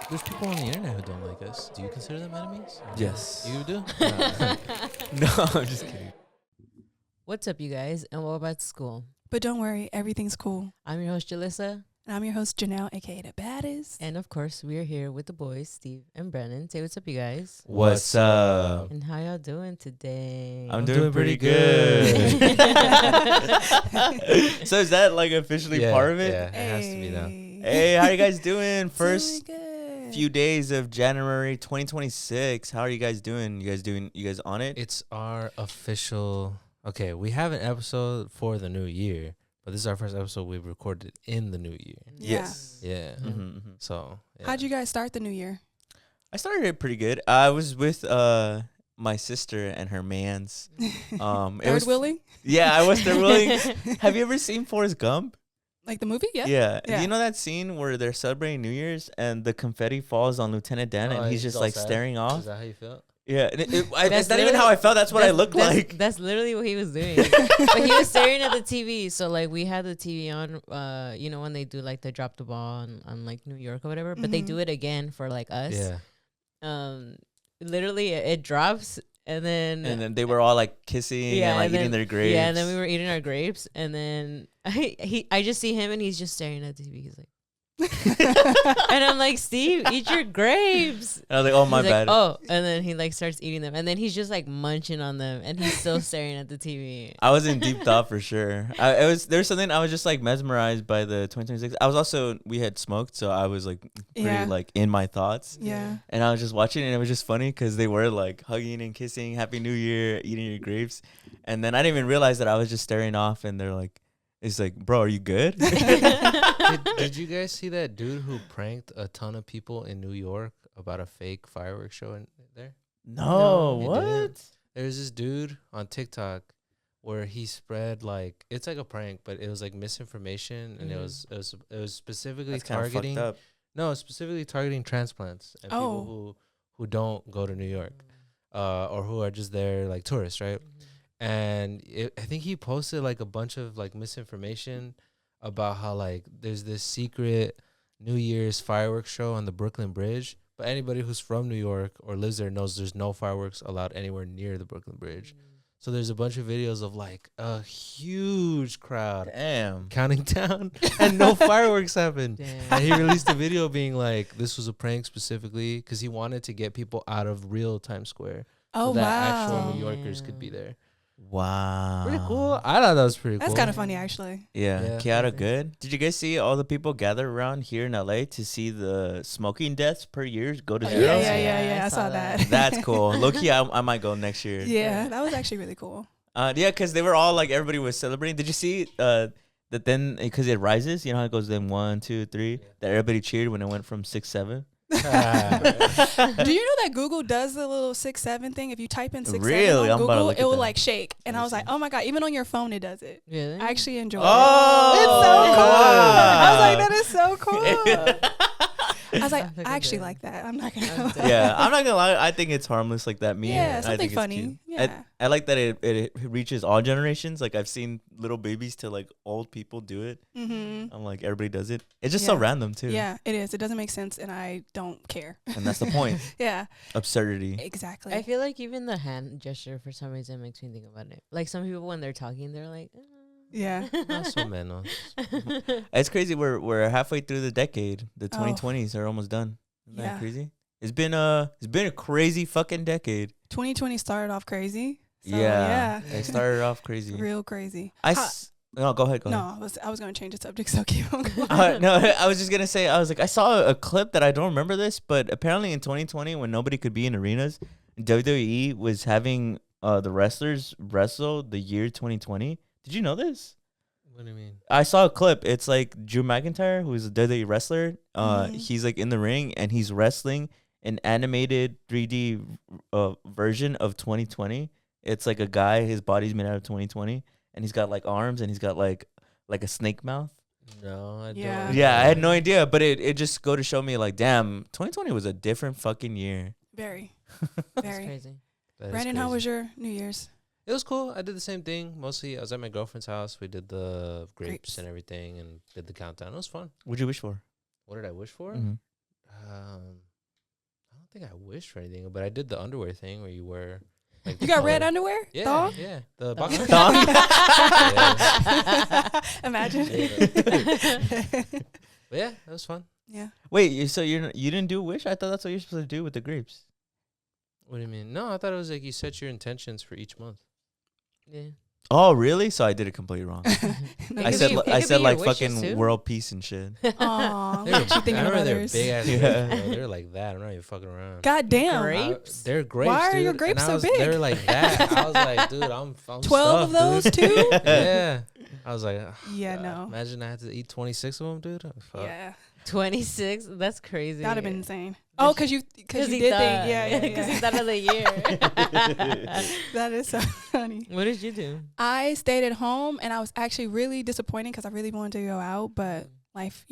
There's people on the internet who don't like us. Do you consider them enemies? Yes. You do? No, I'm just kidding. What's up, you guys, and welcome back to school. But don't worry, everything's cool. I'm your host, Julyssa. And I'm your host, Janel, aka the baddest. And of course, we are here with the boys, Steve and Brennan. Say what's up, you guys. What's up? And how y'all doing today? I'm doing pretty good. So is that like officially part of it? Yeah, it has to be now. Hey, how you guys doing? First Doing good. few days of January 2026. How are you guys doing? You guys on it? It's our official. Okay, we have an episode for the new year, but this is our first episode we've recorded in the new year. Yes. Yeah. Mm-hmm. So. Yeah. How'd you guys start the new year? I started it pretty good. I was with my sister and her mans. Third wheeling? Yeah, I was third wheeling. Have you ever seen Forrest Gump? Like the movie? Yeah. Yeah. Yeah. Do you know that scene where they're celebrating New Year's and the confetti falls on Lieutenant Dan and he's just all like sad. staring off? Is that how you felt? Yeah. And it's That's not even how I felt. That's what I looked like. That's literally what he was doing. But he was staring at the TV. So, like, we had the TV on, you know, when they do, like, they drop the ball on like, New York or whatever. But they do it again for, like, us. Yeah. Literally, it drops. And then they were all like kissing and like then, eating their grapes. Yeah, and then we were eating our grapes. And then I just see him and he's just staring at the TV. He's like, and I'm like, Steve, eat your grapes. And I was like, oh, my He's bad. like, oh, and then he like starts eating them, and then he's just like munching on them, and he's still staring at the TV. I was in deep thought for sure. There's something I was just like mesmerized by the 2026. I was also, we had smoked, so I was like pretty like in my thoughts. Yeah. And I was just watching it, and it was just funny because they were like hugging and kissing, Happy New Year, eating your grapes. And then I didn't even realize that I was just staring off, and they're like, it's like, bro, are you good? Did you guys see that dude who pranked a ton of people in New York about a fake fireworks show in there? No, You what? didn't? There's this dude on TikTok where he spread like, it's like a prank, but it was like misinformation, and it was specifically That's kind of fucked targeting. up. No, it's specifically targeting transplants and people who don't go to New York, or who are just there like tourists, right? And I think he posted like a bunch of like misinformation about how like there's this secret New Year's fireworks show on the Brooklyn Bridge, but anybody who's from New York or lives there knows there's no fireworks allowed anywhere near the Brooklyn Bridge. So there's a bunch of videos of like a huge crowd counting down and no fireworks happened. Damn. And he released a video being like, this was a prank specifically because he wanted to get people out of real Times Square Oh, so that wow. actual New Yorkers could be there. Wow. Pretty cool. I thought that was pretty That's cool. kind of funny, actually. Yeah, Yeah, Kiara, okay. good. Did you guys see all the people gather around here in LA to see the smoking deaths per year go to Oh, zero? yeah. I saw that. That's cool. Low-key, I might go next year. Yeah, that was actually really cool. Yeah, because they were all like, everybody was celebrating. Did you see that then, because it rises, you know how it goes then 1, 2, 3, that everybody cheered when it went from 6, 7? Do you know that Google does the little 6-7 thing? If you type in 6-7 Really? on I'm about to Google, look it at will that. like shake. And I was like, oh my God, even on your phone it does it. Really? I actually enjoy Oh, it. It's so cool. wow. I was like, that is so cool. I was like, I think I I actually did. like that. I'm not gonna. I'm lie. Yeah, I'm not gonna lie. I think it's harmless like that. Yeah, I something think it's funny. cute. Yeah. I like that it reaches all generations. Like I've seen little babies to like old people do it. Mm-hmm. I'm like, everybody does it. It's just so Yeah. random too. Yeah, it is. It doesn't make sense, and I don't care. And that's the point. Yeah, Absurdity. exactly. I feel like even the hand gesture for some reason makes me think about it. Like some people when they're talking, they're like, Yeah. Not so menos. It's crazy. We're halfway through the decade. The Oh. 2020s are almost done. Isn't Yeah. that crazy? It's been a crazy fucking decade. 2020 started off crazy. So, yeah. yeah. It started off crazy. Real crazy. No, go ahead. Go No, ahead. I was going to change the subject, so keep on going. No, I was just gonna say, I was like, I saw a clip that I don't remember this, but apparently in 2020, when nobody could be in arenas, WWE was having the wrestlers wrestle the year 2020. Did you know this? What do you mean? I saw a clip. It's like Drew McIntyre, who's a WWE wrestler. He's like in the ring and he's wrestling an animated 3D version of 2020. It's like a guy, his body's made out of 2020, and he's got like arms and he's got like a snake mouth. No, I Yeah. don't. Yeah, I had no idea, but it just go to show me like, damn, 2020 was a different fucking year. Very. That's Very. crazy. That is Brandon, how crazy. was your New Year's? It was cool. I did the same thing. Mostly, I was at my girlfriend's house. We did the grapes Grapes. and everything, and did the countdown. It was fun. What'd you wish for? What did I wish for? Mhm. I don't think I wished for anything, but I did the underwear thing where you wear. Like, You got red underwear? Yeah, Thong? yeah. The Thong? boxer Thong? Imagine. But yeah, that was fun. Yeah. Wait, you didn't do Wish? I thought that's what you're supposed to do with the grapes. What do you mean? No, I thought it was like you set your intentions for each month. Yeah. Oh, really? So I did it completely wrong. I said it I could said be like your wishes, fucking too. world peace and shit. Aw, They look were, at you thinking I of remember they were others. big ass Yeah. grapes, bro. They were like that. I'm not even fucking around. God damn. Grapes? They're grapes. Why are dude. your And grapes I so was- big? They were like that. I was like, dude, I'm 12 of those stuffed, dude. too? Yeah. I was like, Yeah, God, no. Imagine I had to eat 26 of them, dude. Fuck. Yeah. 26? That's crazy. That'd have been insane. Oh, because you did think. Yeah, Because yeah. he's done of the year. That is so funny. What did you do? I stayed at home and I was actually really disappointed because I really wanted to go out, but life,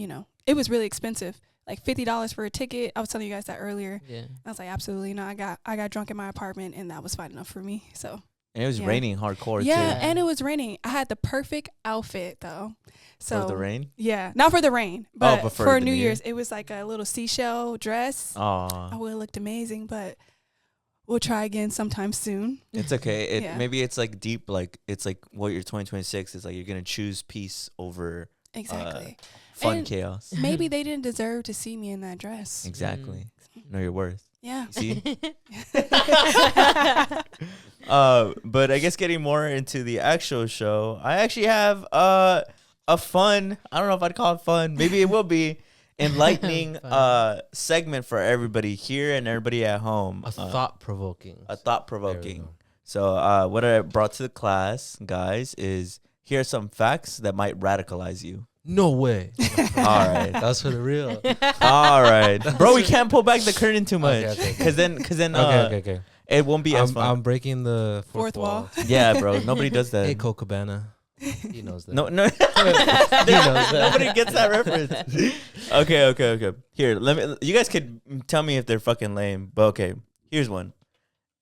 it was really expensive. Like $50 for a ticket. I was telling you guys that earlier. Yeah. I was like, absolutely not. I got drunk in my apartment and that was fine enough for me. So And it was Yeah. raining hardcore yeah, too. and it was raining. I had the perfect outfit though. So For the rain? yeah, not for the rain, but, but for the New New Year's, it was like a little seashell dress. Aw. I would have looked amazing, but we'll try again sometime soon. It's okay. Yeah. Maybe it's like deep, like it's like what your 2026 is like. You're gonna choose peace over Exactly. fun And chaos. maybe they didn't deserve to see me in that dress. Exactly. Know your worth. Yeah. See? But I guess getting more into the actual show, I actually have a fun, I don't know if I'd call it fun, maybe it will be enlightening Fun. segment for everybody here and everybody at home. A thought provoking. A thought provoking. So what I brought to the class, guys, is here are some facts that might radicalize you. No way. All right. That's for the real. All right. Bro, we can't pull back the curtain too much. Okay. Cause then Okay. it won't be as fun. I'm breaking the fourth Wall. wall. Yeah, bro. Nobody does that. Hey, Copacabana. He knows that. No. He knows that. Nobody gets that reference. Okay. Here, you guys could tell me if they're fucking lame, but okay. Here's one.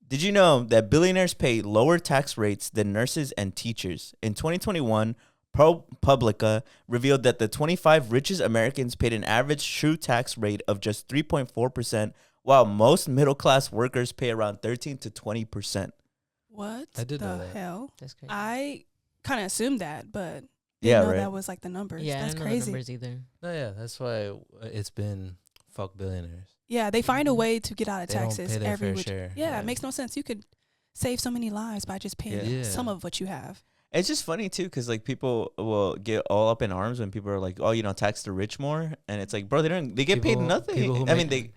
Did you know that billionaires pay lower tax rates than nurses and teachers? In 2021, ProPublica revealed that the 25 richest Americans paid an average true tax rate of just 3.4%, while most middle-class workers pay around 13 to 20%. What I did know the that. hell? That's crazy. I kind of assumed that, but didn't Yeah, know right. that was like the numbers. Yeah, That's I don't know the crazy. numbers either. No, yeah, that's why it's been fuck billionaires. Yeah, they find a way to get out of They don't taxes pay their every fair which. share. Yeah, it makes no sense. You could save so many lives by just paying Yeah. some of what you have. It's just funny too, because like people will get all up in arms when people are like, "Oh, tax the rich more," and it's like, bro, they get paid People nothing. who I mean, make-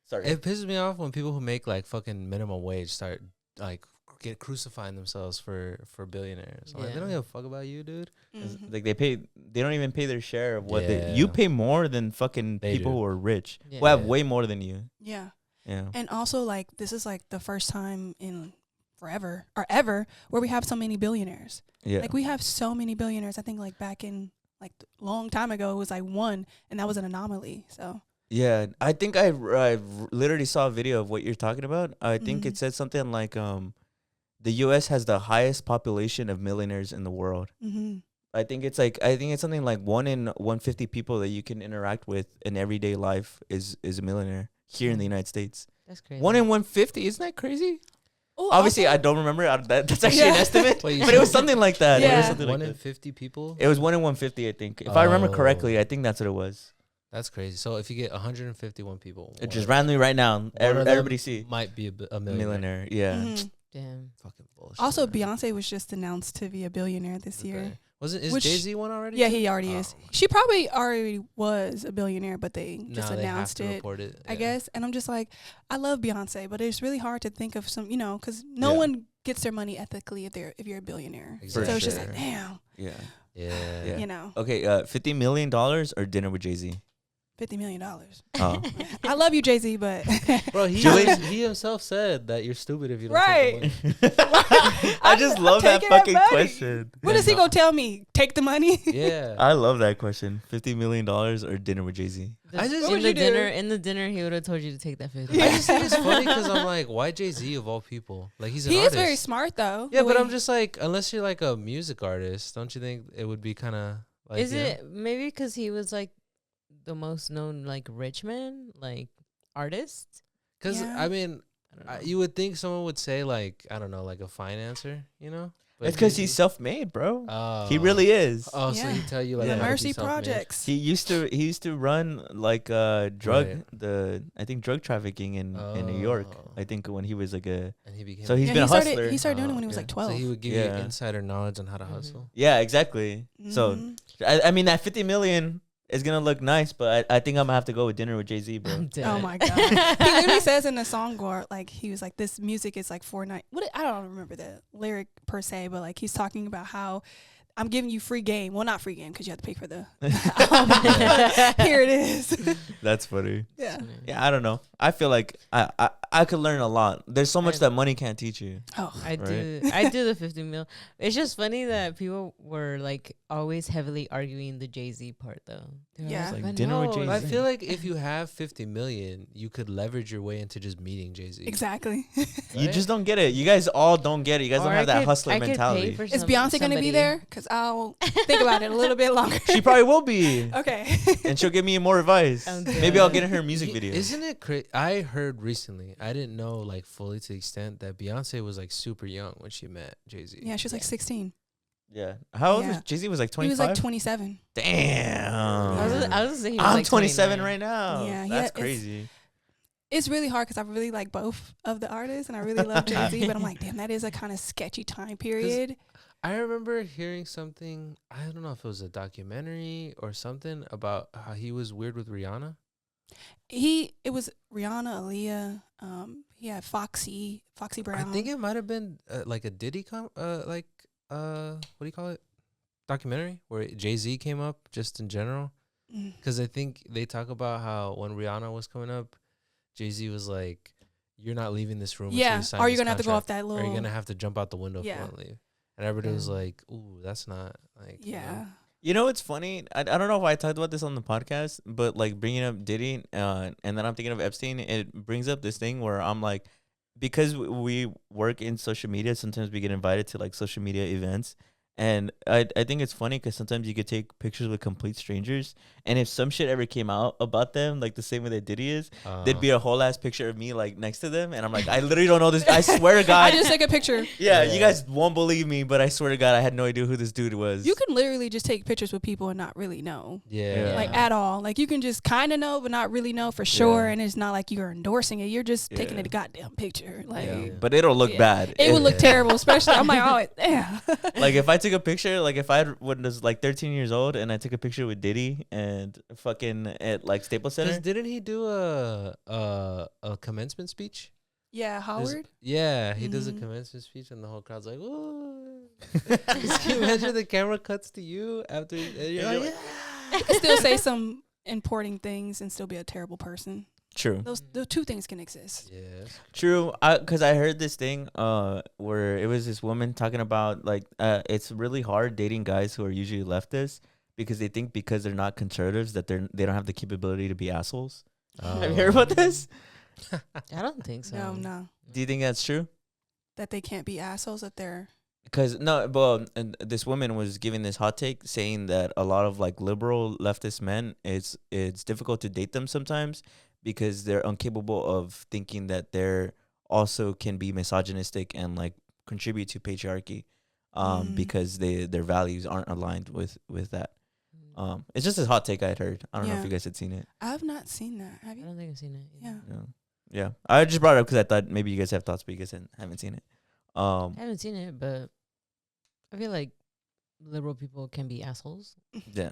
Sorry. It pisses me off when people who make like fucking minimum wage start like get crucifying themselves for billionaires. I'm like, they don't Yeah. give a fuck about you, dude. Mhm. Like they don't even pay their share of what Yeah. you pay more than fucking They people do. who are rich, Yeah. who have way more than you. Yeah. Yeah. And also, like, this is like the first time in forever or ever where we have so many billionaires. Yeah. Like, we have so many billionaires. I think, like, back in, like, long time ago, it was like one, and that was an anomaly. So, Yeah, I think I literally saw a video of what you're talking about. I think Mhm. it said something like the U.S. has the highest population of millionaires in the world. I think it's something like 1 in 150 people that you can interact with in everyday life is a millionaire here in the United States. That's crazy. 1 in 150, isn't that crazy? oh, Obviously, also- I don't remember that's actually an Yeah. estimate, Wait, you but it was said- something like that. It Yeah. was something like 1 in that. 50 people. It was 1 in 150, I think. If I remember Oh. correctly, I think that's what it was. That's crazy. So if you get 151 people, It just randomly right now, one of them everybody see might be a a millionaire. millionaire. Yeah. Mhm. Damn. Fucking bullshit. Also, Beyonce was just announced to be a billionaire this Okay. year. Is Which- Jay-Z one already? Yeah, too? he already is. Oh. She probably already was a billionaire, but they just Now they have announced to it. report it. I yeah. guess. And I'm just like, I love Beyonce, but it's really hard to think of some, because no Yeah. one gets their money ethically if you're a billionaire. For So it's just sure. like, damn, Yeah. Yeah. Yeah. Okay, $50 million or dinner with Jay-Z? $50 million. Oh. I love you, Jay-Z, but Bro, he himself said that you're stupid if you don't Right. take the money. I just love that taking that fucking money. question. what is he going to tell me? Take the money? Yeah. I love that question. $50 million or dinner with Jay-Z? I just- What in would the you do? dinner. In the dinner, he would have told you to take that 50. I just think it's funny because I'm like, why Jay-Z of all people? Like, he's an He artist. is very smart, though. Yeah, the but way- I'm just like, unless you're like a music artist, don't you think it would be kind of like, Is it maybe because he was like the most known like rich man, like artist. Because Yeah. I mean, I don't know. you would think someone would say like, I don't know, like a financer, you know? But It's because Jay-Z- he's self-made, bro. Oh. He really is. Oh, so Yeah. he tell you like Yeah. The how to be Mercy self-made? Projects. He used to run like drug Right. I think drug trafficking in New York. Oh. I think when he was like a And he became. So he's Yeah, been a started, hustler. He started doing it Oh, when he was okay. like 12. So he would give Yeah. you insider knowledge on how to Mhm. hustle. yeah, exactly. So Mhm. I mean that 50 million is gonna look nice, but I think I'm gonna have to go with dinner with Jay-Z, bro. I'm dead. Oh my god. He literally says in the song, or like he was like, "This music is like Fortnite." I don't remember the lyric per se, but like he's talking about how I'm giving you free game. Well, not free game because you have to pay for the album. Here it is. That's funny. Yeah. Yeah, I don't know. I feel like I could learn a lot. There's so much I- that money can't teach you. Oh. I Right. do the 50 mil. It's just funny that people were like always heavily arguing the Jay-Z part though. They were Yeah. always Like "But dinner with no, Jay-Z. I it's feel like if you have 50 million, you could leverage your way into just meeting Jay-Z. Exactly. You Right? just don't get it. You guys all don't get it. You guys Or don't I have that could- hustler I could pay mentality. for Is some- Beyonce going to be somebody- there? Because I'll think about it a little bit longer. She probably will be. Okay. And she'll give me more advice. I'm Maybe I'll dead. get in her music Y- video. Isn't it crazy? I heard recently, I didn't know like fully to the extent that Beyonce was like super young when she met Jay-Z. Yeah, she was like 16. Yeah. How old Yeah. was Jay-Z? Was like He 25? was like 27. Damn. I was saying he was I'm like 27 29. right now. Yeah, That's it's- crazy. It's really hard because I really like both of the artists and I really love Jay-Z, but I'm like, damn, that is a kind of sketchy time period. I remember hearing something, I don't know if it was a documentary or something about how he was weird with Rihanna. It was Rihanna, Aaliyah, he had Foxy Brown. I think it might have been like a Diddy what do you call it? Documentary where Jay-Z came up just in general. Mm. Because I think they talk about how when Rihanna was coming up, Jay-Z was like, "You're not leaving this room. until Yeah, you sign or this you're going to have to go off contract, that or little. you're gonna have to jump out the window if Yeah. you want to leave." And everybody was Yeah. like, "Ooh, that's not like." you know." Yeah. You know what's funny? I don't know if I talked about this on the podcast, but like bringing up Diddy, and then I'm thinking of Epstein. It brings up this thing where I'm like, because we work in social media, sometimes we get invited to like social media events. And I think it's funny because sometimes you could take pictures with complete strangers, and if some shit ever came out about them, like the same way that Diddy is, there'd be a whole ass picture of me like next to them, and I'm like, I literally don't know this. I swear to I God, just took a picture. yeah, Yeah. you guys won't believe me, but I swear to God, I had no idea who this dude was. You can literally just take pictures with people and not really know. Yeah. Like at all. Like you can just kind of know, but not really know for sure. Yeah. And it's not like you're endorsing it. You're just taking Yeah. a goddamn picture. Like Yeah. But it'll look Yeah. bad. it would look Yeah. terrible, especially. I'm like, oh, damn. Like if I took a picture, like if I was like 13 years old and I took a picture with Diddy and fucking at like Staples Center. Because didn't he do a commencement speech? Yeah, There's- Howard. Yeah, he does a Mhm. commencement speech, and the whole crowd's like, "Ooh!" Can you imagine the camera cuts to you after? And you're And like, you're "Yeah." You can still say some important things and still be a terrible person. True. Those two things can exist. Yes. True. Because I heard this thing where it was this woman talking about like it's really hard dating guys who are usually leftists because they think because they're not conservatives that they don't have the capability to be assholes. Have you heard about this? I don't think so. No. Do you think that's true? That they can't be assholes if they're. Because no, well, and this woman was giving this hot take saying that a lot of like liberal leftist men, it's difficult to date them sometimes because they're incapable of thinking that they're also can be misogynistic and like contribute to patriarchy, because their values aren't aligned with that. It's just a hot take I had heard. I don't know if Yeah. you guys had seen it. I've not seen that. Have I you? don't think I've seen it. Yeah. Yeah. I just brought it up because I thought maybe you guys have thoughts, but you guys haven't seen it. I haven't seen it, but I feel like liberal people can be assholes. Yeah.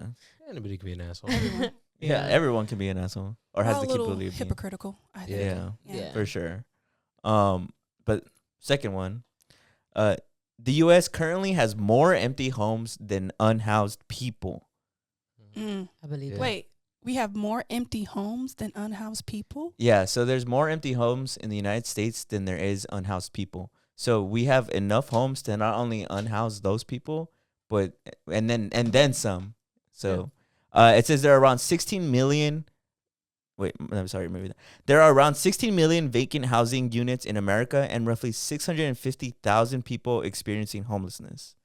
Anybody can be an asshole. Everyone. Yeah, everyone can be an asshole or has We're the a little capability of being. hypocritical. I think. Yeah. Yeah. For sure. But second one, the U.S. currently has more empty homes than unhoused people. Mm. I believe Yeah. that. Wait, we have more empty homes than unhoused people? Yeah, so there's more empty homes in the United States than there is unhoused people. So we have enough homes to not only unhouse those people, but and then some. So it says there are around 16 million. Wait, I'm sorry, maybe there are around 16 million vacant housing units in America and roughly 650,000 people experiencing homelessness.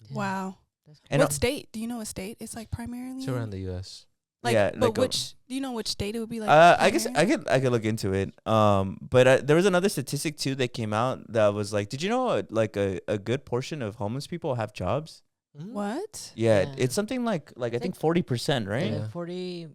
Yeah. Wow. That's And What state? Do you know what state it's like primarily? It's in? around the U.S. Like, Yeah, but like a- which do you know which state it would be like? I guess I could look into it. But there was another statistic too that came out that was like, did you know like a good portion of homeless people have jobs? What? Yeah, Yeah. it's something like I It's think like 40%, right? Yeah. Like 40,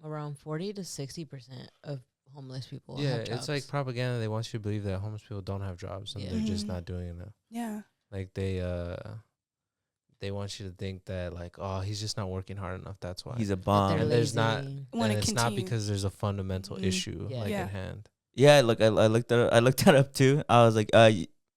around 40 to 60% of homeless people Yeah, have jobs. it's like propaganda. They want you to believe that homeless people don't have jobs and Yeah. they're just Mhm. not doing enough. Yeah. Like they want you to think that like, oh, he's just not working hard enough. That's why. He's a that bum. they're And there's not- lazy. Wanna and it's not continue. because there's a fundamental Mhm. issue Yeah. like Yeah. at hand. Yeah, look, I looked that up. I looked that up too. I was like,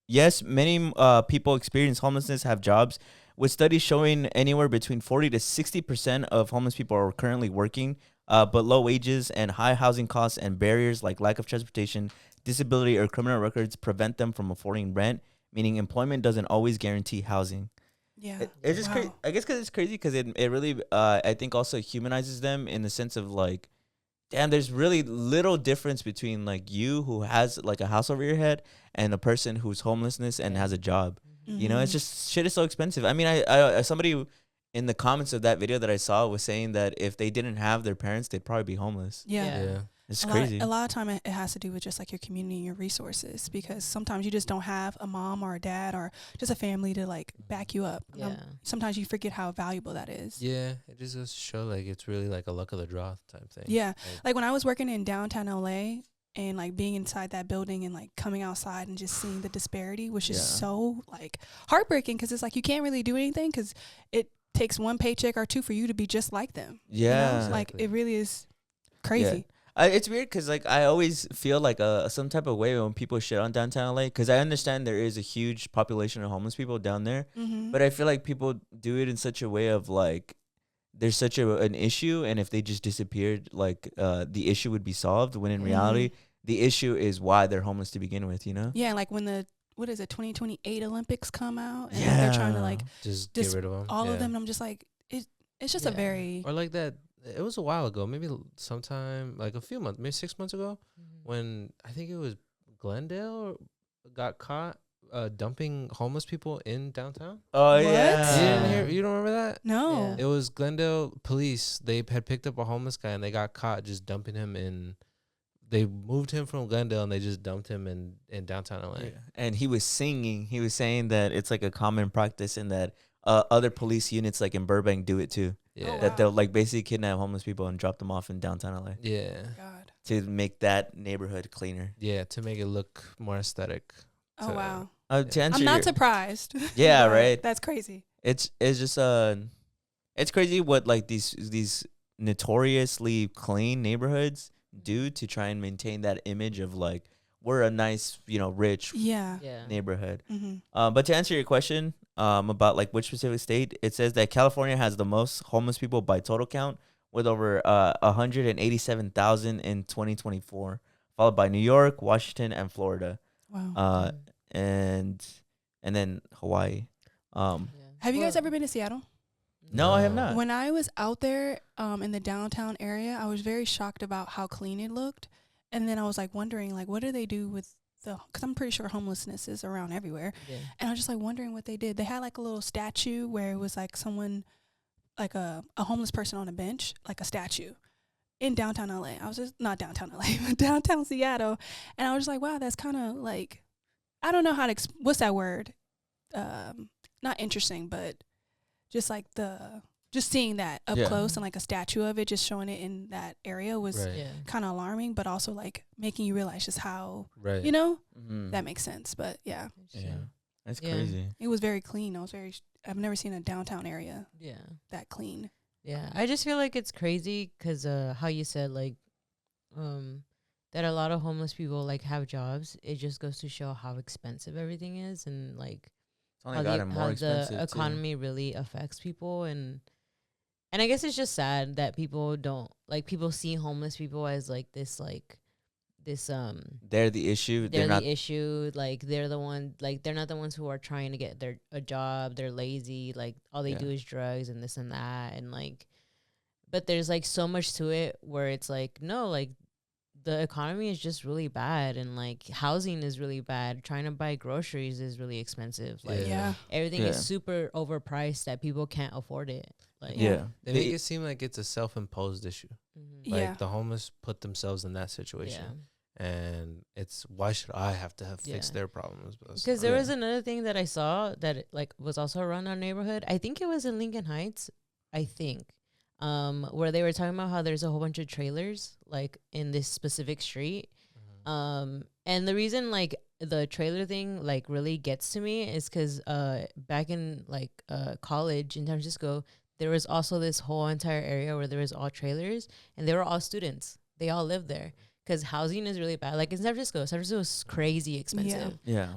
yes, many people experience homelessness have jobs, with studies showing anywhere between 40 to 60% of homeless people are currently working, but low wages and high housing costs and barriers like lack of transportation, disability, or criminal records prevent them from affording rent. Meaning, employment doesn't always guarantee housing. Yeah. It's just crazy. Wow. I guess because it's crazy because it really I think also humanizes them in the sense of like, damn, there's really little difference between like you who has like a house over your head and a person who's homelessness and Yeah. has a job. Mhm. You know, it's Mhm. just shit is so expensive. I mean, I somebody in the comments of that video that I saw was saying that if they didn't have their parents, they'd probably be homeless. Yeah. Yeah. It's A crazy. lot of time it has to do with just like your community and your resources, because sometimes you just don't have a mom or a dad or just a family to like back you up. Yeah. Sometimes you forget how valuable that is. Yeah. It just goes to show like it's really like a luck of the draw type thing. Yeah. Like when I was working in downtown LA and like being inside that building and like coming outside and just seeing the disparity was just Yeah. so like heartbreaking, because it's like you can't really do anything because it takes one paycheck or two for you to be just like them. you know? Yeah. Like Exactly. it really is crazy. It's weird because like I always feel like some type of way when people shit on downtown LA, because I understand there is a huge population of homeless people down there, Mm-hmm. but I feel like people do it in such a way of like there's such an issue, and if they just disappeared, like the issue would be solved. When in reality, the issue is why they're homeless to begin with. You know? Yeah, like when the 2028 Olympics come out and like, they're trying to like Just Just get rid of them. all of them, and I'm just like it's just a Yeah. very Or like that. It was a while ago, maybe sometime like a few months, maybe 6 months ago, Mhm. when I think it was Glendale got caught dumping homeless people in downtown. Oh What? You yeah. didn't hear? You don't remember that? no. Yeah. It was Glendale police. They had picked up a homeless guy and they got caught just dumping him in. They moved him from Glendale and they just dumped him in downtown LA. Yeah. And he was singing. He was saying that it's like a common practice, and that other police units like in Burbank do it too. Yeah. Oh, That wow. they'll like basically kidnap homeless people and drop them off in downtown LA Yeah. God. to make that neighborhood cleaner. Yeah. To make it look more aesthetic. Oh wow. To answer I'm not your- surprised. Yeah, But right. That's crazy. It's just it's crazy what like these notoriously clean neighborhoods do to try and maintain that image of like we're a nice, rich Yeah. Yeah. neighborhood. Mm-hmm. But to answer your question about like which specific state, it says that California has the most homeless people by total count, with over 187,000 in 2024, followed by New York, Washington, and Florida, Wow. and then Hawaii. Yeah. Have you guys Well, ever been to Seattle? No, I have No. not. When I was out there in the downtown area, I was very shocked about how clean it looked. And then I was like wondering, like, what do they do with because I'm pretty sure homelessness is around everywhere. Yeah. And I was just like wondering what they did. They had like a little statue where it was like someone, like a homeless person on a bench, like a statue in downtown LA. I was just, not downtown LA, but downtown Seattle. And I was just like, wow, that's kind of like, I don't know how to, what's that word? Not interesting, but just like just seeing that up Yeah. close and like a statue of it, just showing it in that area was Right. Yeah. kind of alarming, but also like making you realize just how, Right. you know, Mhm. that makes sense. But yeah, Yeah, that's Yeah. crazy. it was very clean. I've never seen a downtown area Yeah. that clean. Yeah, I just feel like it's crazy because how you said like, that a lot of homeless people like have jobs. It just goes to show how expensive everything is, and like It's only gotten more how expensive the too. economy really affects people, and I guess it's just sad that people don't like people see homeless people as like this They're the issue. they're not. the issue, like they're the one, like they're not the ones who are trying to get a job. They're lazy, like all they do Yeah. is drugs and this and that, and like, but there's like so much to it where it's like, no, like the economy is just really bad, and like housing is really bad. Trying to buy groceries is really expensive. Like Yeah. everything Yeah. is super overpriced that people can't afford it. Like, Yeah. They make it seem like it's a self-imposed issue. mhm. Like Yeah. the homeless put themselves in that situation, and it's why should I have to have fixed their problems? But Because there was another thing that I saw that like was also around our neighborhood. I think it was in Lincoln Heights. I think, where they were talking about how there's a whole bunch of trailers like in this specific street. And the reason like the trailer thing like really gets to me is because back in like college in San Francisco, there was also this whole entire area where there was all trailers, and they were all students. They all lived there because housing is really bad. Like in San Francisco is crazy expensive. Yeah.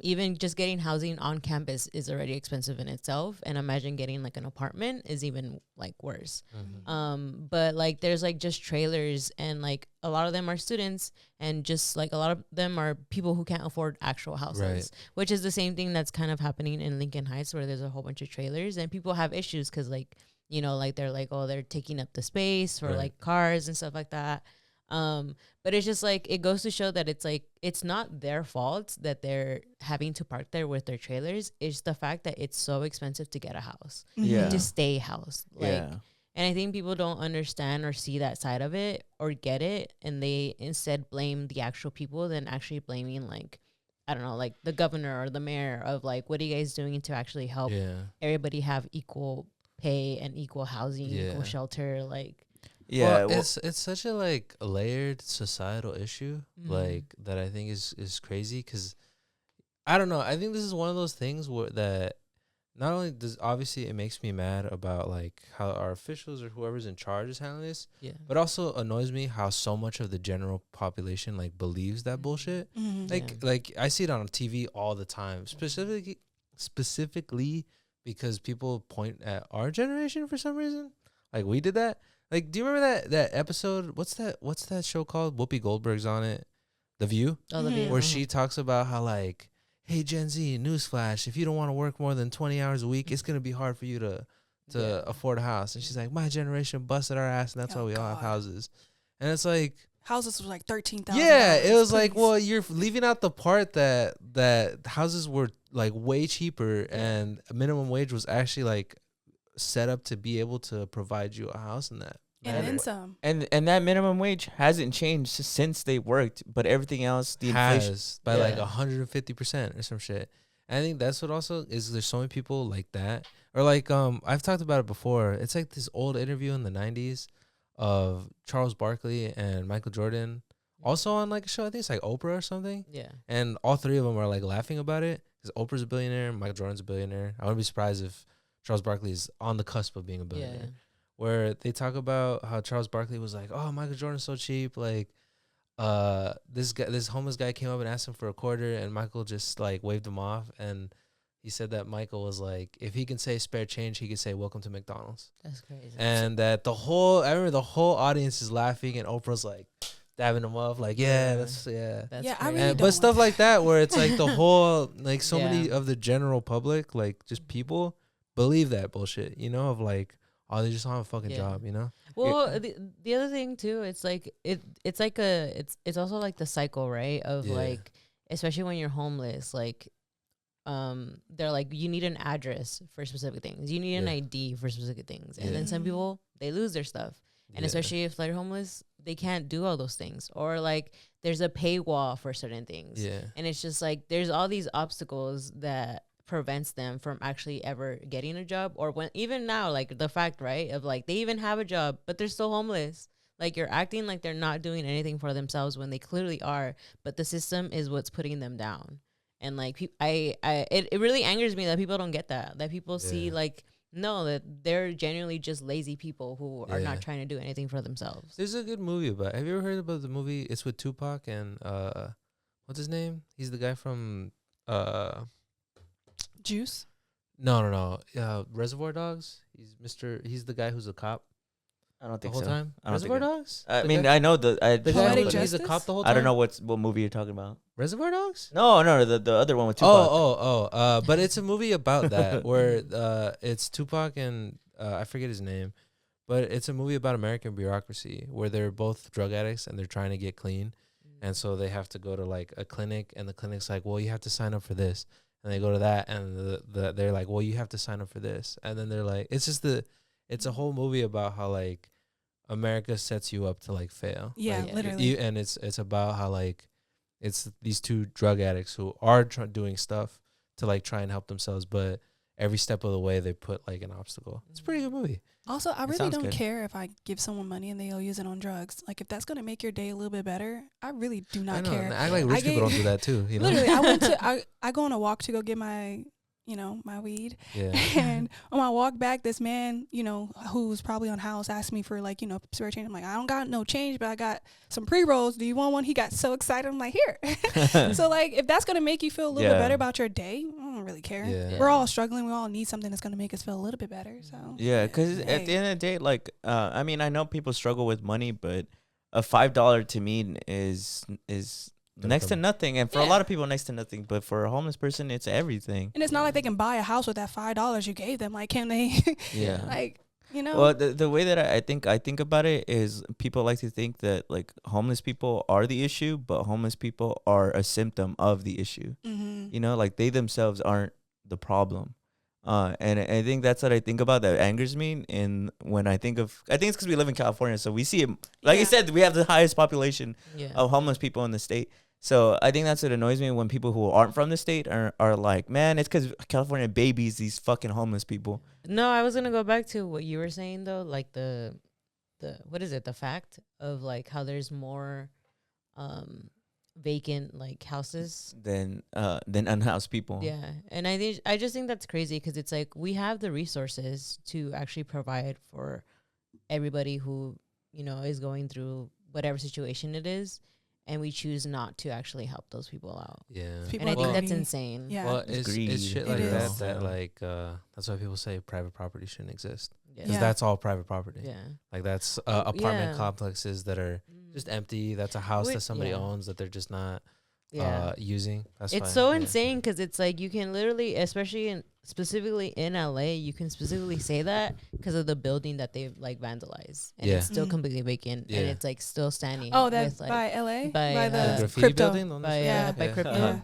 Even just getting housing on campus is already expensive in itself, and imagine getting like an apartment is even like worse. But like there's like just trailers, and like a lot of them are students, and just like a lot of them are people who can't afford actual houses, Right. which is the same thing that's kind of happening in Lincoln Heights, where there's a whole bunch of trailers and people have issues because like, you know, like they're like, oh, they're taking up the space for Right. like cars and stuff like that. But it's just like, it goes to show that it's like, it's not their fault that they're having to park there with their trailers. It's the fact that it's so expensive to get a house, Yeah. to stay housed. Like, Yeah. and I think people don't understand or see that side of it or get it. And they instead blame the actual people than actually blaming like, I don't know, like the governor or the mayor of like, what are you guys doing to actually help everybody have equal pay and equal housing, equal shelter? Like, Yeah. Well, it's such a like layered societal issue, like that I think is crazy because I don't know. I think this is one of those things where that not only does obviously it makes me mad about like how our officials or whoever's in charge is handling this, but also annoys me how so much of the general population like believes that bullshit. Like I see it on TV all the time, specifically because people point at our generation for some reason. Like we did that. Like, do you remember that episode? What's that show called? Whoopi Goldberg's on it, The View, oh, the where she talks about how like, hey Gen Z, newsflash, if you don't want to work more than 20 hours a week, it's gonna be hard for you to afford a house. And she's like, my generation busted our ass, and that's why we all have houses. And it's like houses was like $13,000. Yeah, it was like, well, you're leaving out the part that houses were like way cheaper, and minimum wage was actually like set up to be able to provide you a house in that. And then some. And that minimum wage hasn't changed since they worked, but everything else, the inflation By like 150% or some shit. And I think that's what also is. There's so many people like that, or like I've talked about it before. It's like this old interview in the '90s of Charles Barkley and Michael Jordan, also on like a show. I think it's like Oprah or something. Yeah. And all three of them are like laughing about it because Oprah's a billionaire, Michael Jordan's a billionaire. I wouldn't be surprised if Charles Barkley is on the cusp of being a billionaire. Yeah. Where they talk about how Charles Barkley was like, oh, Michael Jordan's so cheap. Like, this homeless guy came up and asked him for a quarter, and Michael just like waved him off. And he said that Michael was like, if he can say spare change, he could say welcome to McDonald's. That's crazy. And that I remember the whole audience is laughing, and Oprah's like dabbing him up, like, That's I really And, don't but stuff want like that, where it's like the whole, like so Yeah. many of the general public, like just people believe that bullshit, you know, of like, oh, they just don't have a fucking job, you know? Well, the other thing too, it's like it's like it's also like the cycle, right? Of like, especially when you're homeless, like they're like, you need an address for specific things. You need an ID for specific things. And then some people, they lose their stuff. And especially if they're homeless, they can't do all those things. Or like there's a paywall for certain things. Yeah. And it's just like there's all these obstacles that prevents them from actually ever getting a job. Or when even now, like the fact, right, of like they even have a job, but they're still homeless. Like you're acting like they're not doing anything for themselves when they clearly are, but the system is what's putting them down. And like it really angers me that people don't get that people see like, no, that they're genuinely just lazy people who are not trying to do anything for themselves. There's a good movie about, have you ever heard about the movie? It's with Tupac and what's his name? He's the guy from Juice. No. Reservoir Dogs. He's the guy who's a cop I don't the think whole so. time. I don't think Reservoir I- Dogs? I The mean, guy- I know the guy Poetic who, he's a Justice? cop the whole time. I don't know what movie you're talking about. Reservoir Dogs? No, the other one with Tupac. But it's a movie about that where it's Tupac and I forget his name, but it's a movie about American bureaucracy where they're both drug addicts and they're trying to get clean, and so they have to go to like a clinic, and the clinic's like, well, you have to sign up for this, and they go to that, and they're like, well, you have to sign up for this, and then they're like, it's it's a whole movie about how like America sets you up to like fail. Yeah, Like, literally. and it's about how like it's these two drug addicts who are doing stuff to like try and help themselves, but every step of the way they put like an obstacle. It's a pretty good movie. Also, I really sounds don't good. care if I give someone money and they'll use it on drugs. Like, if that's gonna make your day a little bit better, I really do not care. And act like rich people don't do that too. You know? Literally, I went to I go on a walk to go get my my weed. Yeah. And on my walk back, this man, who's probably on house asked me for like, spare change. I'm like, I don't got no change, but I got some pre-rolls. Do you want one? He got so excited. I'm like, here. So like, if that's going to make you feel a little bit better about your day, I don't really care. Yeah. We're all struggling. We all need something that's going to make us feel a little bit better. So Yeah, because at the end of the day, like, I mean, I know people struggle with money, but a $5 to me is next to nothing, and for a lot of people, next to nothing. But for a homeless person, it's everything. And it's not like they can buy a house with that $5 you gave them. Like, can they? Yeah. Like, Well, the way that I think about it is people like to think that like homeless people are the issue, but homeless people are a symptom of the issue. Mm-hmm. Like they themselves aren't the problem. And I think that's what I think about that angers me. And when I think it's because we live in California, so we see it. Like you said, we have the highest population of homeless people in the state. So I think that's what annoys me when people who aren't from the state are like, man, it's because California babies these fucking homeless people. No, I was gonna go back to what you were saying though, like the what is it? The fact of like how there's more vacant like houses Than unhoused people. Yeah, and I just think that's crazy because it's like we have the resources to actually provide for everybody who is going through whatever situation it is, and we choose not to actually help those people out. Yeah. And I think that's insane. Yeah. Well, it's shit like It that is. that like that's why people say private property shouldn't exist, Yeah. because that's all private property. Yeah. Like that's apartment Yeah. complexes that are just empty. That's a house that somebody yeah. owns that they're just not Yeah. using. That's It's fine. so Yeah. insane because it's like you can literally, especially specifically in LA, you can specifically say that because of the building that they've like vandalized, and it's still Mm. completely vacant, Yeah. and it's like still standing. Oh, that's with, like, by LA, by, the the graffiti crypto. building on the by street? Yeah. by Yeah. crypto, Yeah.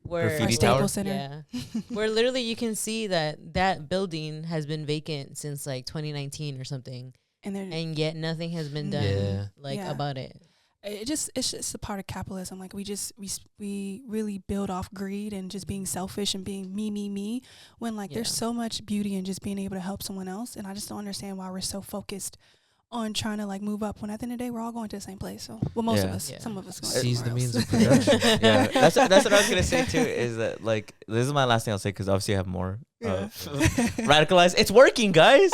where Graffiti Our tower? Staples Center. yeah, where literally you can see that building has been vacant since like 2019 or something, And they're and yet nothing has been done Yeah. like about it. it's just a part of capitalism. Like we really build off greed and just being selfish and being me when like there's so much beauty in just being able to help someone else. And I just don't understand why we're so focused on trying to like move up when at the end of the day we're all going to the same place. So most of Yeah. us, Yeah. some of us going Seize the somewhere means else. of production. Yeah, that's what I was gonna say too. Is that like this is my last thing I'll say because obviously I have more. Yeah. Radicalize. It's working, guys.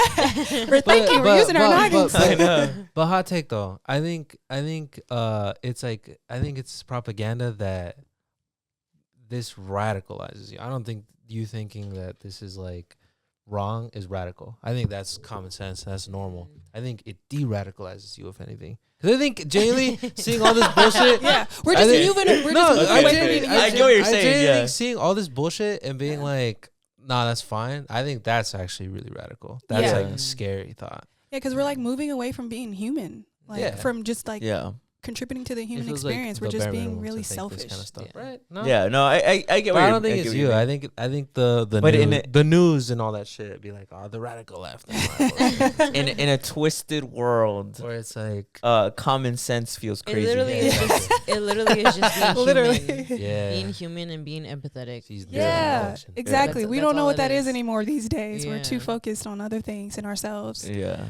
We're thinking, we're using our noggins. I know. But hot take though, I think it's like I think it's propaganda that this radicalizes you. I don't think you thinking that this is like wrong is radical. I think that's common sense. That's normal. I think it de-radicalizes you, if anything. Because I think Jaylee seeing all this bullshit. Yeah, we're just think- moving it. We're No, just I moving genuinely- it. I get what you're I saying, genuinely yeah. think seeing all this bullshit and being like, nah, that's fine. I think that's actually really radical. That's Yeah. like a scary thought. Yeah, because we're like moving away from being human, like Yeah. from just like Yeah. contributing to the It human feels like experience. the We're just bare being minimum really to think selfish. this kind of stuff, Yeah. right? No. Yeah. No, I get But what I you're don't think get it's what you. mean. I think the But in news, it- the news and all that shit be like, oh, the radical left, and the radical left. in a twisted world, Where it's like, common sense feels It crazy. literally Yeah. is just it literally is just being Literally. human. yeah, Being human and being empathetic. Seize the Yeah, election. exactly. That's- We that's don't know all what it that is is. anymore these days. We're too Yeah. focused on other things and ourselves. Yeah.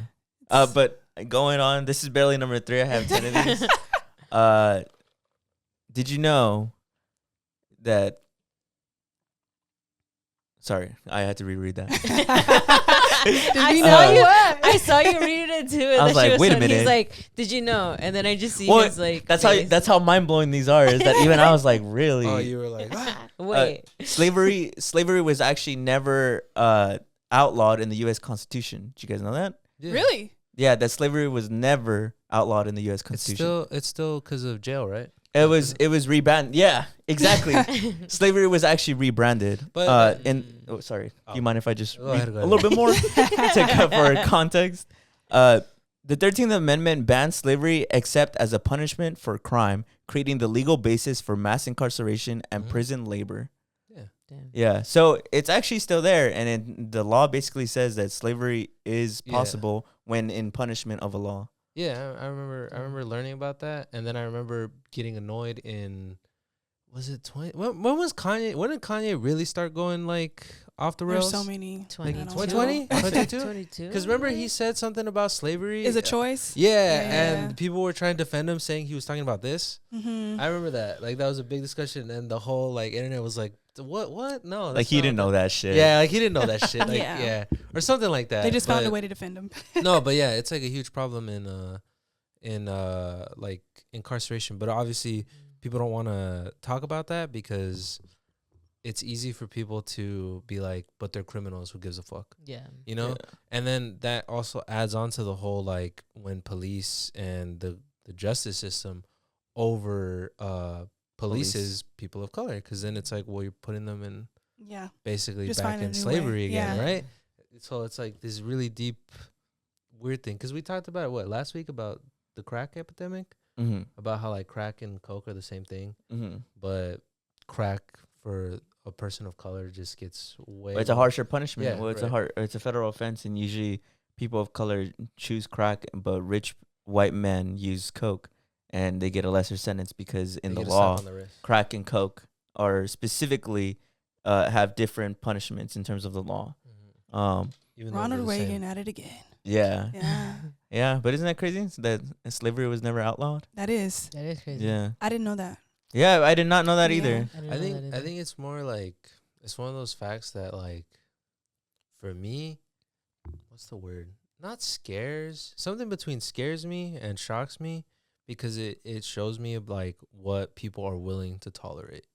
But going on, this is barely number 3. I have 10 of these. Did you know that? Sorry, I had to reread that. I we saw know you. what? I saw you reading it too. And I was that shit like, wait a funny. minute. He's like, "Did you know?" And then I just see Well, his like. That's face. how mind blowing these are. Is that even I was like, really? Oh, you were like, ah. Wait. Slavery was actually never outlawed in the U.S. Constitution. Did you guys know that? Yeah. Really? Yeah, that slavery was never outlawed in the U.S. Constitution. It's still because of jail, right? It was rebranded. Yeah, exactly. Slavery was actually rebranded. But- Sorry. Oh. Do you mind if I just Go read ahead, go a little bit more to cover context? The 13th Amendment banned slavery except as a punishment for crime, creating the legal basis for mass incarceration and Mhm. prison labor. Yeah. Damn. Yeah, so it's actually still there, and the law basically says that slavery is possible when in punishment of a law. Yeah, I remember learning about that, and then I remember getting annoyed in, was it 20? When was Kanye? When did Kanye really start going like off the rails? There's so many. 2020? 22? Because remember he said something about slavery Is a choice. Yeah, Yeah. and people were trying to defend him, saying he was talking about this. Mm-hmm. I remember that. Like that was a big discussion, and the whole like internet was like, "What? No, Like that's he not didn't what know that shit. Yeah, like he didn't know that shit. Like Yeah. yeah, or something like that. They just found a But- way to defend him. no, but yeah, it's like a huge problem in like incarceration. But obviously, people don't want to talk about that because it's easy for people to be like, but they're criminals. Who gives a fuck? Yeah. You know. Yeah. And then that also adds on to the whole like when police and the justice system over polices people of color, because then it's like, well, you're putting them in Yeah. basically Just back find a in new slavery way. again, Yeah. right? So it's like this really deep, weird thing. Because we talked about it, what, last week about the crack epidemic, Mm-hmm. about how like crack and coke are the same thing, Mm-hmm. but crack for a person of color just gets way. It's a harsher punishment. Yeah, Well, it's right. it's a federal offense, and usually people of color choose crack, but rich white men use coke, and they get a lesser sentence because in They the get a slap law, on the wrist. crack and coke are specifically have different punishments in terms of the law. Even though Ronald they're the same. Reagan at it again. Yeah, Yeah. yeah, but isn't that crazy that slavery was never outlawed? That is. That is crazy. Yeah, I didn't know that. yeah, I did not know that Yeah. either. didn't I know think that I either. think it's more like it's one of those facts that like for me, what's the word? Not scares. Something between scares me and shocks me because it shows me like what people are willing to tolerate.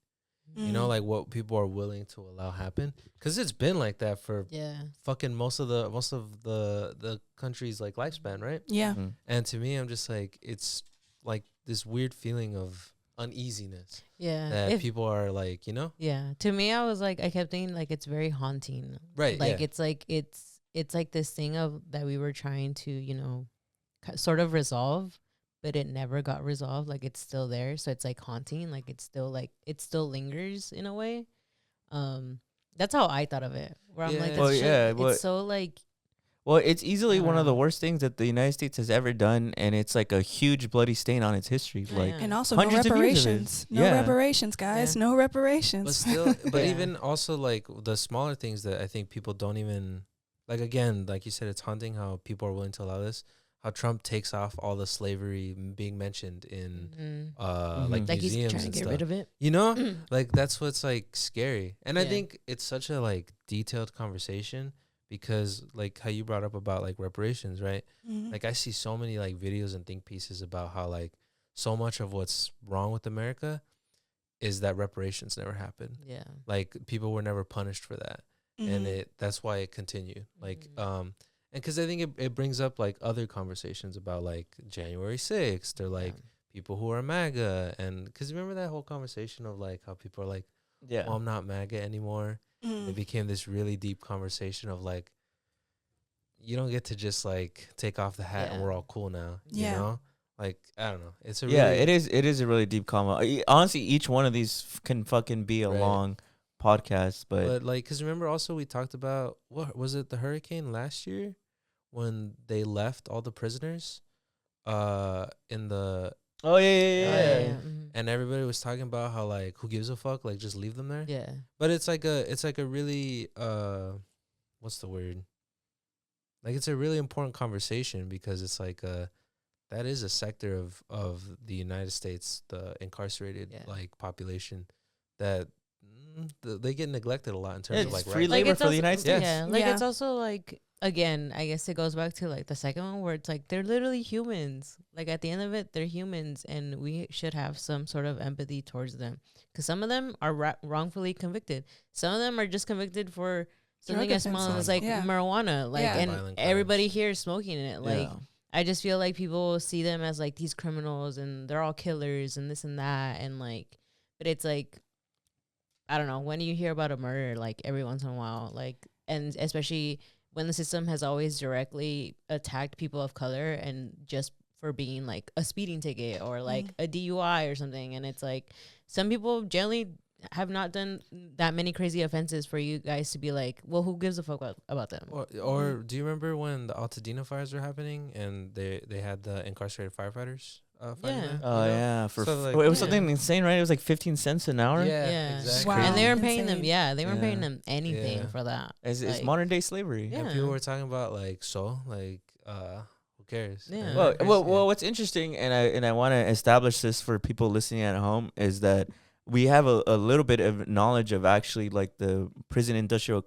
You know, Mm. like what people are willing to allow happen. Because it's been like that for Yeah. fucking most of the country's like lifespan, right? Yeah. Mhm. And to me, I'm just like it's like this weird feeling of uneasiness Yeah. that If- people are like, you know, yeah. To me, I was like, I kept thinking like it's very haunting. right? Like yeah. it's like this thing of that we were trying to, you know, sort of resolve, but it never got resolved. Like it's still there, so it's like haunting. Like it still lingers in a way. That's how I thought of it. Where I'm like, Yeah. that's Well, shit- yeah, it's but- so like Well, it's easily I don't one of the know. worst things that the United States has ever done, and it's like a huge bloody stain on its history. Yeah, Like, yeah. And also no Hundreds of years of it. reparations. No Yeah. reparations, guys. Yeah. No reparations. But still, but Yeah. even also like the smaller things that I think people don't even like. Again, like you said, it's haunting how people are willing to allow this. How Trump takes off all the slavery being mentioned in Mhm. like he's museums trying to and get stuff. rid of it. You know, like that's what's like scary. And I Yeah. think it's such a like detailed conversation because like how you brought up about like reparations, right? Mhm. Like I see so many like videos and think pieces about how like so much of what's wrong with America is that reparations never happened. Yeah. Like people were never punished for that. And Mhm. that's why it continued. Like Mhm. and because I think it brings up like other conversations about like January 6th or like people who are MAGA. And because remember that whole conversation of like how people are like, yeah, well, I'm not MAGA anymore. Mhm. It became this really deep conversation of like, you don't get to just like take off the hat and Yeah. we're all cool now. Yeah. You know? Like, I don't know. It's a yeah, really, it is a really deep combo. Honestly, each one of these can fucking be a Right. long podcast, but But like, because remember also we talked about, what was it, the hurricane last year when they left all the prisoners in the, oh yeah. Mhm. and everybody was talking about how like, who gives a fuck? Like, just leave them there. Yeah. But it's like a really what's the word? Like it's a really important conversation because it's like that is a sector of the United States, the incarcerated Yeah. like population that they get neglected a lot in terms of It's like free rights. labor it's for the also- United States. Yeah, like Yeah. it's also like again, I guess it goes back to like the second one where it's like they're literally humans. Like at the end of it, they're humans, and we should have some sort of empathy towards them because some of them are wrongfully convicted. Some of them are just convicted for something Drug as small offenses. as like Yeah. marijuana, like Yeah. and Violent everybody crimes. here is smoking it. Like Yeah. I just feel like people see them as like these criminals and they're all killers and this and that and like, but it's like, I don't know, when you hear about a murder, like every once in a while, like, and especially when the system has always directly attacked people of color and just for being like a speeding ticket or like a DUI or something. And it's like some people generally have not done that many crazy offenses for you guys to be like, well, who gives a fuck about them? Or do you remember when the Altadena fires were happening and they had the incarcerated firefighters fighting Yeah. them, Oh you know? yeah, So, like, it was Yeah. something insane, right? It was like 15 cents an hour. Yeah, exactly. Wow. And they were paying them. Insane. Yeah, they weren't paying Yeah. them anything Yeah. for that. It's Like, modern day slavery. Yeah. And people were talking about like who cares? Yeah. And Well, crazy. well, what's interesting, and I want to establish this for people listening at home, is that we have a little bit of knowledge of actually like the prison industrial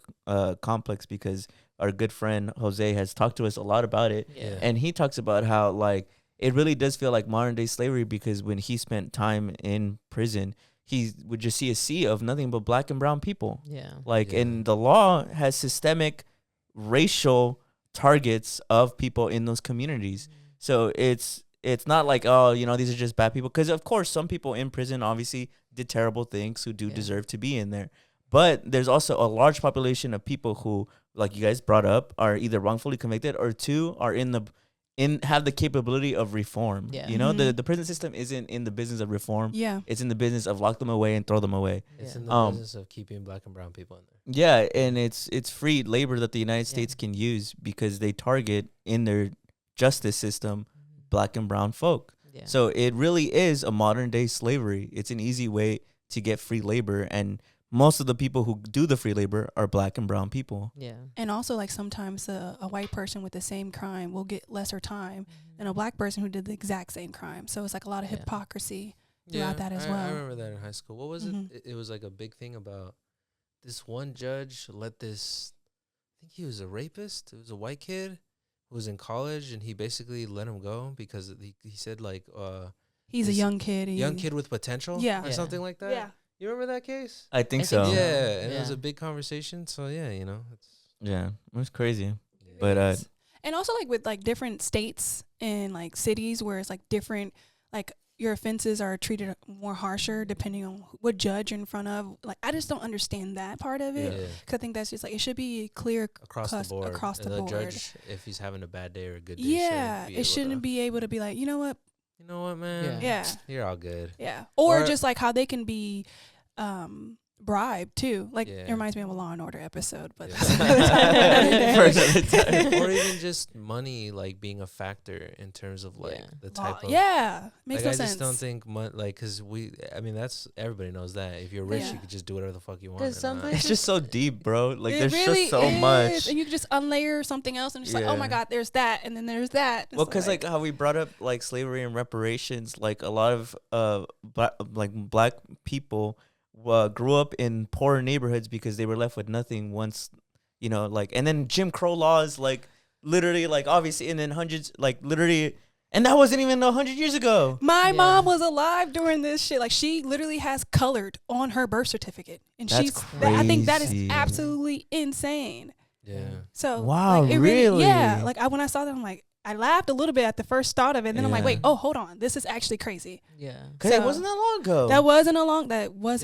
complex, because our good friend Jose has talked to us a lot about it, Yeah. and he talks about how like it really does feel like modern day slavery, because when he spent time in prison, he would just see a sea of nothing but black and brown people. Yeah. Like, Yeah. and the law has systemic racial targets of people in those communities. So it's not like, oh, you know, these are just bad people, because of course some people in prison obviously did terrible things who do Yeah. deserve to be in there. But there's also a large population of people who, like you guys brought up, are either wrongfully convicted, or two, are have the capability of reform. Yeah. You know, Mhm. the prison system isn't in the business of reform. Yeah. It's in the business of lock them away and throw them away. It's Yeah. in the business of keeping black and brown people in there. Yeah, and it's free labor that the United Yeah. States can use, because they target in their justice system black and brown folk. Yeah. So it really is a modern day slavery. It's an easy way to get free labor, and most of the people who do the free labor are black and brown people. Yeah. And also, like, sometimes a white person with the same crime will get lesser time than a black person who did the exact same crime. So it's like a lot of Yeah. hypocrisy throughout that as I well. remember that in high school. What was Mhm. it? It was like a big thing about this one judge let this. I think he was a rapist. It was a white kid who was in college, and he basically let him go because he said like He's a this young kid. young kid with potential, Yeah. or Yeah. something like that. Yeah. You remember that case? I think I so. think so. Yeah, and it was Yeah. a big conversation. So yeah, you know, it's Yeah, it was crazy. yeah. But And also, like, with like different states and like cities where it's like different, like your offenses are treated more harsher depending on what judge you're in front of. Like, I just don't understand that part of it, Yeah. because I think that's just like, it should be clear across the board. across the And board. judge, if he's having a bad day or a good day, Yeah, shouldn't be it able shouldn't to, be able to be like, you know what? You know what, man? Yeah. Yeah. You're all good. Yeah. Or Or- just like how they can be bribed too. Like, Yeah. it reminds me of a Law and Order episode, but Yeah. that's another time. For another time. Or even just money, like being a factor in terms of like Yeah. the type of. Yeah, makes Like, no I sense. just don't think cause I mean, that's everybody knows that if you're rich, Yeah. you could just do whatever the fuck you want. 'Cause and some not- places- It's just so deep, bro. Like It there's really just so is. much. And you can just unlayer something else and just like, oh my Yeah. God, there's that, and then there's that. Well, because like how we brought up like slavery and reparations, like a lot of black people grew up in poorer neighborhoods because they were left with nothing once, you know, like, and then Jim Crow laws, like literally, like obviously, and then hundreds, like literally, and that wasn't even 100 years ago. my Yeah. mom was alive during this shit. Like, she literally has colored on her birth certificate, and That's I think that is crazy. absolutely insane. Yeah. So Wow, like, it really? yeah. Like, when I saw that, I'm like, I laughed a little bit at the first thought of it, and then I'm like, Yeah. wait, oh, hold on, this is actually crazy. Yeah. Cause it So- wasn't that long ago. That wasn't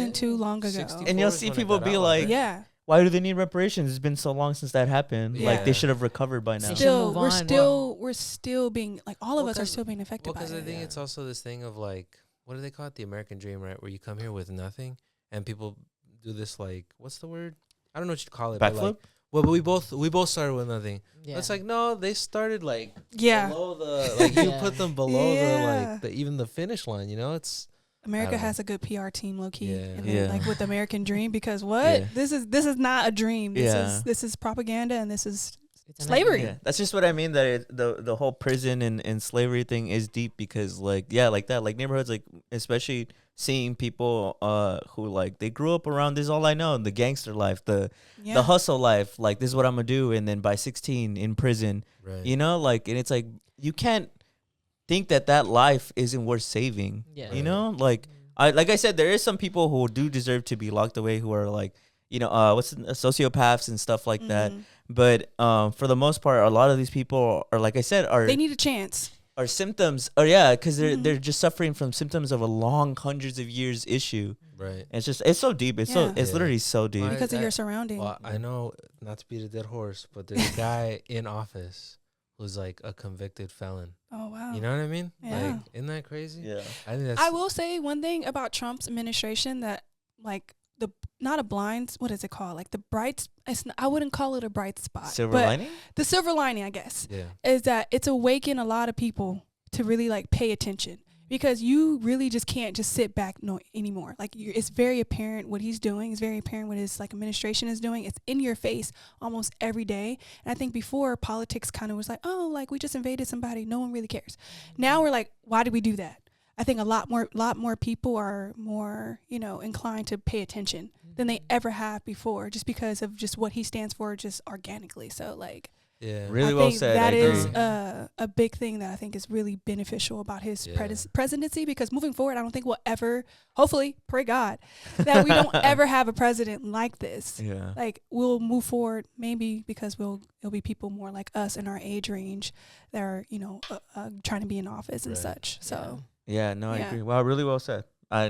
Yeah. too long ago. 64 And you'll is see when it people got be outlawed, like, right? Yeah. why do they need reparations? It's been so long since that happened. Like Yeah. they should have recovered by now. They should Still, move we're on. we're still being like, all of Well, us are 'cause- still being affected Well, by because I it. think Yeah. it's also this thing of like, what do they call it? The American dream, right? Where you come here with nothing, and people do this like, what's the word? I don't know what you'd call it. but, Backflip? like, well, but we both started with nothing. Yeah. It's like, no, they started like Yeah. below the like you Yeah. put them below Yeah. the like the even the finish line. You know, it's America don't know. has a good PR team, low key, Yeah. and Yeah. then, like with American Dream, because what Yeah. this is not a dream. Yeah. This is propaganda, and this is It's an slavery. idea. Yeah, that's just what I mean. That the whole prison and slavery thing is deep, because like like that, like neighborhoods, like especially seeing people who like they grew up around this is all I know, the gangster life, the hustle life, like this is what I'm gonna do, and then by 16 in prison, right. you know, like, and it's like you can't think that life isn't worth saving. Yeah. You know, like I said, there is some people who do deserve to be locked away, who are like, you know, sociopaths and stuff like that. Mhm. But for the most part, a lot of these people are, like I said, They need a chance. are symptoms, or yeah, because Mhm. they're just suffering from symptoms of a long hundreds of years issue. Right. And it's so deep. It's Yeah. it's Yeah. literally so deep. My- Because of I- your surrounding. Well, I know not to beat a dead horse, but there's a guy in office who's like a convicted felon. Oh wow. You know what I mean? Yeah. Like, isn't that crazy? Yeah. I think that's I will say one thing about Trump's administration that, like, not a blind, what is it called? Like the bright, I wouldn't call it a bright spot. Silver but lining? The silver lining, I guess, Yeah. is that it's awakened a lot of people to really like pay attention, because you really just can't just sit back anymore. Like it's very apparent what he's doing. It's very apparent what his like administration is doing. It's in your face almost every day. And I think before, politics kind of was like, oh, like we just invaded somebody. No one really cares. Now we're like, why did we do that? I think a lot more people are more, inclined to pay attention than they ever have before, just because of just what he stands for, just organically. So like, Yeah. Really I well think said. that I is agree. a big thing that I think is really beneficial about his presidency, because moving forward, I don't think we'll ever, hopefully, pray God, that we don't ever have a president like this. Yeah. Like we'll move forward, maybe because it'll be people more like us in our age range that are, trying to be in office and such. So. Yeah, no, I Yeah. agree. Wow, really well said.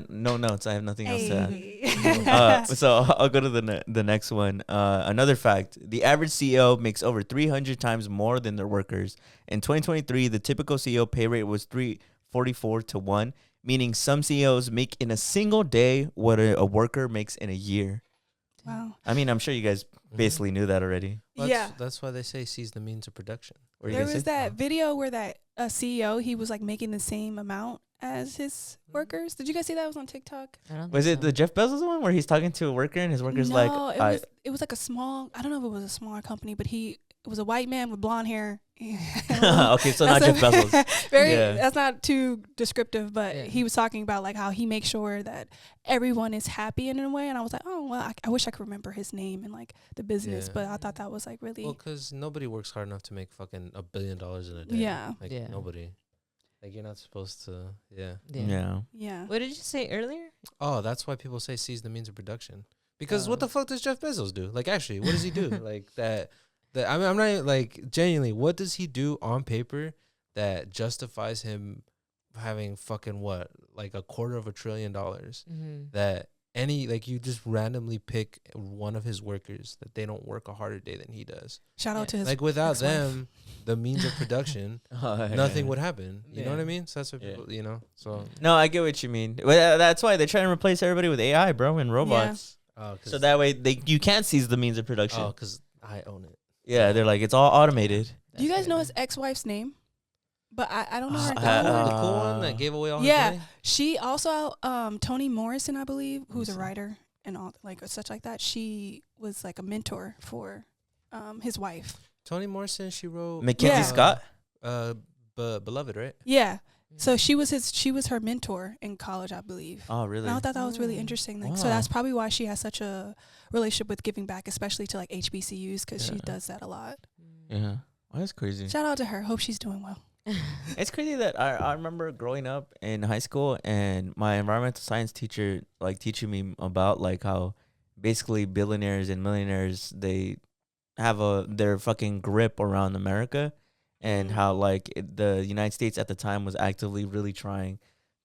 No notes. I have nothing else to Hey. add. So I'll go to the next one. Another fact: the average CEO makes over 300 times more than their workers. In 2023, the typical CEO pay rate was 344 to 1, meaning some CEOs make in a single day what a worker makes in a year. Wow. I mean, I'm sure you guys basically knew that already. Well, Yeah. That's why they say seize the means of production. What were you There gonna was say? that video where that CEO, he was like making the same amount as his workers. Did you guys see that? It was on TikTok. I don't Was think it so. the Jeff Bezos one where he's talking to a worker and his worker's No, like, it was like a small, I don't know if it was a smaller company, but it was a white man with blonde hair. okay, so not That's Jeff Bezos. Yeah. That's not too descriptive, but Yeah. he was talking about like how he makes sure that everyone is happy in a way. And I was like, oh, well, I wish I could remember his name and like the business, Yeah. but I thought that was like really, Well, because nobody works hard enough to make fucking $1 billion in a day. Yeah. Like Yeah. nobody. Like you're not supposed to. Yeah. Yeah. yeah. What did you say earlier? Oh, that's why people say seize the means of production. Because what the fuck does Jeff Bezos do? Like, actually, what does he do? Like that. I mean, I'm not like genuinely. What does he do on paper that justifies him having fucking what, like $250 billion? Mm-hmm. That you just randomly pick one of his workers that they don't work a harder day than he does. Shout out to his Like without ex-wife. them, the means of production, nothing would happen. You know what I mean? So that's what Yeah. people, so. No, I get what you mean. Well, that's why they're trying to replace everybody with AI, bro, and robots. So that way you can't seize the means of production. Oh, because I own it. Yeah, they're like, it's all automated. Do you guys know his ex-wife's name? But I don't know her. The cool one that gave away all his Yeah. money? She also, Toni Morrison, I believe, who's a writer and all like such like that. She was like a mentor for his wife. Toni Morrison, she wrote Mackenzie Yeah. Scott? Beloved, right? Yeah. So she was her mentor in college, I believe. Oh, really? And I thought that was really interesting. Like, so Wow. that's probably why she has such a relationship with giving back, especially to like HBCUs, because she Yeah. does that a lot. Yeah. Oh, that's crazy. Shout out to her. Hope she's doing well. It's crazy that I remember growing up in high school and my environmental science teacher like teaching me about like how basically billionaires and millionaires, they have their fucking grip around America, and how like the United States at the time was actively really trying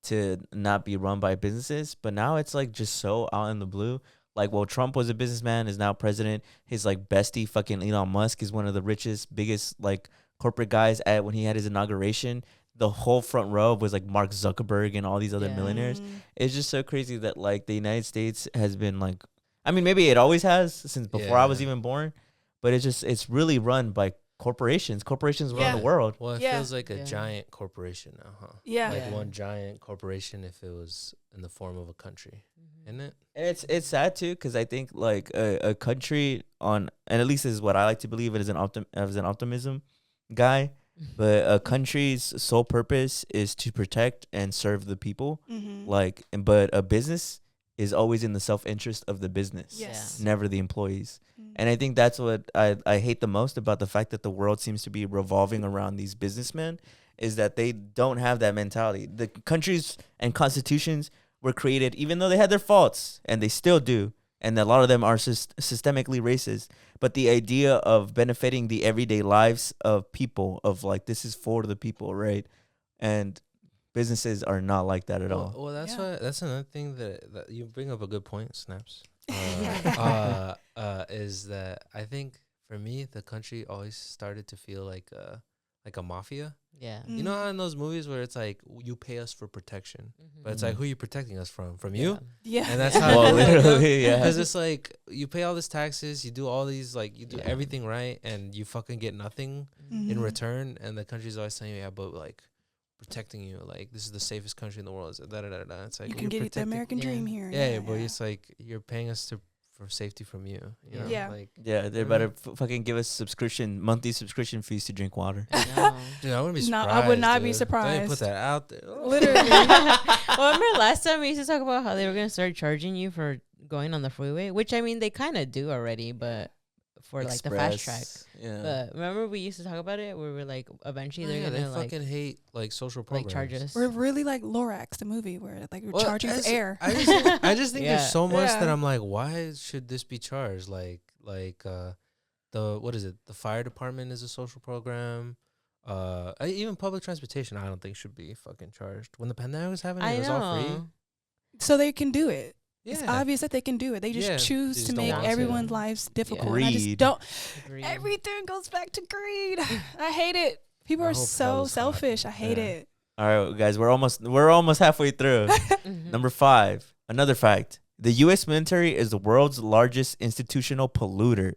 to not be run by businesses, but now it's like just so out in the blue. Like, well, Trump was a businessman, is now president. His like bestie, fucking Elon Musk, is one of the richest, biggest like corporate guys when he had his inauguration. The whole front row was like Mark Zuckerberg and all these other Yeah. millionaires. Mm. It's just so crazy that like the United States has been like, I mean, maybe it always has since before I was Yeah. even born, but it's really run by corporations. Corporations run Yeah. the world. Well, it Yeah. feels like a Yeah. giant corporation now, huh? Yeah. Like Yeah. one giant corporation if it was in the form of a country, isn't it? And it's sad too, because I think like a country and at least this is what I like to believe as an optimism guy, but a country's sole purpose is to protect and serve the people. Mm-hmm. But a business is always in the self-interest of the business, Yes. never the employees. Mm. And I think that's what I hate the most about the fact that the world seems to be revolving around these businessmen, is that they don't have that mentality. The countries and constitutions were created, even though they had their faults, and they still do, and a lot of them are systemically racist. But the idea of benefiting the everyday lives of people, of like, this is for the people, right? And businesses are not like that at all. Well, that's Yeah. why. That's another thing that you bring up a good point, Snaps. Is that I think for me the country always started to feel like like a mafia. Yeah. Mm. You know how in those movies where it's like you pay us for protection, but it's like who are you protecting us from? From you? Yeah. And that's how Well, literally, yeah. because it's like you pay all these taxes, you do all these like you do everything right, and you fucking get nothing in Mhm. return. And the country's always saying, yeah, but like protecting you, like this is the safest country in the world. Da, da, da, da. It's like You can you're get the protecting- American Yeah. dream here. Yeah, but it's like you're paying us for safety from you. You know? Yeah. Like, Yeah, they better fucking give us monthly subscription fees to drink water. I know. dude, I wouldn't be No, surprised. I would not be dude. Don't even put surprised. that out there. Literally. Well, remember last time we used to talk about how they were gonna start charging you for going on the freeway, which I mean they kind of do already, but for like the fast track. Yeah. But remember we used to talk about it where we're like eventually Oh, they're yeah, they gonna like fucking hate like social programs. charge us. We're really like Lorax, the movie where like we're Well, charging for as- air. I just think Yeah. there's so much that Yeah. I'm like, why should this be charged? Like the what is it? The fire department is a social program. Even public transportation, I don't think should be fucking charged. When the pandemic was happening, it was all free. So they can do it. Yeah, It's obvious that they can do it. They just Yeah, choose they to just don't make want to. everyone's lives difficult. And I just Greed. don't. Agreed. Everything goes back to greed. I hate it. People I are hope hell so is hot. selfish. I hate Yeah. it. All right, guys, we're almost halfway through. Mhm. Number 5, another fact: the U.S. military is the world's largest institutional polluter.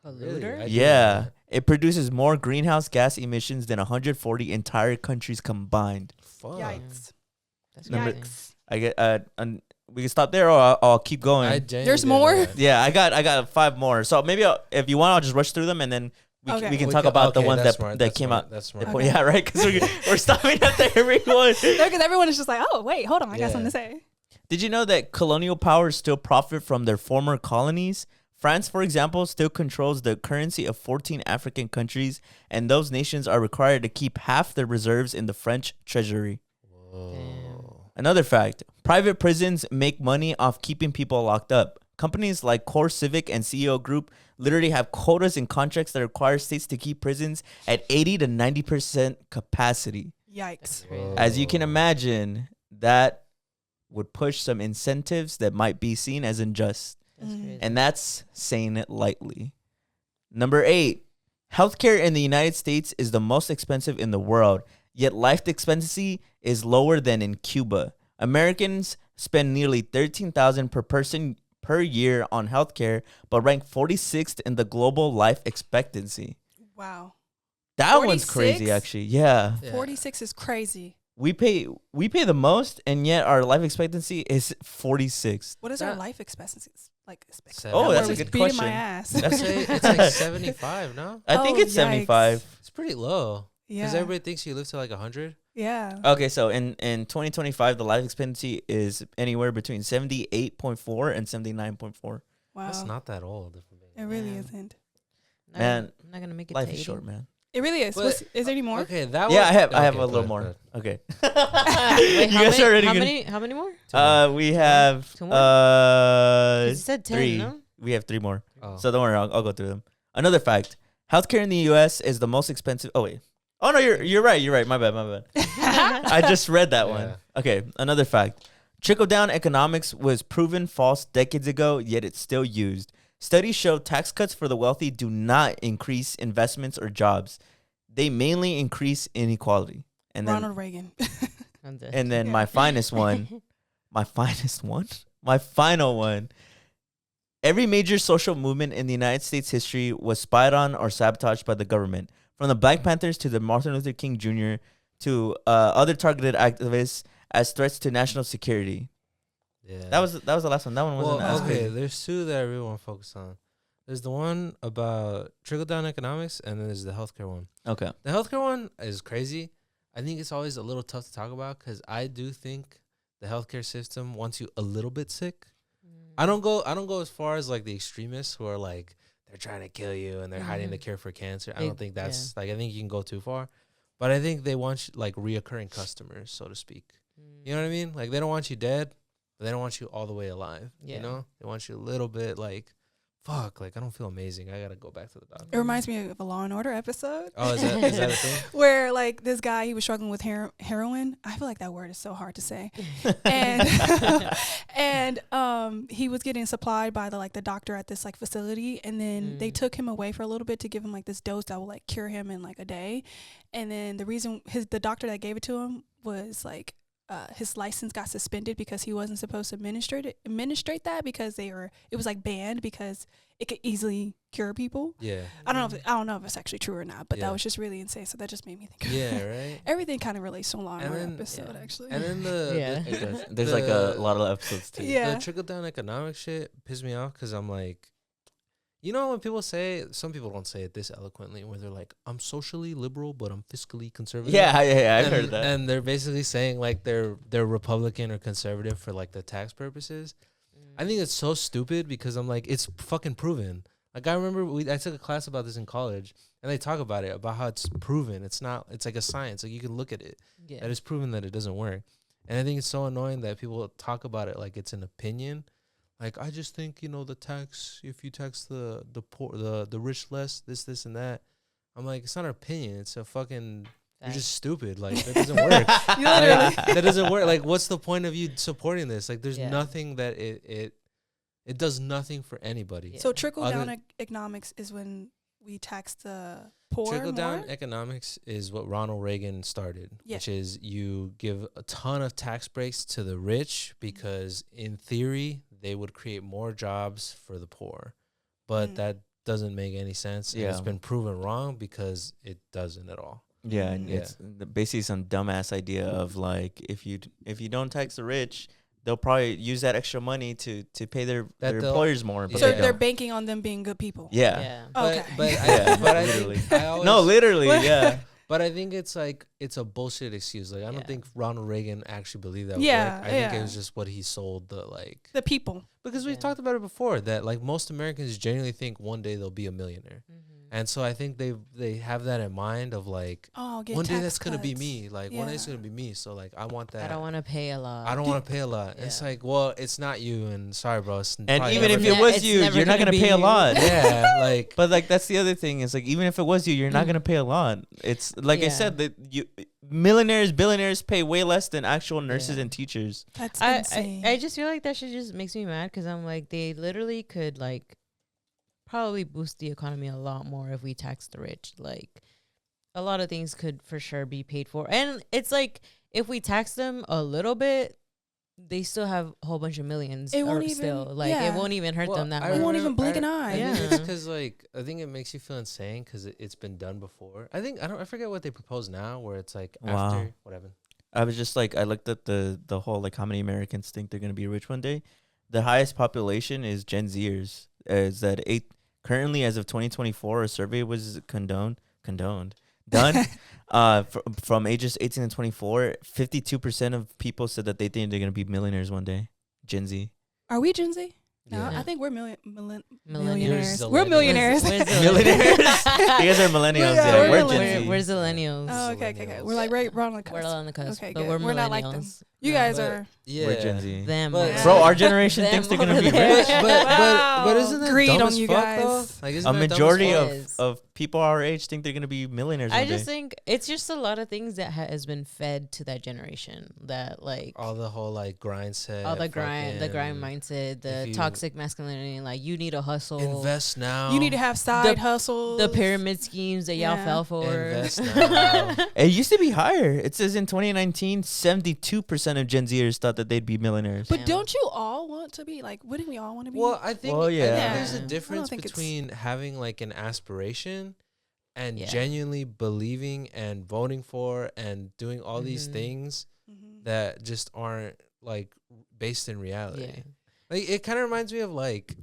Really? Polluter? I didn't know Yeah, that. it produces more greenhouse gas emissions than 140 entire countries combined. Fuck. Yikes. That's Number- crazy. I get we can stop there, or I'll keep going. I genuinely There's didn't know more? that. Yeah, I got 5 more. So maybe if you want, I'll just rush through them, and then we Okay. we can We talk ca- about the okay, ones that's that smart, that that's came smart, out. That's smart. Okay. Yeah, right. Because we're stopping at every one. Because everyone is just like, oh, wait, hold on. I got Yeah. something to say. Did you know that colonial powers still profit from their former colonies? France, for example, still controls the currency of 14 African countries, and those nations are required to keep half their reserves in the French treasury. Whoa. Another fact: private prisons make money off keeping people locked up. Companies like Core Civic and CEO Group literally have quotas in contracts that require states to keep prisons at 80 to 90% capacity. Yikes. Whoa. As you can imagine, that would push some incentives that might be seen as unjust. That's Mm. crazy. And that's saying it lightly. Number 8, healthcare in the United States is the most expensive in the world, yet life expectancy is lower than in Cuba. Americans spend nearly $13,000 per person per year on healthcare, but rank 46th in the global life expectancy. Wow. That one's 46? crazy, actually. Yeah. Yeah. 46 is crazy. We pay the most, and yet our life expectancy is 46. What is our That- life expectancy? Like, expectancy? Seven. Oh, Where that's a we good beating my question. ass. Let's say it's like 75, no? I think Oh, it's yikes. 75. It's pretty low. Because Yeah. everybody thinks you live to like 100. Yeah. Okay, so in 2025, the life expectancy is anywhere between 78.4 and 79.4. Wow. That's not that old. If I'm being It really Yeah. isn't. Man, I'm not gonna make it. Life to is 80. short, man. It really is. But- Is there any more? Okay, that Yeah, one. I have okay, a go little ahead, more. go ahead. Okay. Wait, You guys are already how gonna- many? How many more? We have Two more? 'Cause you uh said 10, 3. no? We have 3 more. Oh. So don't worry, I'll go through them. Another fact: healthcare in the U.S. is the most expensive. Oh wait. Oh no, you're right. You're right. My bad. I just read that one. Yeah. Okay, another fact. Trickle-down economics was proven false decades ago, yet it's still used. Studies show tax cuts for the wealthy do not increase investments or jobs. They mainly increase inequality. And then, Ronald Reagan. I'm dead. and then Yeah. my finest one, my final one. Every major social movement in the United States history was spied on or sabotaged by the government. From the Black Panthers to the Martin Luther King Jr. to other targeted activists as threats to national security. Yeah. That was the last one. That one wasn't well, as okay. crazy. There's two that I really want to focus on. There's the one about trickle down economics, and then there's the healthcare one. Okay. The healthcare one is crazy. I think it's always a little tough to talk about because I do think the healthcare system wants you a little bit sick. I don't go as far as like the extremists who are like they're trying to kill you and they're hiding the cure for cancer. I They- don't think that's like I think you can go too far, but I think they want like reoccurring customers, so to speak. You know what I mean? Like they don't want you dead, but they don't want you all the way alive. Yeah. You know, they want you a little bit like fuck, like I don't feel amazing. I gotta go back to the doctor. It reminds me of a Law and Order episode. Oh, is that a thing? Where like this guy, he was struggling with heroin. I feel like that word is so hard to say. And he was getting supplied by the doctor at this like facility, and then they took him away for a little bit to give him like this dose that will like cure him in like a day. And then the reason the doctor that gave it to him was like his license got suspended because he wasn't supposed to administrate that because it was like banned because it could easily cure people. Yeah. I don't know if it's actually true or not, but that was just really insane. So that just made me think of right. everything kind of relates to a Law and Order episode actually. And then there's like a lot of episodes too. The trickle down economic shit pissed me off because I'm like, you know, when people say, some people don't say it this eloquently, where they're like, I'm socially liberal, but I'm fiscally conservative. Yeah, I've heard that. And they're basically saying like they're Republican or conservative for like the tax purposes. I think it's so stupid because I'm like, it's fucking proven. Like I remember I took a class about this in college, and they talk about it, about how it's proven. It's like a science. Like you can look at it. Yeah. That it's proven that it doesn't work. And I think it's so annoying that people talk about it like it's an opinion. Like, I just think, you know, the tax, if you tax the poor, the rich less, this and that. I'm like, it's not an opinion. It's a fucking, you're just stupid. Like, that doesn't work. That doesn't work. Like, what's the point of you supporting this? Like, there's nothing that it does nothing for anybody. So trickle down economics is when we tax the poor. Trickle down economics is what Ronald Reagan started, which is you give a ton of tax breaks to the rich because in theory they would create more jobs for the poor, but that doesn't make any sense. Yeah. And it's been proven wrong because it doesn't at all. Yeah, and it's basically some dumbass idea of like if you don't tax the rich, they'll probably use that extra money to pay their employers more. But so they're banking on them being good people. Yeah. Okay. But I literally. Literally, yeah. But I think it's like it's a bullshit excuse. Like I don't think Ronald Reagan actually believed that. Yeah, I think it was just what he sold the people. Because we've talked about it before that like most Americans genuinely think one day they'll be a millionaire. And so I think they have that in mind of like, one day that's going to be me. Like, one day it's going to be me. So, like, I want that. I don't want to pay a lot. I don't want to pay a lot. Yeah. It's like, well, it's not you. And sorry, bro. And even if it was you, you're not going to pay a lot. Yeah. Like, but, like, that's the other thing. Is like, even if it was you, you're not going to pay a lot. It's like I said, that millionaires, billionaires pay way less than actual nurses and teachers. That's insane. I just feel like that shit just makes me mad because I'm like, they literally could, like, probably boost the economy a lot more if we tax the rich. Like a lot of things could for sure be paid for. And it's like if we tax them a little bit, they still have a whole bunch of millions. It won't even hurt them that much. It won't even blink an eye. I think it's because like I think it makes you feel insane because it's been done before. I forget what they propose now where it's like after whatever. I was just like I looked at the whole like how many Americans think they're gonna be rich one day. The highest population is Gen Zers. Is that currently, as of 2024, a survey was done from ages 18 to 24. 52% of people said that they think they're going to be millionaires one day. Gen Z. Are we Gen Z? No, Yeah. I think we're millionaires. Millennials. We're millionaires. Millionaires. You guys are millennials. Yeah, We're Gen Z. We're zillennials. Oh, okay. We're like right on the cusp. We're on the cusp. Okay, but good. We're not like them. You guys are. Yeah. We're Gen Z. Them. Bro, our generation thinks they're going to be rich. But isn't that Greed dumb on as you fuck, guys. though? Like, isn't A that dumb as majority fuck? of people our age think they're going to be millionaires one I day. just think it's just a lot of things that has been fed to that generation. That like all the whole like grind set, all the grind mindset, the toxic masculinity. Like you need to hustle, invest now. You need to have side hustles. the pyramid schemes that y'all fell for. Invest now. It used to be higher. It says in 2019, 72% of Gen Zers thought that they'd be millionaires. But don't you all want to be like? Wouldn't we all want to be? Well, I think there's a I difference don't think between having like an aspiration and Yeah. genuinely believing and voting for and doing all these things that just aren't like based in reality. Yeah. Like it kind of reminds me of like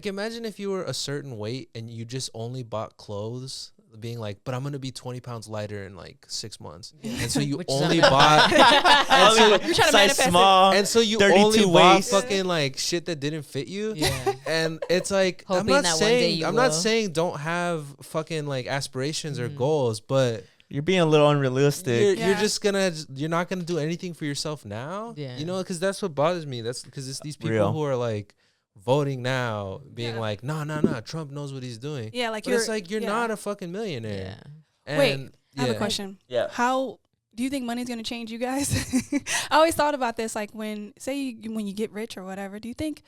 imagine if you were a certain weight and you just only bought clothes being like, but I'm going to be 20 pounds lighter in like 6 months. And so you only bought and so, you're trying to size manifest small. and so you 32 only bought waist. fucking like shit that didn't fit you. Yeah. And it's like I'm Hoping not that one day saying you I'm not will. saying don't have fucking like aspirations or goals, but You're being a little unrealistic. you're not gonna do anything for yourself now. Yeah. You know, because that's what bothers me. That's because it's these people Real. who are like, voting now, being Yeah. like, no, Trump knows what he's doing. Yeah, like But it's like you're not a fucking millionaire. Yeah. And I have a question. Yeah. How do you think money's gonna change you guys? I always thought about this, like when when you get rich or whatever. Do you think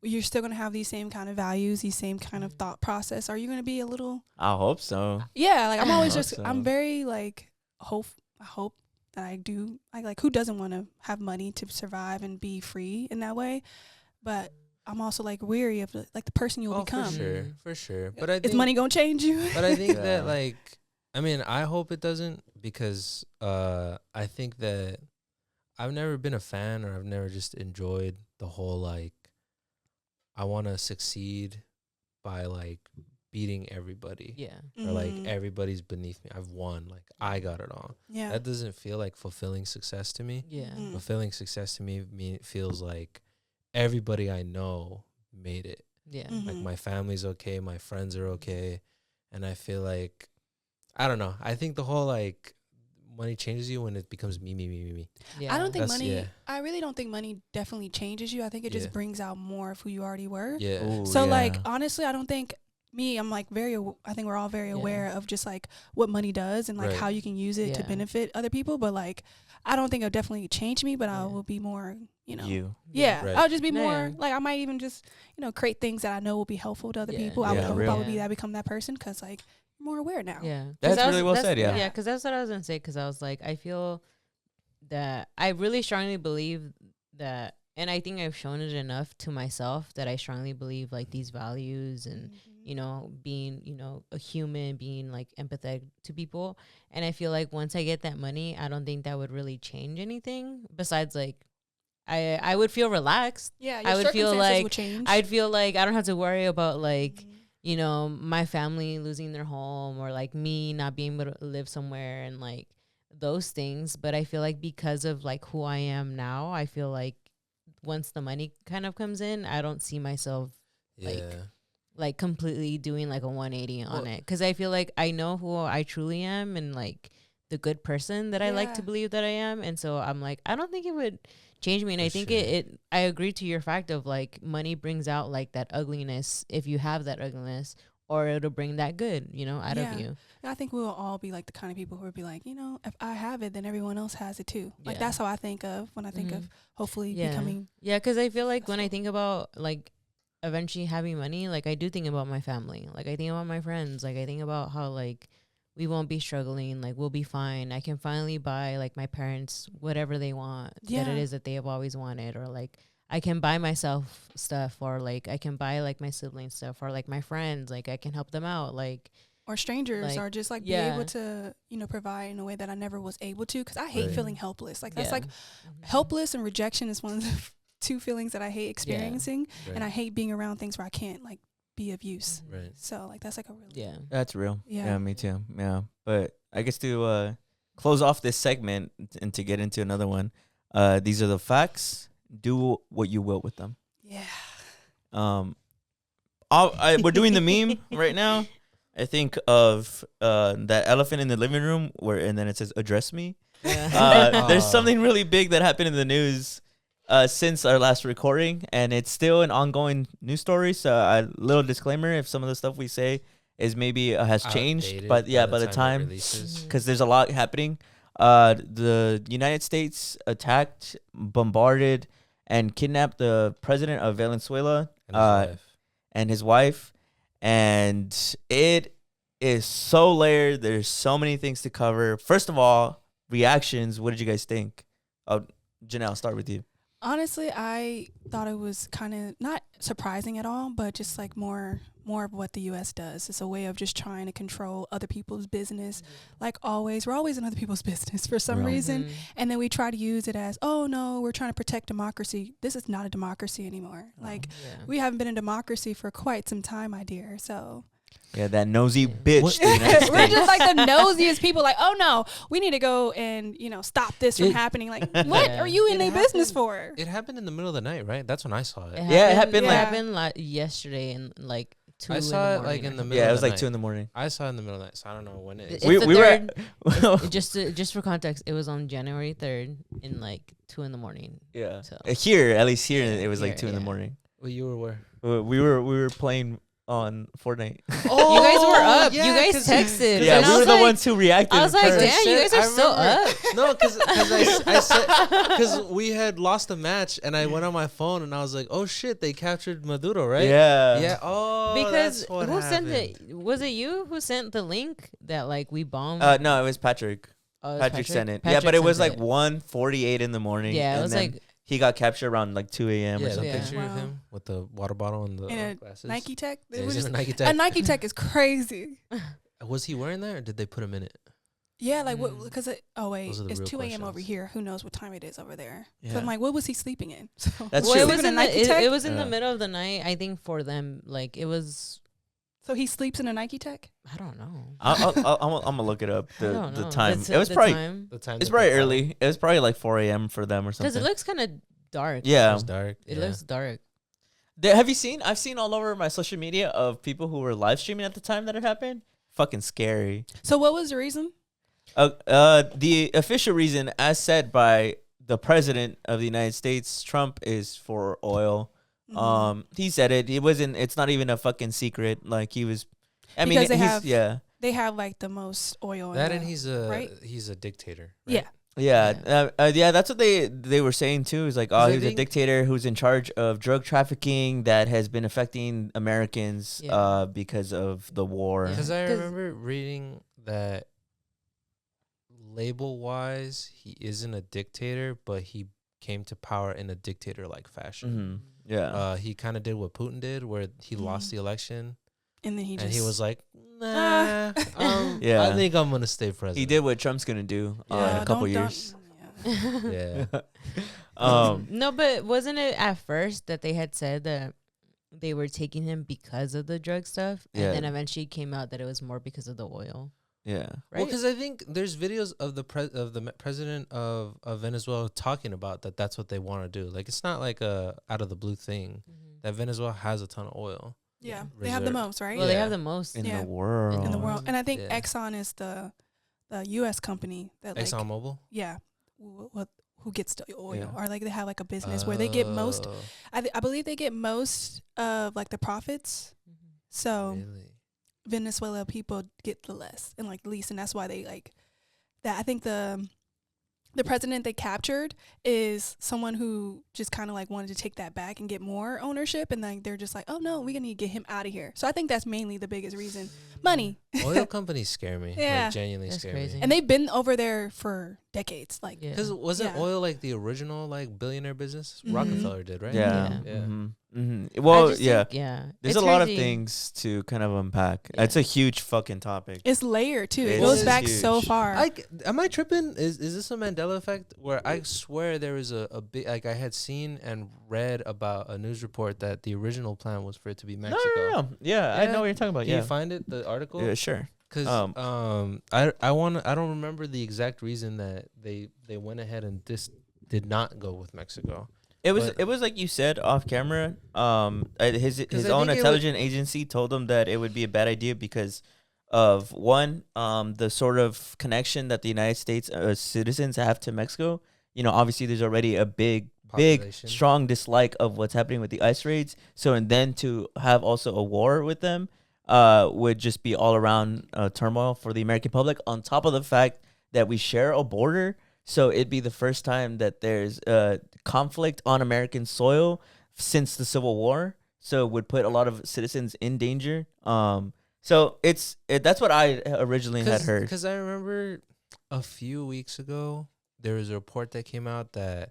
you're still gonna have these same kind of values, these same kind of thought process? Are you gonna be a little? I hope so. Yeah, like I'm always hope just so. I'm very like I hope that I do. I like who doesn't want to have money to survive and be free in that way, but I'm also like weary of the person you'll become. For sure. But I think Is money gonna change you? But I think Yeah. that like, I mean, I hope it doesn't, because I think that I've never been a fan, or I've never just enjoyed the whole like, I want to succeed by like beating everybody. Yeah. Or like Mhm. everybody's beneath me. I've won. Like I got it all. Yeah. That doesn't feel like fulfilling success to me. Yeah. Mm. Fulfilling success to me feels like everybody I know made it. Yeah. Like Mhm. my family's okay, my friends are okay, and I feel like, I don't know. I think the whole like money changes you when it becomes me. Yeah. I don't think That's- money. yeah. I really don't think money definitely changes you. I think it Yeah. just brings out more of who you already were. Yeah. Ooh, So yeah. like honestly, I don't think I'm like I think we're all very Yeah. aware of just like what money does and like Right. how you can use it to Yeah. benefit other people. But like I don't think it'll definitely change me. But I Yeah. will be more, You. Yeah, Right. I'll just be Yeah. more like I might even just create things that I know will be helpful to other Yeah. people. I would Yeah, hope real. I would be that become that person because like you're more aware now. Yeah. 'Cause That's I was- really well said, yeah. Yeah, because that's what I was gonna say. Because I was like, I feel that I really strongly believe that, and I think I've shown it enough to myself that I strongly believe like these values and being a human, being like empathetic to people. And I feel like once I get that money, I don't think that would really change anything. Besides, like I would feel relaxed. Yeah, I would feel like will change. I'd feel like I don't have to worry about like Mhm. my family losing their home, or like me not being able to live somewhere, and like those things. But I feel like because of like who I am now, I feel like once the money kind of comes in, I don't see myself Yeah. like completely doing like a 180 on it, because I feel like I know who I truly am and like the good person that I like to Yeah. believe that I am. And so I'm like, I don't think it would change me. And I For think sure. it I agree to your fact of like money brings out like that ugliness if you have that ugliness, or it'll bring that good out Yeah. of you. And I think we'll all be like the kind of people who would be like, if I have it, then everyone else has it too. Like Yeah. that's how I think of when I think of hopefully Yeah. becoming. Yeah, because I feel like when I think about like eventually having money, like I do think about my family. Like I think about my friends. Like I think about how like we won't be struggling. Like we'll be fine. I can finally buy like my parents whatever they want that Yeah. it is that they have always wanted, or like I can buy myself stuff, or like I can buy like my siblings stuff, or like my friends. Like I can help them out. Like Or strangers, Like, or just like be yeah. able to, provide in a way that I never was able to. Because I hate Right. feeling helpless. Like that's yeah. like helpless and rejection is one of the two feelings that I hate experiencing, Right. and I hate being around things where I can't like be of use. Right. So like that's like a really Yeah. That's real. Yeah. Yeah, me too. Yeah. But I guess to close off this segment and to get into another one, these are the facts. Do what you will with them. yeah. We're doing the meme right now. I think of that elephant in the living room and then it says address me. There's something really big that happened in the news since our last recording, and it's still an ongoing news story. So a little disclaimer: if some of the stuff we say is maybe has changed, Outdated but yeah, by the it time, releases. because there's a lot happening. The United States attacked, bombarded, and kidnapped the president of Venezuela And his wife. and his wife, and it is so layered. There's so many things to cover. First of all, reactions. What did you guys think? Janelle, I'll start with you. Honestly, I thought it was kind of not surprising at all, but just like more of what the U.S. does. It's a way of just trying to control other people's business. Like always, we're always in other people's business for some Right. reason. And then we try to use it as, oh no, we're trying to protect democracy. This is not a democracy anymore. Like we haven't been in democracy for quite some time, my dear. So Yeah, that nosy bitch. What- the United we're States. just like the nosiest people. Like, oh no, we need to go and stop this from It- happening. Like, what Yeah. are you in It a business happened- for? It happened in the middle of the night, right? That's when I saw it. Yeah, it happened, It like- happened yesterday in like 2 I in saw the it like morning in or the something. middle Yeah, it of was the like night. 2 a.m. I saw it in the middle of the night, so I don't know when it is. It's the We were third. Just for context, it was on January 3rd in like 2 in the morning. yeah. So. Here, at least here, Yeah, it was like here, 2 in the yeah. morning. Well, you were where? We were playing on Fortnite. You guys were up. You guys texted. Yeah, And we I were was the like- ones who reacted. I was like, first. damn, you guys are still up. No, because I said because we had lost a match, and I went on my phone and I was like, oh shit, they captured Maduro, right? Yeah. Yeah. Oh, Because that's what who sent happened. it? Was it you who sent the link that like we bombed? No, it was Patrick. Oh, it was Patrick sent it. Yeah, Patrick but it was sent like 1:48 in the morning. Yeah, it and was then like he got captured around like 2 a.m. Yeah, or the something. Yeah. picture of Wow. him with the water bottle and the And a glasses. Nike Tech. Yeah, It he's was in just- a Nike a Tech. Nike Tech is crazy. Was he wearing that, or did they put him in it? Yeah, like what? Because oh wait, Those are the it's real 2 a.m. over questions. here. Who knows what time it is over there? So Yeah. I'm like, what was he sleeping in? So That's well, true. it was Sleeping in Nike the, Tech? it was in the Yeah. middle of the night. I think for them, like it was. So he sleeps in a Nike Tech. I don't know. I'm gonna look it up. I don't The know. time. The It was the probably time. The time. it's that probably they found him? early. It was probably like 4 a.m. for them or something. Because it looks kind of dark. It Yeah. was dark. It yeah. looks dark. Have you seen? I've seen all over my social media of people who were live streaming at the time that it happened. Fucking scary. So what was the reason? The official reason, as said by the president of the United States, Trump, is for oil. Mhm. He said it. It wasn't. It's not even a fucking secret. Like he was. I mean, Because they he's have- yeah. They have like the most oil. That in and right? he's a dictator. Right? Yeah. Yeah, that's what they were saying too. Is like, oh, I he was a think- dictator who's in charge of drug trafficking that has been affecting Americans, Yeah. because of the war. Yeah. Because I 'Cause- remember reading that label wise, he isn't a dictator, but he came to power in a dictator like fashion. Hmm. Yeah, He kind of did what Putin did, where he lost the election, And then he just and he was like, "Nah, Yeah. I think I'm gonna stay president." he did what Trump's gonna do in Yeah, a couple don't- years. yeah. Yeah, No, but wasn't it at first that they had said that they were taking him because of the drug stuff, and Yeah. then eventually it came out that it was more because of the oil, Yeah, well, right? because I think there's videos of the president of Venezuela talking about that. That's what they want to do. Like it's not like a out of the blue thing. Mhm. That Venezuela has a ton of oil. Yeah, Reserve. they have the most, right? Well, they Yeah. have the most. in Yeah. the world. in the world. And I think Yeah. Exxon is the U.S. company that like ExxonMobil. yeah, who gets the oil, Yeah. or like they have like a business where they get most. Oh, I believe they get most of like the profits. Mhm. So really? Venezuela people get the less and like least, and that's why they like that. I think the president they captured is someone who just kind of like wanted to take that back and get more ownership, and then they're just like, oh no, we're gonna need to get him out of here. So I think that's mainly the biggest reason, money. Oil companies scare me. Yeah. Like, genuinely That's scare crazy. me. And they've been over there for decades. Like Yeah. Because wasn't Yeah. oil like the original like billionaire business? Mhm. Rockefeller did, right? Yeah. Yeah. Mhm. Mhm. I Well, just yeah. think, yeah. There's It's a lot of crazy. things to kind of unpack. Yeah. It's a huge fucking topic. it's layered too. It It goes is back so huge. far. Am I tripping? Is this a Mandela effect? Where I swear there was a big like I had seen and read about a news report that the original plan was for it to be Mexico. No. Yeah, I Yeah. know what you're talking about. Can Yeah. you find it? The article? Yeah, sure. Because I don't remember the exact reason that they went ahead and did not go with Mexico. It was But- like you said off camera. His I own think it intelligence agency told him that it would be a bad idea because of one, the sort of connection that the United States citizens have to Mexico. You know, obviously there's already a big, Population. strong dislike of what's happening with the ICE raids. So and then to have also a war with them, would just be all around turmoil for the American public. On top of the fact that we share a border. So it'd be the first time that there's conflict on American soil since the Civil War. So it would put a lot of citizens in danger. So that's what I originally had heard. Because I remember a few weeks ago there was a report that came out that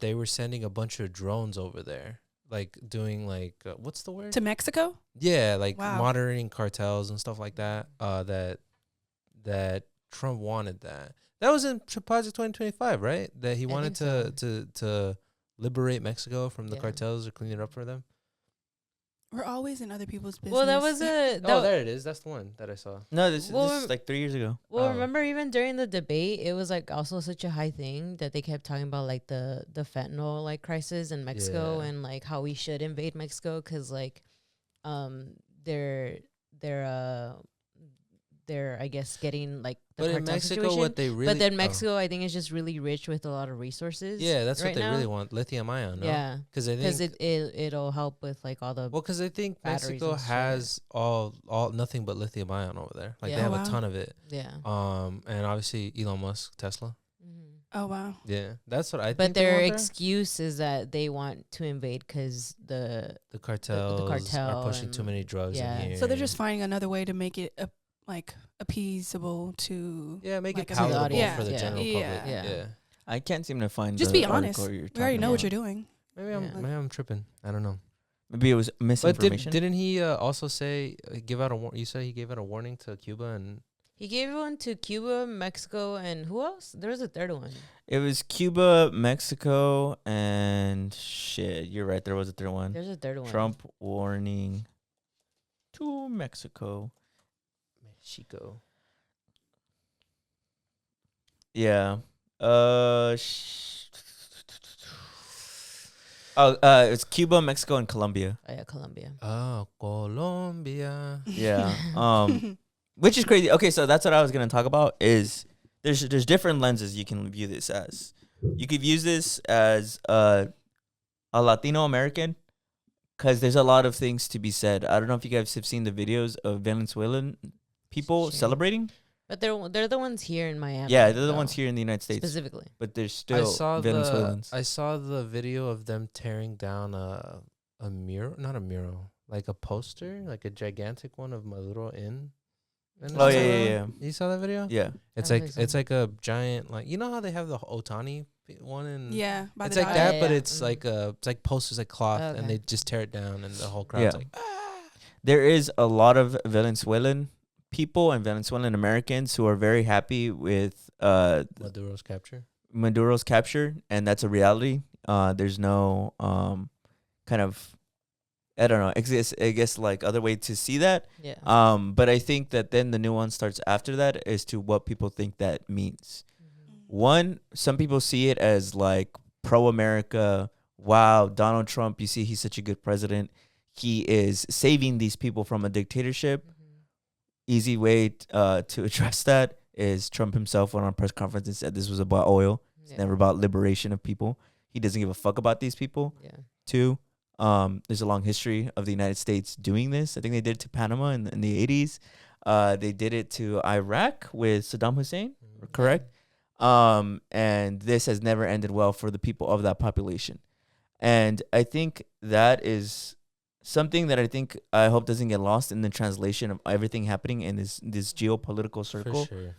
they were sending a bunch of drones over there, like doing like what's the word? to Mexico. Yeah, like Wow. monitoring cartels and stuff like that. That Trump wanted that. That was in Project 2025, right? That he I wanted think to liberate Mexico from the Yeah. cartels or clean it up for them. We're always in other people's business. Well, that was a. Oh, there it is. That's the one that I saw. No, this Well, is like 3 years ago. Well, Oh. remember even during the debate, it was like also such a high thing that they kept talking about like the fentanyl like crisis in Mexico Yeah. and like how we should invade Mexico because like their they're I guess getting like the But in cartel Mexico, situation. what they really But then Mexico, I think, is just really rich with a lot of resources. yeah, that's right what they now. really want, lithium ion. No? Yeah, because I because think it'll help with like all the well, because I think batteries Mexico and shit. has all nothing but lithium ion over there. Like Yeah. they have Oh, a wow. ton of it. yeah. And obviously Elon Musk, Tesla. Mhm. Oh wow. Yeah, that's what I think. But they their want there. excuse is that they want to invade because The cartels cartel are pushing too and- many drugs yeah. in here. So they're just finding another way to make it appeasable to. yeah, make like it to the palatable audience. for the Yeah. general Yeah. public. Yeah. Yeah. I can't seem to find. Just the be honest. article you're We already talking know what about. you're doing. Yeah. Maybe I'm tripping. I don't know. Maybe it was But misinformation. didn't he also say give out a you said he gave out a warning to Cuba and He gave one to Cuba, Mexico, and who else? There was a third one. It was Cuba, Mexico, and shit. You're right. There was a third one. There's a third one. Trump warning to Mexico. Mexico. Yeah. It's Cuba, Mexico, and Colombia. Oh yeah, Colombia. Oh, Colombia. Yeah. Which is crazy. Okay, so that's what I was gonna talk about. Is there's different lenses you can view this as. You could use this as a Latino American, because there's a lot of things to be said. I don't know if you guys have seen the videos of Venezuelan people Shame. celebrating. But they're the ones here in Miami. Yeah, they're the though, ones here in the United States, specifically. but there's I still saw Venezuelans. I saw the video of them tearing down a mural, not a mural, like a poster, like a gigantic one of Maduro in. Oh, yeah, Venezuela. yeah, yeah. You saw that video? Yeah. It's I like don't think it's so. like a giant, like, you know how they have the Otani one in Yeah, by it's the like Dodgers. that, Yeah, but yeah. it's like it's like posters, like cloth, Okay. and they just tear it down, and the whole crowd's Yeah. like, There is a lot of Venezuelan people and Venezuelan Americans who are very happy with Maduro's capture. Maduro's capture, and that's a reality. There's no kind of, I don't know, I guess like other way to see that. Yeah. But I think that then the nuance starts after that as to what people think that means. Mhm. One, some people see it as like pro-America. Wow, Donald Trump, you see, he's such a good president. He is saving these people from a dictatorship. Mhm. Easy way to address that is Trump himself went on a press conference and said this was about oil. It's Yeah. never about liberation of people. He doesn't give a fuck about these people. Yeah. Two, there's a long history of the United States doing this. I think they did it to Panama in the 80s. They did it to Iraq with Saddam Hussein, correct? And this has never ended well for the people of that population. And I think that is something that I hope doesn't get lost in the translation of everything happening in this geopolitical circle. For sure.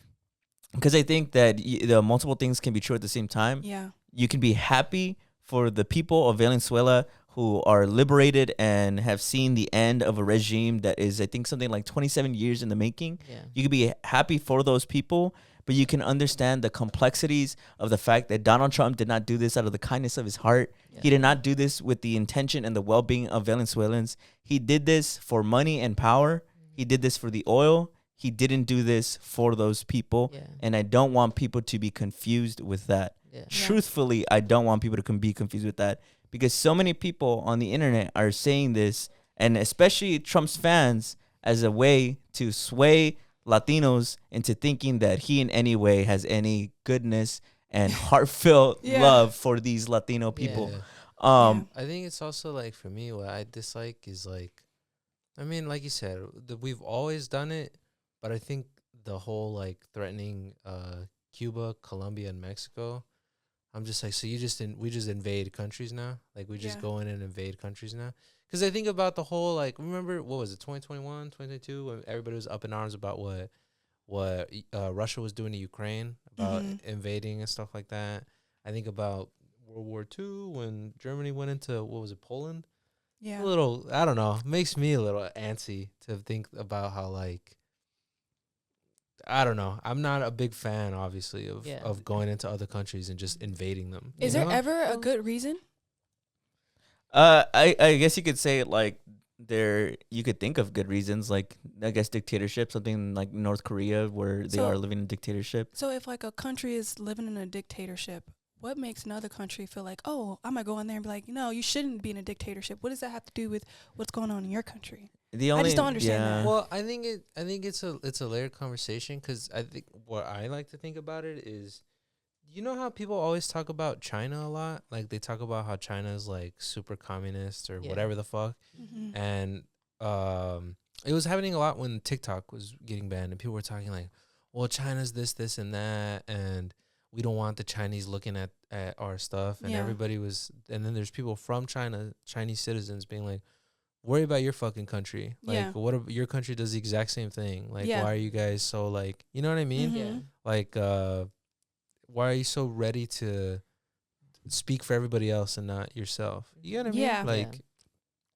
Because I think that the multiple things can be true at the same time. Yeah. You can be happy for the people of Venezuela who are liberated and have seen the end of a regime that is, I think, something like 27 years in the making. Yeah. You can be happy for those people, but you can understand the complexities of the fact that Donald Trump did not do this out of the kindness of his heart. Yeah. He did not do this with the intention and the well-being of Venezuelans. He did this for money and power. He did this for the oil. He didn't do this for those people. Yeah. And I don't want people to be confused with that. Yeah. Truthfully, I don't want people to be confused with that, because so many people on the internet are saying this, and especially Trump's fans, as a way to sway Latinos into thinking that he in any way has any goodness and heartfelt Yeah. love for these Latino people. Yeah. Um, I think it's also like, for me, what I dislike is like, I mean, like you said, we've always done it, but I think the whole like threatening Cuba, Colombia, and Mexico, I'm just like, so we just invade countries now? Like, we just Yeah. go in and invade countries now? Because I think about the whole, like, remember, what was it, 2021, 2022, when everybody was up in arms about what Russia was doing to Ukraine, about Mhm. invading and stuff like that. I think about World War II when Germany went into, what was it, Poland? Yeah. A little, I don't know, makes me a little antsy to think about how, like, I don't know. I'm not a big fan, obviously, Yeah. of going into other countries and just invading them. Is you there know? ever a Well- good reason? I guess you could say like you could think of good reasons, like I guess dictatorship, something like North Korea where they So- are living in dictatorship. So if like a country is living in a dictatorship, what makes another country feel like, oh, I'm gonna go in there and be like, no, you shouldn't be in a dictatorship? What does that have to do with what's going on in your country? I just don't understand that. Well, I think it's a layered conversation, because I think what I like to think about it is, you know how people always talk about China a lot? Like, they talk about how China is like super communist or whatever the fuck. Mm-hmm. And it was happening a lot when TikTok was getting banned, and people were talking like, well, China's this, and that, and we don't want the Chinese looking at our stuff. And everybody was, and then there's people from China, Chinese citizens, being like, worry about your fucking country. Like, what if your country does the exact same thing? Like, why are you guys so, like, you know what I mean? Mm-hmm. Yeah. Like, why are you so ready to speak for everybody else and not yourself? You know what I mean? Yeah. Like,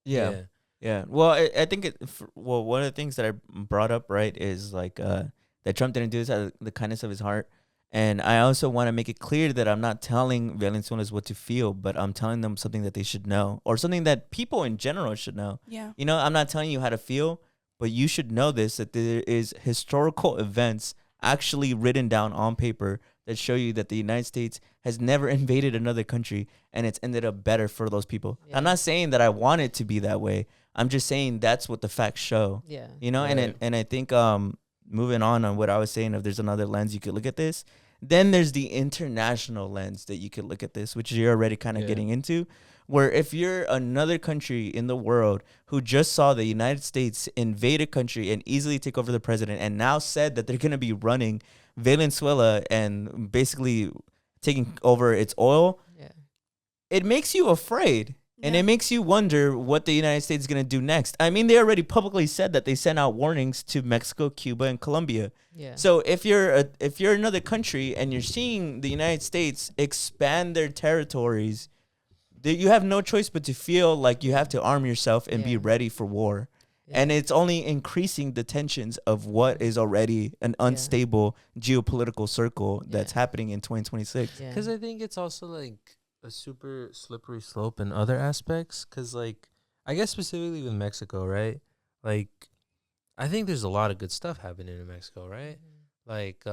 Yeah. Well, I think one of the things that I brought up, right, is like that Trump didn't do this out of the kindness of his heart. And I also want to make it clear that I'm not telling Venezuelans what to feel, but I'm telling them something that they should know, or something that people in general should know. Yeah. You know, I'm not telling you how to feel, but you should know this, that there is historical events actually written down on paper that show you that the United States has never invaded another country, and it's ended up better for those people. Yeah. I'm not saying that I want it to be that way. I'm just saying that's what the facts show. Yeah. You know, Right. and I think moving on what I was saying, if there's another lens you could look at this, then there's the international lens that you could look at this, which you're already kind of getting into, where if you're another country in the world who just saw the United States invade a country and easily take over the president, and now said that they're going to be running Venezuela and basically taking over its oil, it makes you afraid. And it makes you wonder what the United States is going to do next. I mean, they already publicly said that they sent out warnings to Mexico, Cuba, and Colombia. Yeah. So if you're another country and you're seeing the United States expand their territories, you have no choice but to feel like you have to arm yourself and be ready for war. Yeah. And it's only increasing the tensions of what is already an unstable geopolitical circle that's happening in 2026. Because I think it's also like a super slippery slope in other aspects, because like I guess specifically with Mexico, right? Like, I think there's a lot of good stuff happening in Mexico, right? Like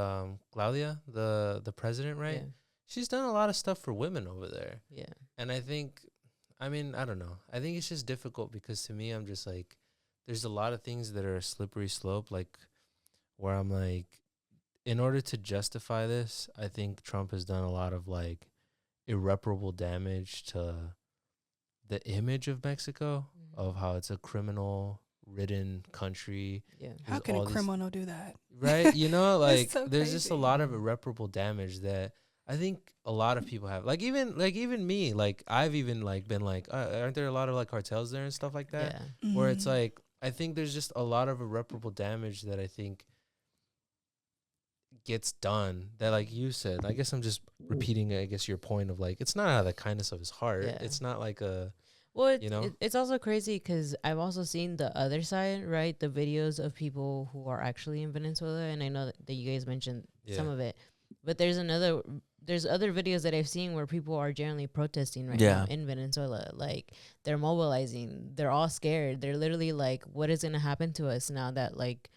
Claudia, the president, right? She's done a lot of stuff for women over there. And I think, I mean, I don't know, I think it's just difficult, because to me, I'm just like, there's a lot of things that are a slippery slope, like where I'm like, in order to justify this, I think Trump has done a lot of like irreparable damage to the image of Mexico, of how it's a criminal-ridden country. How can a criminal do that? Right? You know, like so there's crazy. just a lot of irreparable damage that I think a lot of people have. Like even me, like I've even like been like, aren't there a lot of like cartels there and stuff like that? Where it's like, I think there's just a lot of irreparable damage that I think gets done, that like you said, I guess I'm just repeating, I guess, your point of like, it's not out of the kindness of his heart. It's not like a, you know, it's also crazy because I've also seen the other side, right? The videos of people who are actually in Venezuela, and I know that you guys mentioned some of it, but there's other videos that I've seen where people are generally protesting right now in Venezuela. Like, they're mobilizing, they're all scared, they're literally like, what is gonna happen to us now that like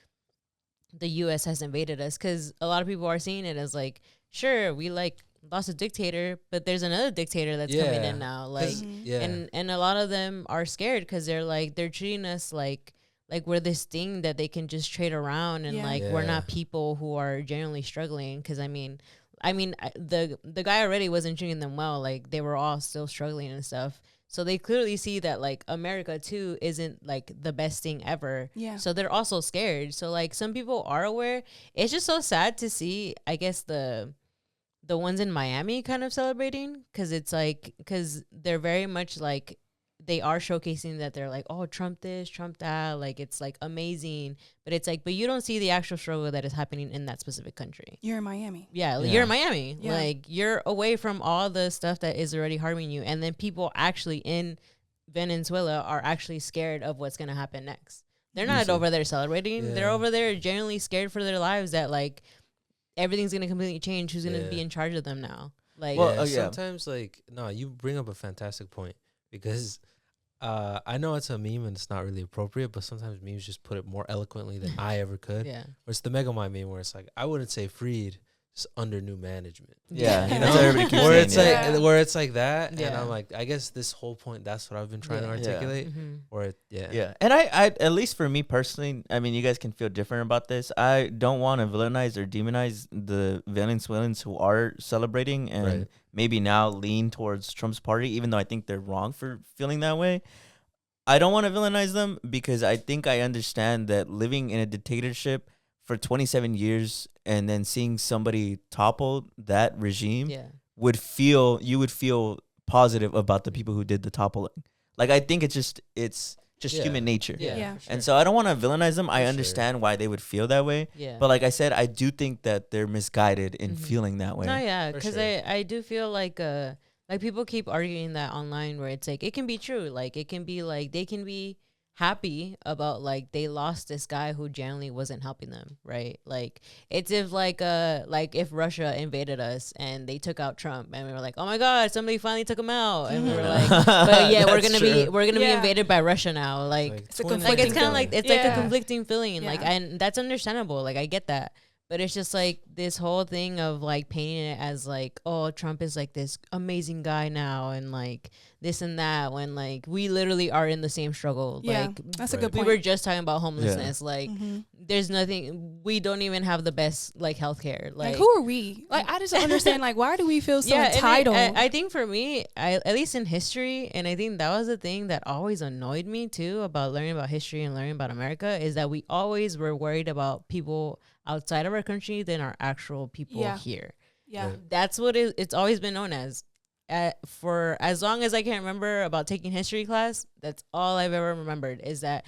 the U.S. has invaded us? Because a lot of people are seeing it as like, sure, we like lost a dictator, but there's another dictator that's coming in now. Like, and a lot of them are scared because they're treating us like we're this thing that they can just trade around, and like we're not people who are genuinely struggling. Because I mean, the guy already wasn't treating them well. Like, they were all still struggling and stuff. So they clearly see that like America too isn't like the best thing ever. So they're also scared. So like some people are aware. It's just so sad to see, I guess, the ones in Miami kind of celebrating, because it's like, because they're very much like, they are showcasing that they're like, oh, Trump this, Trump that, like it's like amazing, but it's like, but you don't see the actual struggle that is happening in that specific country. You're in Miami. You're in Miami. Like, you're away from all the stuff that is already harming you, and then people actually in Venezuela are actually scared of what's gonna happen next. They're not over there celebrating. They're over there genuinely scared for their lives, that like everything's gonna completely change. Who's gonna be in charge of them now? Like, sometimes like, no, you bring up a fantastic point, because I know it's a meme and it's not really appropriate, but sometimes memes just put it more eloquently than I ever could. Or it's the Megamind meme where it's like, I wouldn't say freed just under new management. Yeah, You that's know? what everybody keeps Where saying. it's yeah. like where it's like that, and Yeah. I'm like, I guess this whole point, that's what I've been trying to Yeah. articulate. Mm-hmm. Or yeah. Yeah, and I, at least for me personally, I mean, you guys can feel different about this. I don't want to villainize or demonize the Venezuelans who are celebrating and Right. maybe now lean towards Trump's party, even though I think they're wrong for feeling that way. I don't want to villainize them because I think I understand that living in a dictatorship for 27 years and then seeing somebody topple that regime Yeah. you would feel positive about the people who did the toppling. Like, I think it's just Yeah. human nature. Yeah. Yeah. for sure. And so I don't want to villainize them. I For understand why they would feel that way. Yeah. But like I said, I do think that they're misguided in Mhm. feeling that way. No, yeah, For because sure. I do feel like people keep arguing that online where it's like it can be true, like it can be like they can be happy about like they lost this guy who generally wasn't helping them, right? Like it's if like if Russia invaded us and they took out Trump and we were like, oh my god, somebody finally took him out, and we were like, but yeah, we're That's gonna be true. be Yeah. invaded by Russia now, like. It's a 20 Like it's kind of feeling. like it's like a Yeah. conflicting feeling, and like Yeah. and that's understandable. Like I get that, but it's just like this whole thing of like painting it as like, oh, Trump is like this amazing guy now, and like this and that, when like we literally are in the same struggle. Yeah, Like that's a Right. good we point. were just talking about homelessness. Like Mhm. there's nothing. We don't even have the best like healthcare. Like, who are we? Like, I just don't understand. Like, why do we feel so and entitled? I think for me, at least in history, and I think that was the thing that always annoyed me too about learning about history and learning about America, is that we always were worried about people outside of our country than our actual people Yeah. here. yeah, Right. That's what it's always been known as. For as long as I can remember about taking history class, that's all I've ever remembered, is that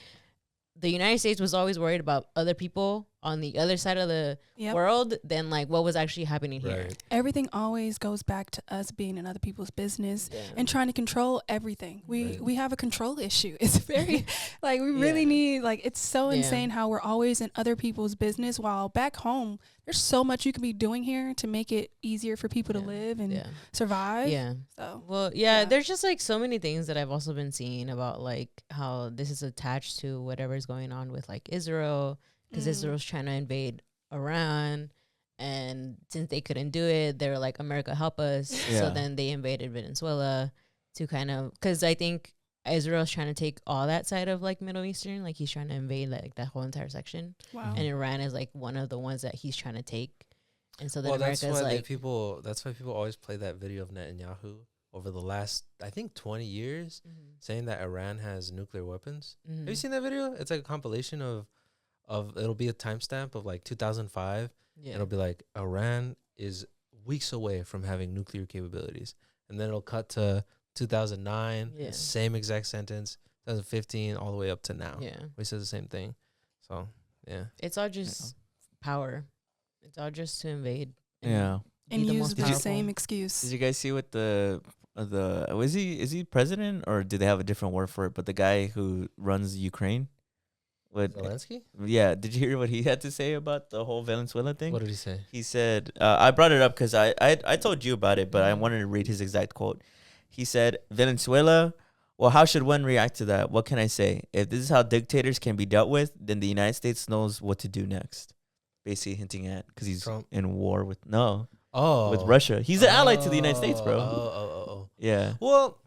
the United States was always worried about other people on the other side of the Yep. world than like what was actually happening here. Right. Everything always goes back to us being in other people's business Yeah. and trying to control everything. Right. We have a control issue. It's very like we really Yeah. need like it's so Yeah. insane how we're always in other people's business while back home there's so much you can be doing here to make it easier for people to Yeah. live and Yeah. survive. Yeah. So Well, yeah, Yeah. there's just like so many things that I've also been seeing about like how this is attached to whatever's going on with like Israel, because Mm. Israel's trying to invade Iran, and since they couldn't do it, they were like, America, help us. Yeah. So then they invaded Venezuela to kind of, because I think Israel's trying to take all that side of like Middle Eastern, like he's trying to invade like that whole entire section, wow. and Iran is like one of the ones that he's trying to take, and so then Well, that's America's why like, that's why people always play that video of Netanyahu over the last, I think, 20 years, saying that Iran has nuclear weapons. Mhm. Have you seen that video? It's like a compilation of it'll be a timestamp of like 2005. yeah. It'll be like Iran is weeks away from having nuclear capabilities, and then it'll cut to 2009, Yeah. the same exact sentence, 2015, all the way up to now. Yeah. We said the same thing. So yeah, It's all just power. It's all just to invade. Yeah. be And the use most the powerful. same Did excuse. you guys see what the is he president, or do they have a different word for it? But the guy who runs Ukraine, what? Zelensky. Yeah, did you hear what he had to say about the whole Venezuela thing? What did he say? He said, I brought it up because I told you about it, but I Mhm. wanted to read his exact quote. He said, Venezuela, well, how should one react to that? What can I say? If this is how dictators can be dealt with, then the United States knows what to do next. Basically hinting at, because he's Trump? in war with, with Oh, Russia. He's an ally to the United States, bro. Oh. Yeah. Well,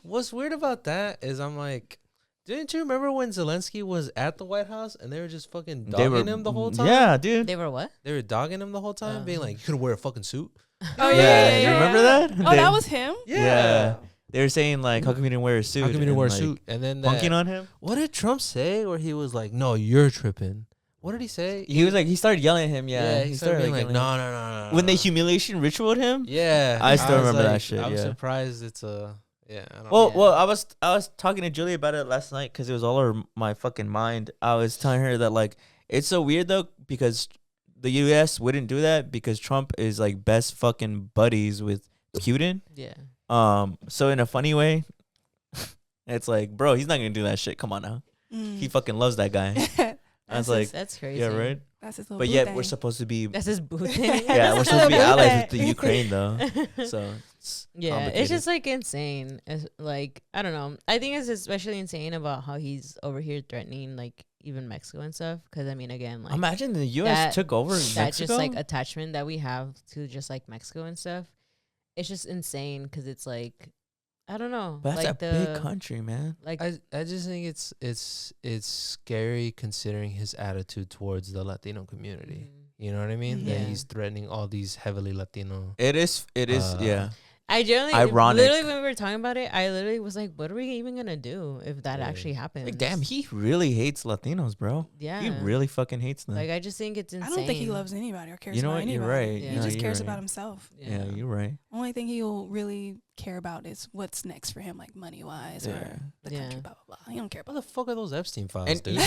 what's weird about that is I'm like, didn't you remember when Zelensky was at the White House and they were just fucking dogging him the whole time? Yeah, dude. They were what? They were dogging him the whole time, being like, you couldn't wear a fucking suit. Oh Yeah, you remember that? Oh, that was him. Yeah. They were saying, like, how come you didn't wear a suit? How come you didn't wear a and, suit? And then Punking on him? what did Trump say where he was like, no, you're tripping? What did he say? He was like, he started yelling at him. Yeah, he started being like, yelling. no, no, no, no. When they humiliation ritualed him. Yeah. I still was remember that like, shit, I'm yeah. surprised it's a, I don't Well, know. well, I was talking to Julie about it last night because it was all over my fucking mind. I was telling her that, like, it's so weird though, because the U.S. wouldn't do that because Trump is like best fucking buddies with Putin. Yeah. So in a funny way, it's like, bro, he's not gonna do that shit. Come on now, Mm. he fucking loves that guy. I was like, That's crazy. yeah, right. That's his little But boo yet thing. we're supposed to be, That's his boo thing. yeah, we're That's supposed to be his little allies with boo the thing. Ukraine though. So it's Yeah, it's complicated. just like insane. Like, I don't know. I think it's especially insane about how he's over here threatening like even Mexico and stuff. Because I mean, again, like Imagine the U.S. took over that Mexico. just like attachment that we have to just like Mexico and stuff. It's just insane because it's like, I don't know. But that's like a big country, man. Like I just think it's scary considering his attitude towards the Latino community. You know what I mean? That Yeah. he's threatening all these heavily Latino. It is. Yeah. I generally, Ironic. literally, when we were talking about it, I literally was like, "What are we even gonna do if that actually happens?" Like, damn, he really hates Latinos, bro. Yeah, He really fucking hates them. like I just think it's insane. I don't think he loves anybody or cares You know about what? You're anybody. right. Yeah. He No, just you're cares right. about himself. Yeah, you're right. Only thing he'll really care about is what's next for him, like money wise Yeah. or the country, blah blah blah. He don't care What about. the fuck are those Epstein files, And- dude?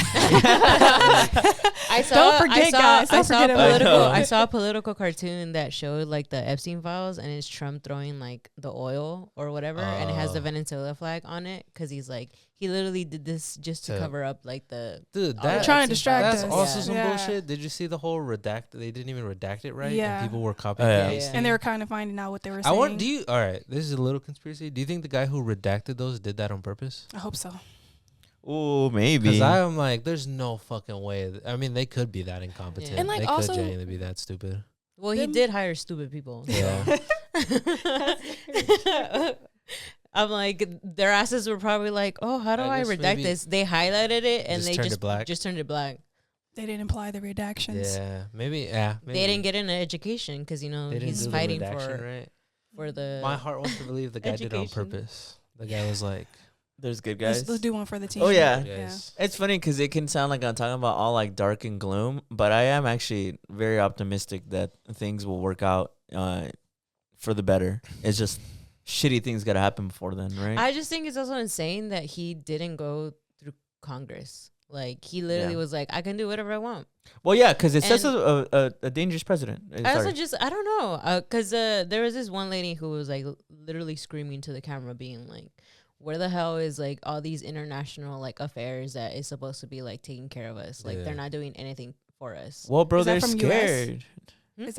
I saw, Don't forget, guys. Don't forget about it. I saw a political cartoon that showed like the Epstein files, and it's Trump throwing like the oil or whatever, and it has the Oh. Venezuela flag on it because he's like he literally did this just to To- cover up like the Dude, all the that, trying to Epstein distract files. that's us. also Yeah. some Yeah. bullshit. Did you see the whole redact? They didn't even redact it right, Yeah. and people were copying Oh, yeah. and Yeah. pasting. And they were kind of finding out what they were I saying. want. Do you? All right. This is a little conspiracy. Do you think the guy who redacted those did that on purpose? I hope so. Oh, maybe. Because I'm like, there's no fucking way. I mean, they could be that incompetent. Yeah. And, like, they also- could genuinely be that stupid. Well, he Them- did hire stupid people. so. Yeah. I'm like, their asses were probably like, oh, how do I I, guess redact maybe this? They highlighted it and just they turned just it black. just turned it black. They didn't apply the redactions. Yeah. Maybe. Yeah. Maybe. They didn't get an education because you know They didn't he's do fighting the redaction, for right. for the. My heart wants to believe the guy did it on Education. purpose. The guy was like, There's good guys. Let's do one for the team. Oh, yeah. yes. It's funny because it can sound like I'm talking about all like dark and gloom, but I am actually very optimistic that things will work out for the better. It's just shitty things got to happen before then, right? I just think it's also insane that he didn't go through Congress. Like he literally Yeah. was like, I can do whatever I want. well, yeah, because it says And- a dangerous president. I also Sorry. just I don't know because there was this one lady who was like literally screaming to the camera, being like, "Where the hell is like all these international like affairs that is supposed to be like taking care of us? Like Yeah. they're not doing anything for us." Well, bro, Is that they're from US? scared. Is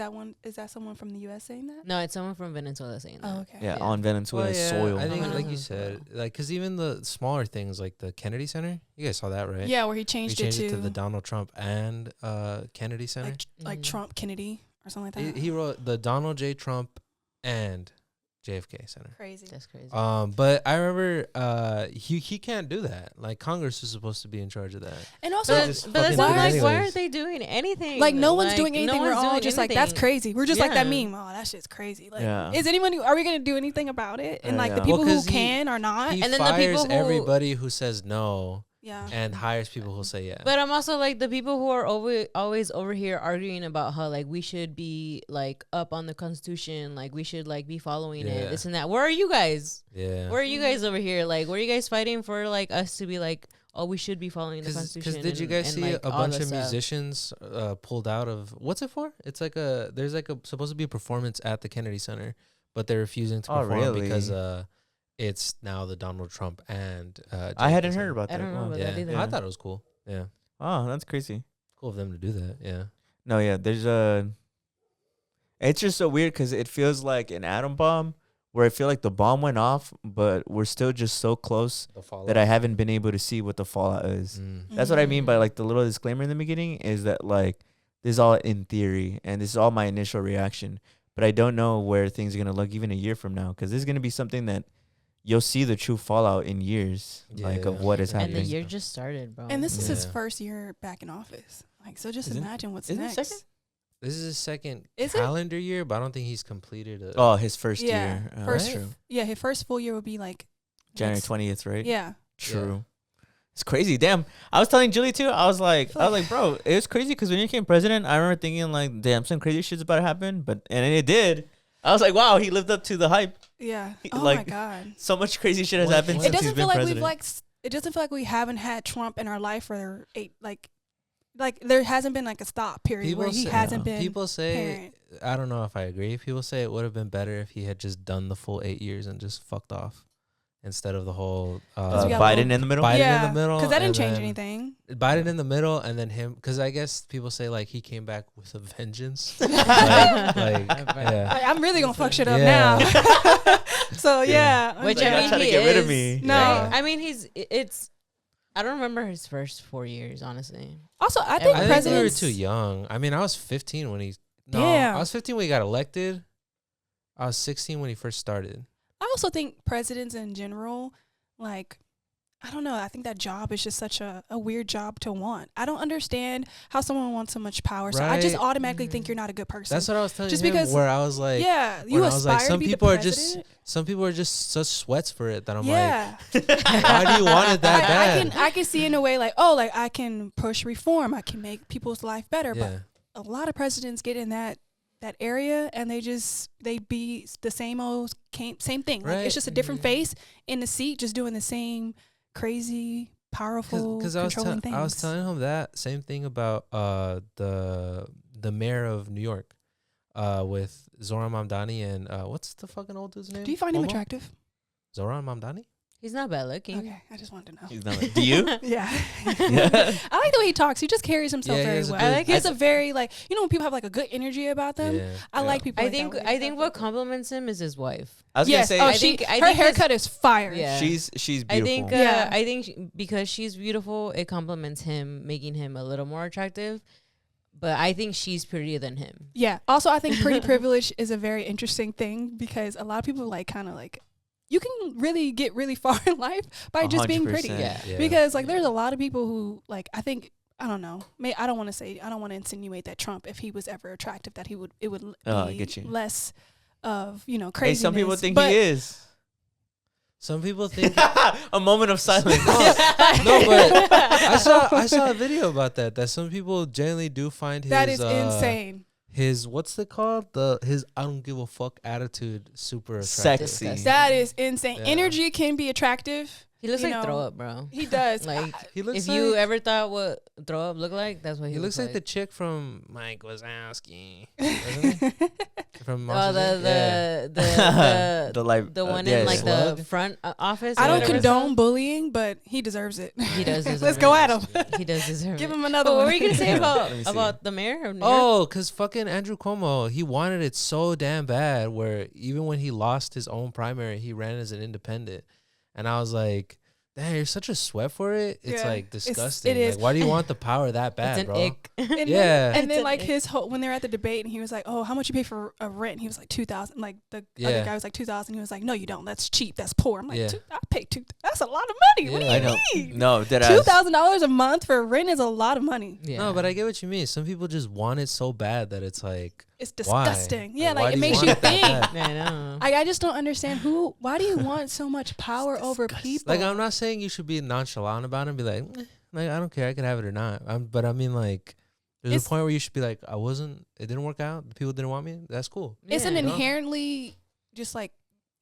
that someone from the US saying that? No, it's someone from Venezuela saying that. Oh, okay. Yeah, Yeah. on Venezuela's soil. I think, Oh. like you said, like, because even the smaller things, like the Kennedy Center, you guys saw that, right? Yeah, where he He changed, changed it to to the Donald Trump and Kennedy Center. like Mhm. Trump Kennedy or something like that. He wrote the Donald J. Trump and JFK Center. Crazy. That's crazy. But I remember he can't do that. Like Congress is supposed to be in charge of that. And also, but just but that's fucking not do it like why anyways. aren't they doing anything? like no one's Like, doing no anything. We're one's all doing just like, that's anything. crazy. We're just like that Yeah. meme. Oh, that shit's crazy. Like, Yeah. is anyone? Are we gonna do anything about it? And like Yeah. the people Well, who 'cause he- can or not. He And then the fires people who- everybody who says no Yeah. and hires people who say yeah. But I'm also like the people who are always over here arguing about how like we should be like up on the Constitution, like we should like be following Yeah. it, this and that. Where are you guys? yeah. Where are you guys over here? Like, where are you guys fighting for like us to be like, oh, we should be following the Constitution? Because did you and- guys and, see like, a all bunch that of stuff? musicians pulled out of what's it for? It's like there's like a supposed to be a performance at the Kennedy Center, but they're refusing to Oh, perform really? because it's now the Donald Trump and I JFK hadn't Center. heard about I that. don't know Wow. about Yeah, that either. I thought it was cool. Yeah, Oh, that's crazy. cool of them to do that. Yeah, No, yeah, there's it's just so weird because it feels like an atom bomb where I feel like the bomb went off, but we're still just so close the fallout. that I haven't been able to see what the fallout is. Mm. That's what I mean by like the little disclaimer in the beginning is that like this is all in theory and this is all my initial reaction, but I don't know where things are gonna look even a year from now because this is gonna be something that you'll see the true fallout in years, like of Yeah. what is And And the happening. year just started, bro. And this is his Yeah. first year back in office. Like, so just Isn't- imagine what's isn't it next. second? This is his second Is it? calendar year, but I don't think he's completed it. Oh, his first Yeah, year. first- That's true. Yeah, his first full year would be like January next- 20th, right? Yeah. True. It's crazy. Damn. I was telling Julie too. I was like, bro, it was crazy because when you became president, I remember thinking like, damn, some crazy shit's about to happen. And it did. I was like, wow, he lived up to the hype. Yeah. He- Oh like, my god. So much crazy shit has What- happened what- It since he's doesn't been feel like president. we've it doesn't feel like we haven't had Trump in our life for like there hasn't been like a stop period where he say- hasn't been People say, parent. I don't know if I agree. People say it would have been better if he had just done the full 8 years and just fucked off instead of the whole we got Biden in the middle. Biden in yeah, the middle, because that didn't and change then- anything. Biden in the middle and then him, because I guess people say like he came back with a vengeance. like, yeah. I'm really gonna fuck shit up Yeah. now. So yeah, Which Like, I you're mean, trying to he get rid of is. me. No. Yeah. I mean, it's I don't remember his first 4 years, honestly. Also, I think I I think we were presidents too young. I mean, I was 15 when he. No, Yeah. I was 15 when he got elected. I was 16 when he first started. I also think presidents in general, like, I don't know. I think that job is just such a weird job to want. I don't understand how someone wants so much power. So I just Right. automatically think you're not a good person. That's what I was telling Just him. because- Where I was like, yeah, when you I was aspire like, to some be people the are just president. some people are just such sweats for it that I'm Yeah, like, why do you want it that bad? I can see in a way like, oh, like I can push reform. I can make people's life better. Yeah. But a lot of presidents get in that area and they be the same old same thing. Like, Right. it's just a different face in the seat, just doing the same crazy, powerful, Because controlling things. I was telling him that same thing about the mayor of New York, with Zoran Mamdani and what's the fucking old dude's name? Do you find him Momo? attractive? Zoran Mamdani? He's not bad looking. Okay, I just wanted to know. He's not like, do you? Yeah. Yeah. I like the way he talks. He just carries himself Yeah, he very has a well. good- I like he has his- a very, like, you know when people have like a good energy about them? Yeah. I like people I like think that. I think what compliments him is his wife. I was yes. gonna say Oh, I she, think- I her think his- haircut is fire. Yeah. she's I beautiful. think Yeah. I think because she's beautiful, it compliments him, making him a little more attractive. But I think she's prettier than him. Yeah. Also, I think pretty privilege is a very interesting thing because a lot of people like kind of like, you can really get really far in life by just being pretty. 100%. Yeah. Because like there's a lot of people who like, I think, I don't know. I don't want to insinuate that Trump, if he was ever attractive, that it would Oh, I be get you. less of, Hey, craziness. some people think but he is. Some people think A moment of silence. no, but I saw a video about that some people genuinely do find his that is insane. his what's it called? His I don't give a fuck attitude super attractive. Sexy. Disgusting. That is insane. Yeah. Energy can be attractive. He looks You like know, throw up, bro. He does. Like He looks if you like- ever thought what throw up looked like, that's what he, He looks like the chick from Mike Wazowski. Doesn't he? From oh Monsters, Inc? the The like the one yeah, in like Slug? the front office. I or don't whatever it's condone bullying, but he deserves it. He does deserve Let's it. go at him. He does deserve Give it. him another But what one. were you gonna say Let me see. about the mayor of New York? Oh, because fucking Andrew Cuomo, he wanted it so damn bad where even when he lost his own primary, he ran as an independent. And I was like, dang, you're such a sweat for it. It's Yeah. like disgusting. It is. Like, why do you want the power that It's bad, an bro? ick. And Yeah. Then, and then It's like an his whole, when they're at the debate and he was like, "Oh, how much you pay for a rent?" And he was like 2,000. Like the other Yeah. guy was like 2,000. He was like, "No, you don't. That's cheap. That's poor." I'm like, Yeah. I pay that's a lot of money. What do Yeah. you I know. mean? No, that $2,000 a month for rent is a lot of money. Yeah. No, but I get what you mean. Some people just want it so bad that it's like, It's why? disgusting. Yeah, why like do it makes want you it that think. bad? I know. I just don't understand why do you want so much power over people? Like, I'm not saying you should be nonchalant about it and be like, like I don't care, I could have it or not. But I mean, like, there's It's- a point where you should be like, it didn't work out. The people didn't want me. That's cool. It's an Yeah. inherently just like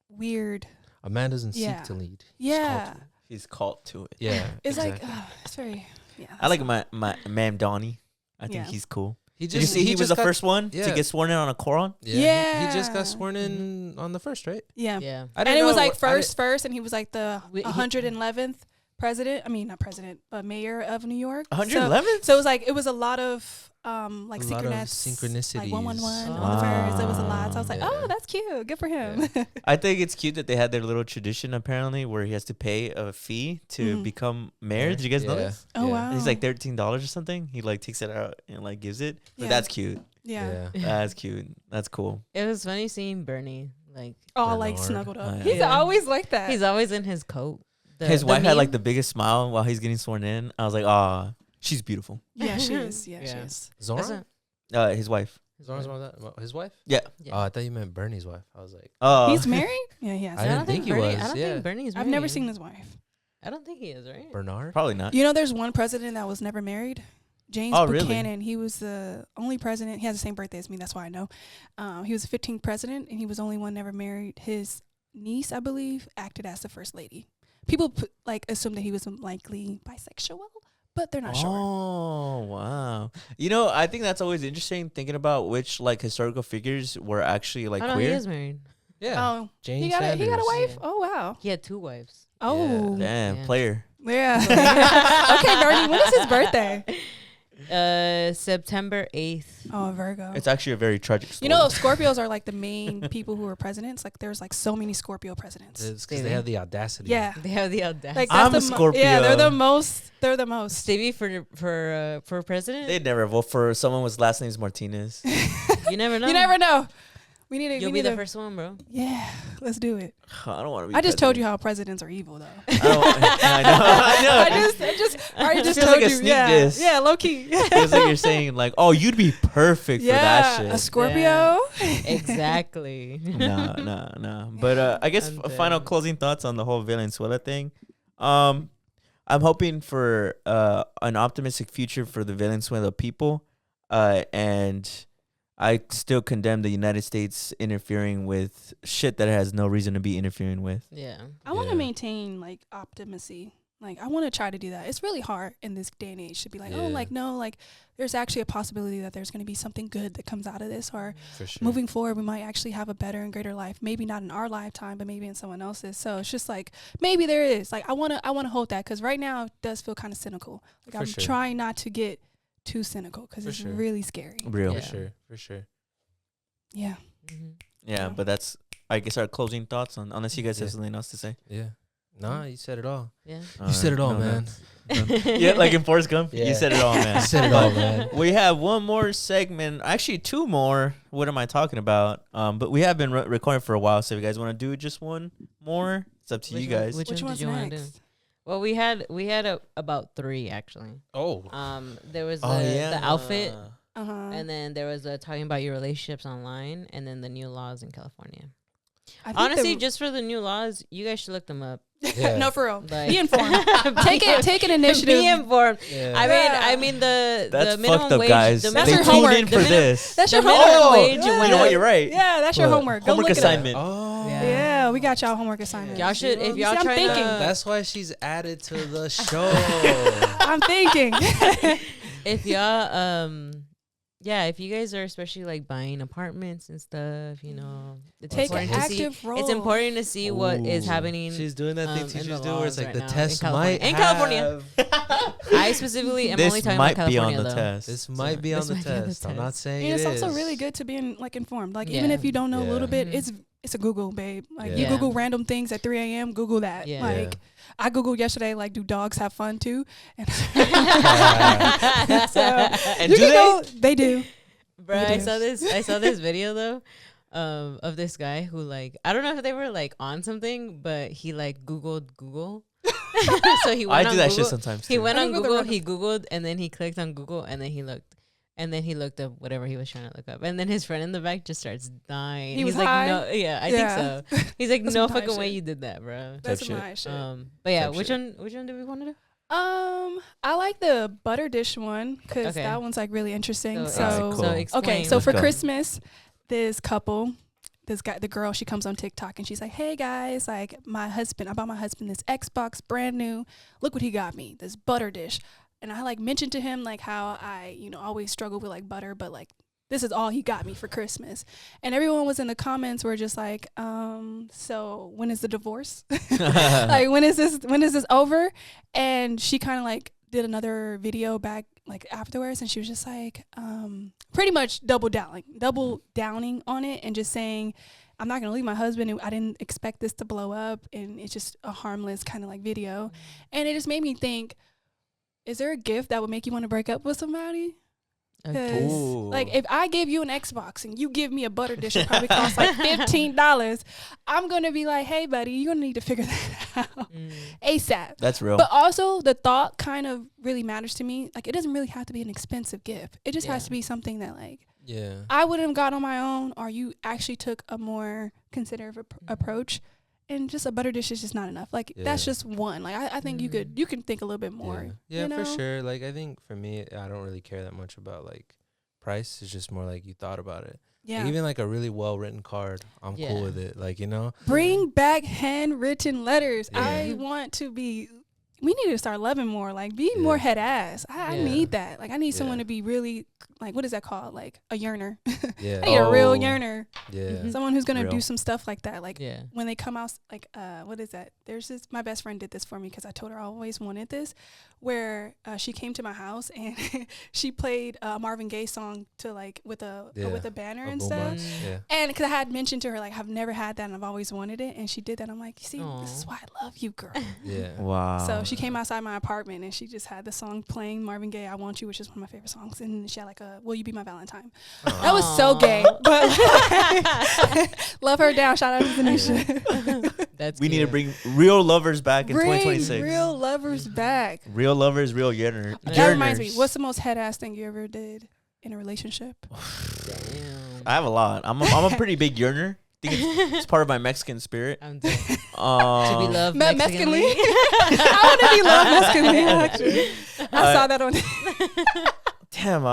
weird. A man doesn't Yeah. seek to lead. He's called Yeah. to. he's called to it. Yeah. It's exactly. like it's very. Yeah. I like my man Donnie. I think Yeah. he's cool. He Did you see he was the got- first one yeah. to get sworn in on a Quran? Yeah. He just Yeah. got sworn in on the first, right? Yeah. Yeah. I And didn't it was know like what- I first, and he was like the He- 111th president. I mean, not president, but mayor of New York. 111? So it was like it was a lot of like A lot of synchronicities, like synchronicities. 111 Oh. on the first. It was a lot. So I was like, Yeah. oh, that's cute. Good for him. I think it's cute that they had their little tradition apparently where he has to pay a fee to Mhm. become mayor. Did you guys know Yeah. this? Oh, Yeah. wow. It's like $13 or something. He like takes it out and like gives it. But Yeah. that's cute. yeah. That's cute. That's cool. It was funny seeing Bernie. Like All like Bernard. snuggled up. Oh, yeah. He's Yeah. always like that. he's always in his coat. His wife had like meme- the biggest smile while he's getting sworn in. I was like, ah, she's beautiful. yeah, she is. Yeah, she Yeah. is. Zoran? That's His wife. Zoran's his wife? Yeah. Oh, I thought you meant Bernie's wife. I was like, He's married? Yeah, he has. I didn't think he Bernie, was, I don't yeah. think Bernie's I've never married. seen his wife. I don't think he is, right? Bernard? Probably not. You know, there's one president that was never married. James Oh, really? Buchanan. He was the only president. He has the same birthday as me. That's why I know. He was the 15th president, and he was the only one never married. His niece, I believe, acted as the first lady. People assume that he was likely bisexual, but they're not sure. Oh, wow. You know, I think that's always interesting thinking about which like historical figures were actually like Oh no, he queer. is married. Yeah. Oh, Jane he got a Sanders. wife. Yeah. Oh wow. He had 2 wives. Oh Damn, Yeah. player. yeah. Okay, Bernie. When is his birthday? September 8th. Oh, Virgo. It's actually a very tragic story. You know, Scorpios are like the main people who are presidents. Like, there's like so many Scorpio presidents. It's because they have the audacity. Yeah. They have the audacity. Like, I'm that's a the Scorpio. Yeah, they're the most. They're the most. Stevie for president? They'd never vote for someone whose last name's Martinez. You never know. You never know. We need to. You'll be the first one, bro. Yeah, let's do it. I don't want to be. I just told you how presidents are evil, though. I know. I already just Feels told like a you. sneak Yeah, diss. yeah, low key. Feels like you're saying like, oh, you'd be perfect for that shit. a Scorpio. Exactly. No. But I guess I'm final dead. closing thoughts on the whole Venezuela thing. I'm hoping for an optimistic future for the Venezuela people, and I still condemn the United States interfering with shit that it has no reason to be interfering with. Yeah. I want to Yeah. maintain like optimacy. Like, I want to try to do that. It's really hard in this day and age to be like, oh, Yeah. like, no, like, there's actually a possibility that there's going to be something good that comes out of this, or For sure. moving forward, we might actually have a better and greater life. Maybe not in our lifetime, but maybe in someone else's. So it's just like, maybe there is. Like, I want to hold that, because right now it does feel kind of cynical. Like, For I'm sure. trying not to get too cynical, because For it's sure. really scary. Real. Yeah. For sure. Yeah. Mm-hmm. Yeah, but that's I guess our closing thoughts on unless you guys have Yeah. something else to say. Yeah. Nah, you said it all. Yeah. You said it all, no, man. Yeah, like in Forrest Gump. Yeah. You said it all, man. You said it all, man. We have one more segment, actually two more. What am I talking about? But we have been recording for a while, so if you guys want to do just one more, it's up to you guys. Which Which one one's did you want to do? next? Well, we had about 3 actually. Oh. There was Oh, the outfit, Uh-huh. and then there was talking about your relationships online, and then the new laws in California. I think Honestly, the- just for the new laws, you guys should look them up. Yeah. no, for real. Like- Be informed. Take an initiative. Be informed. Yeah. I mean the That's minimum fucked up, wage. guys. The That's They your minimum, tuned homework. in the for minimum- this. That's the your minimum homework. wage Yeah. went You know what? up. You're right. Yeah, that's your What? homework. Go Homework look it up. assignment. Oh. Yeah, we got y'all homework assignments. Y'all should, if y'all I'm trying thinking. to, That's why she's added to the show. I'm thinking. if y'all yeah, if you guys are especially like buying apartments and stuff, you know, it's Take an important to see. active role. It's important to see what is Ooh. happening. She's doing that thing in teachers the do where it's laws like right the now in test California. might In California. have- I specifically am This only talking might about be California on the though. test. This might be on this the might be on the test. I'm not test. saying And it it's is. also really good to be informed. Like, Yeah. even if you don't know a Yeah. little bit, Mhm. it's a Google, babe. Like, you Yeah. Google random things at 3 a.m. Google that. Yeah. Like, I Googled yesterday, like, do dogs have fun too? And so, And you do can they? go. They do. Bro, It I is. saw this video though, of this guy who like I don't know if they were like on something, but he like Googled Google. So he I went do on that Google. shit sometimes. He too. went I on Googled the Google. random- He Googled and then he clicked on Google and then he looked up whatever he was trying to look up. And then his friend in the back just starts dying. He was He's like, high? no, yeah, I Yeah. think so. He's like, That's no some high fucking way shit. you did that, bro. That's shit. some high shit. But yeah, Type which shit. one do we want to do? I like the butter dish one because Okay. that one's like really interesting. So, So, Alright, cool. explain. okay, so Let's for go. Christmas, this girl, she comes on TikTok and she's like, "Hey guys, like I bought my husband this Xbox, brand new. Look what he got me, this butter dish." And I like mentioned to him like how I, always struggle with like butter, but like this is all he got me for Christmas. And everyone was in the comments were just like, so when is the divorce? Like when is this over? And she kind of like did another video back like afterwards, and she was just like pretty much double downing on it and just saying, I'm not gonna leave my husband. I didn't expect this to blow up, and it's just a harmless kind of like video. And it just made me think, is there a gift that would make you want to break up with somebody? Okay. Ooh. Like if I give you an Xbox and you give me a butter dish, it probably costs like $15. I'm gonna be like, hey buddy, you're gonna need to figure that out ASAP. That's real. But also the thought kind of really matters to me. Like it doesn't really have to be an expensive gift. It just has Yeah. to be something that like Yeah. I wouldn't have got on my own, or you actually took a more considerate approach. And just a butter dish is just not enough. Like that's Yeah. just one. Like I think you can think a little bit more. Yeah, you know? for sure. Like I think for me, I don't really care that much about like price. It's just more like you thought about it. Yeah. Like, even like a really well written card, I'm Yeah. cool with it. Like, you know. Bring back handwritten letters. Yeah. I want to be we need to start loving more. Like, be more head ass. I need that. Like, I need someone to be really, like, what is that called? Like, a yearner. Yeah. I need a real yearner. Yeah. Someone who's going to do some stuff like that. Like, Yeah. when they come out, like, what is that? There's this, my best friend did this for me because I told her I always wanted this, where she came to my house and she played a Marvin Gaye song to, like, with a banner and stuff. Yeah. And because I had mentioned to her, like, I've never had that and I've always wanted it. And she did that. I'm like, see, this is why I love you, girl. Yeah. Wow. So she came outside my apartment and she just had the song playing, Marvin Gaye, I Want You, which is one of my favorite songs. And she had like a Will You Be My Valentine. That was so gay. But love her down. Shout out to Zanisha. That's we need to bring real lovers back in Bring 2026. real lovers back. Real lovers, real yearner. That reminds me, what's the most head ass thing you ever did in a relationship? Damn. I have a lot. I'm a pretty big yearner. I think it's part of my Mexican spirit. I'm dead. To be loved Mexicanly. Mexicanly. I want to be loved Mexicanly, actually. I saw that on. Damn,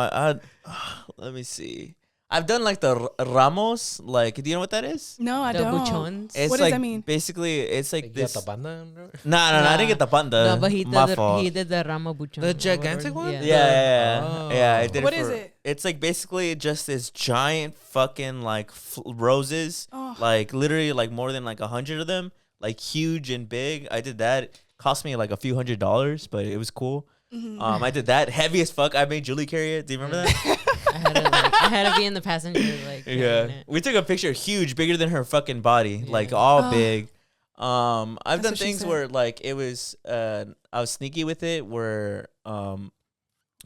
let me see. I've done like the Ramos. Like, do you know what that is? No, I The don't. buchones. It's What does like, that mean? Basically, it's like Like, this. you got the banda, bro? No, I didn't get the panda. No, but he My did fault. he did the Ramo buchon. The or gigantic whatever. one? Yeah. Yeah, I did What it is for, it? It's like basically just this giant fucking like roses, Oh. like literally like more than like 100 of them, like huge and big. I did that. It cost me like a few $100s, but it was cool. I did that heavy as fuck. I made Julie carry it. Do you remember that? I had to be in the passenger, like carrying it. We took a picture huge, bigger than her fucking body, like all big. I've That's done what she things said. where like it was I was sneaky with it, where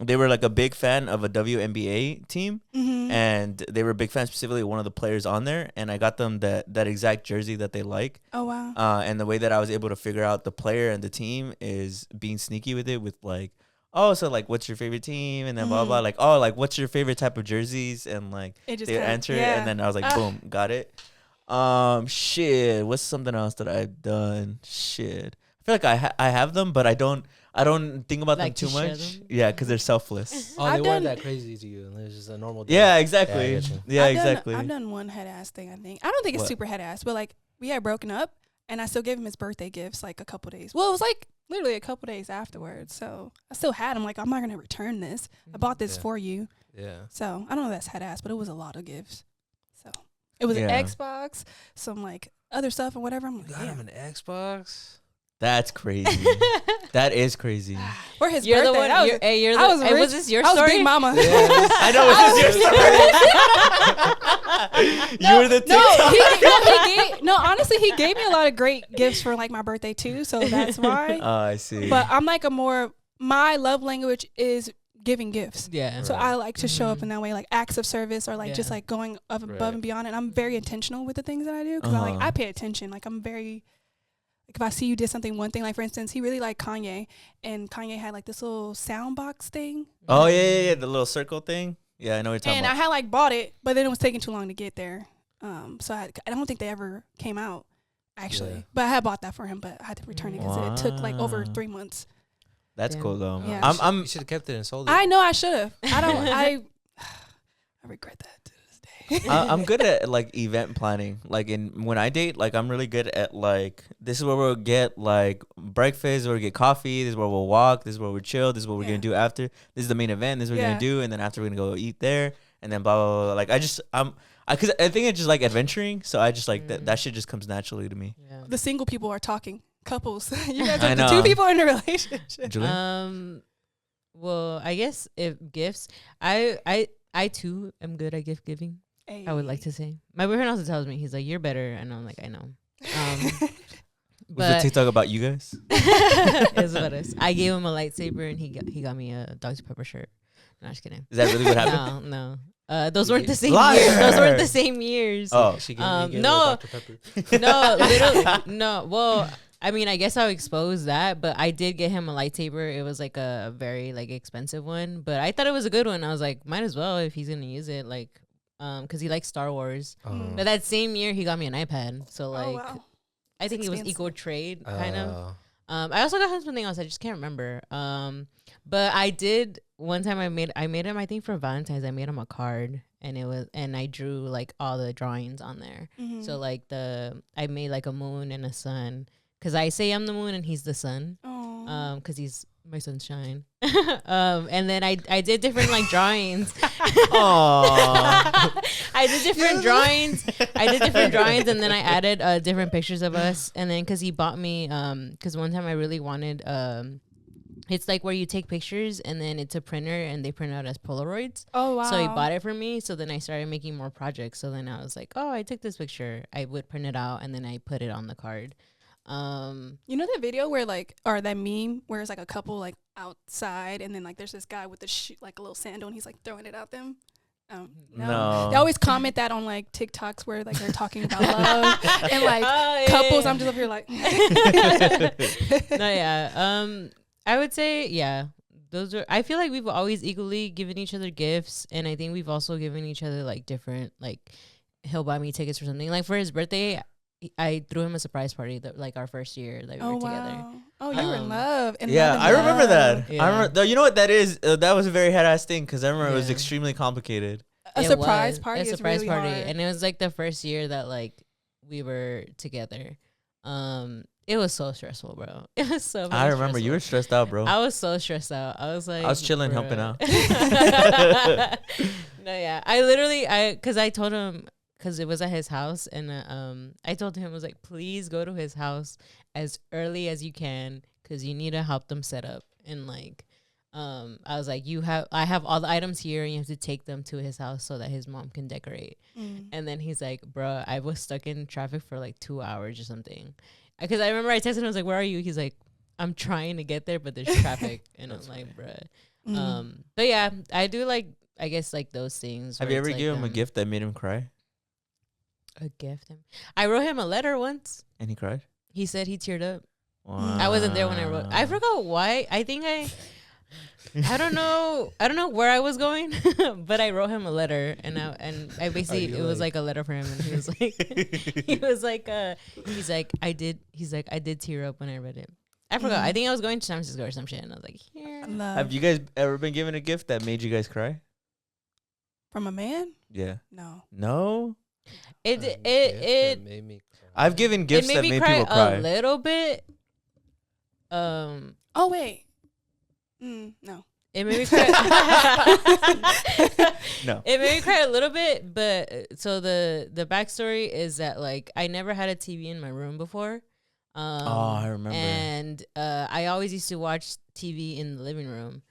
they were like a big fan of a WNBA team, and they were a big fan specifically of one of the players on there, and I got them that exact jersey that they like. Oh, wow. And the way that I was able to figure out the player and the team is being sneaky with it, with like, oh, so like, what's your favorite team? And then blah, blah, like, oh, like, what's your favorite type of jerseys? And like, It just they kinda- answer it. yeah. And then I was like, boom, got it. Shit. What's something else that I've done? Shit. I feel like I have them, but I don't think about Like them to too share much. them? Yeah, because they're selfless. Oh, I've they weren't done- that crazy to you. It was just a normal day. Yeah, exactly. Yeah, I get you. Yeah, I've done- exactly. I've done one head ass thing, I think. I don't think it's What? super head ass, but like we had broken up and I still gave him his birthday gifts like a couple days. Well, it was like literally a couple days afterwards. So I still had him. Like, I'm not going to return this. I bought this Yeah. for you. Yeah. So I don't know if that's head ass, but it was a lot of gifts. So it was Yeah. an Xbox, some like other stuff and whatever. I'm like, You got him an Xbox? That's crazy. That is crazy. for his You're birthday. the one. that was, You're, hey, you're I the. was Hey, rich. was this your I was story? Big Mama. I know this is your story. You were the TikTok. No, honestly, he gave me a lot of great gifts for like my birthday too, so that's why. Oh, I see. But I'm like my love language is giving gifts. Yeah. So I like to show up in that way, like acts of service or like just Yeah. like going above Right. and beyond. And I'm very intentional with the things that I do because Uh-huh. I pay attention. Like I'm very, like if I see you did something, one thing, like for instance, he really liked Kanye, and Kanye had like this little sound box thing, Oh yeah, the little circle thing. Yeah, I know what you're talking and I about. had like bought it, but then it was taking too long to get there. So I don't think they ever came out actually, Yeah. but I had bought that for him, but I had to return it because it took like over Wow. 3 months. That's Damn. cool though. Yeah. I'm You should have kept it and sold it. I know I should have. I regret that to this day. I'm good at like event planning. Like when I date, like I'm really good at like, this is where we'll get like breakfast, this is where we get coffee, this is where we'll walk, this is where we'll chill, this is what we're Yeah. gonna do after. This is the main event, this is what we're Yeah. gonna do, and then after we're gonna go eat there, and then blah blah blah. Like because I think it's just like adventuring, so I just like that shit just comes naturally to me. Yeah. The single people are talking. Couples. You guys I are the know. two people in a relationship. Julie? Well, I guess if gifts, I too am good at gift giving. I would like to say. My boyfriend also tells me, he's like, "You're better," and I'm like, "I know." Was the But TikTok about you guys? it's what it is. I gave him a lightsaber, and he got me a Dr Pepper shirt. No, I'm just kidding. Is that really what happened? No. Those weren't the same Liar. years. Those weren't the same years. Oh, She gave me no. Dr. Pepper. No, literally, no. Well, I mean, I guess I'll expose that, but I did get him a lightsaber. It was like a very like expensive one, but I thought it was a good one. I was like, might as well if he's gonna use it, like, because he likes Star Wars. Oh. But that same year, he got me an iPad. So like, wow. I think it was expensive. equal trade kind of. Oh. I also got him something else. I just can't remember. But I did one time. I made him. I think for Valentine's, I made him a card, and I drew like all the drawings on there. Mm-hmm. So like I made like a moon and a sun, because I say I'm the moon and he's the sun. Oh. because he's my sunshine. And then I did different like drawings. I did different drawings. And then I added different pictures of us. And then because he bought me, because one time I really wanted, it's like where you take pictures and then it's a printer and they print out as Polaroids. Oh, wow. So he bought it for me. So then I started making more projects. So then I was like, oh, I took this picture. I would print it out and then I put it on the card. You know that video where like, or that meme where it's like a couple like outside and then like there's this guy with the like a little sandal and he's like throwing it at them. No. They always comment that on like TikToks where like they're talking about love and like couples. I'm just up here like. No, yeah. I would say, yeah, those are, I feel like we've always equally given each other gifts. And I think we've also given each other like different, like he'll buy me tickets for something. Like for his birthday, I threw him a surprise party that like our first year that we were together. Oh, you were in love. Yeah, I remember that. Yeah. I remember. Though, you know what that is? That was a very head ass thing because I remember it was extremely complicated. A surprise party is really hard. And it was like the first year that like we were together. It was so stressful, bro. It was so. I remember stressful. you were stressed out, bro. I was so stressed out. I was like, I was chilling, helping out. No, yeah, because I told him. Because it was at his house, and I told him, I was like, please go to his house as early as you can, because you need to help them set up. And like, I was like, I have all the items here, and you have to take them to his house so that his mom can decorate. And then he's like, bruh, I was stuck in traffic for like 2 hours or something. Because I remember I texted him, I was like, where are you? He's like, I'm trying to get there, but there's traffic. And I'm like, bruh. But yeah, I do like, I guess like those things. Have you ever given him a gift that made him cry? A gift? I wrote him a letter once. And he cried? He said he teared up. Wow. I wasn't there when I wrote. I forgot why. I think I don't know where I was going, but I wrote him a letter, and I basically it was like a letter for him, and he was like I did tear up when I read it. I forgot. I think I was going to San Francisco or some shit, and I was like, here. Have you guys ever been given a gift that made you guys cry? From a man? Yeah. No. It made me cry. I've given gifts that made people cry a little bit. Oh wait. No. It made me cry. No. It made me cry a little bit, but so the backstory is that like I never had a TV in my room before. I remember. And I always used to watch TV in the living room.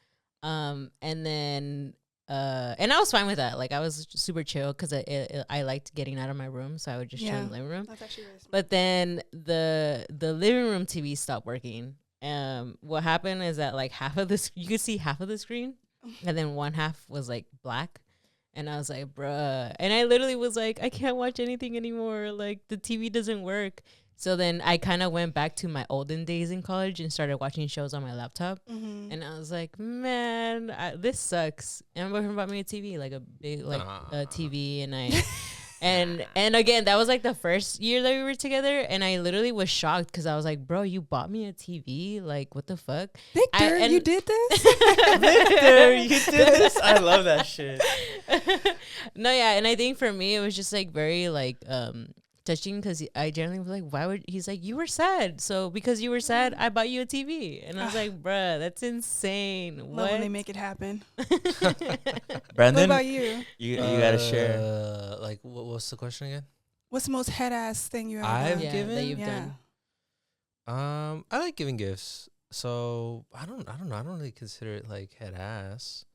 And then and I was fine with that. Like I was super chill because I liked getting out of my room, so I would just chill in the living room. That's actually really smart. But then the living room TV stopped working. What happened is that like you could see half of the screen, and then one half was like black. And I was like, bruh. And I literally was like, I can't watch anything anymore. Like the TV doesn't work. So then I kind of went back to my olden days in college and started watching shows on my laptop. And I was like, man, this sucks. And my boyfriend bought me a TV, like a big a TV. And and again, that was like the first year that we were together. And I literally was shocked because I was like, bro, you bought me a TV? Like, what the fuck? Victor, you did this? Victor, you did this? I love that shit. No, yeah. And I think for me, it was just like very like touching because I generally was like, why would he's like, you were sad, so because you were sad I bought you a TV. And I was like, bruh, that's insane. Love what when they make it happen. Brandon, what about you gotta share. Like what's the question again? What's the most head ass thing you ever I've done? given that you've done? I like giving gifts, so I don't know, I don't really consider it like head ass.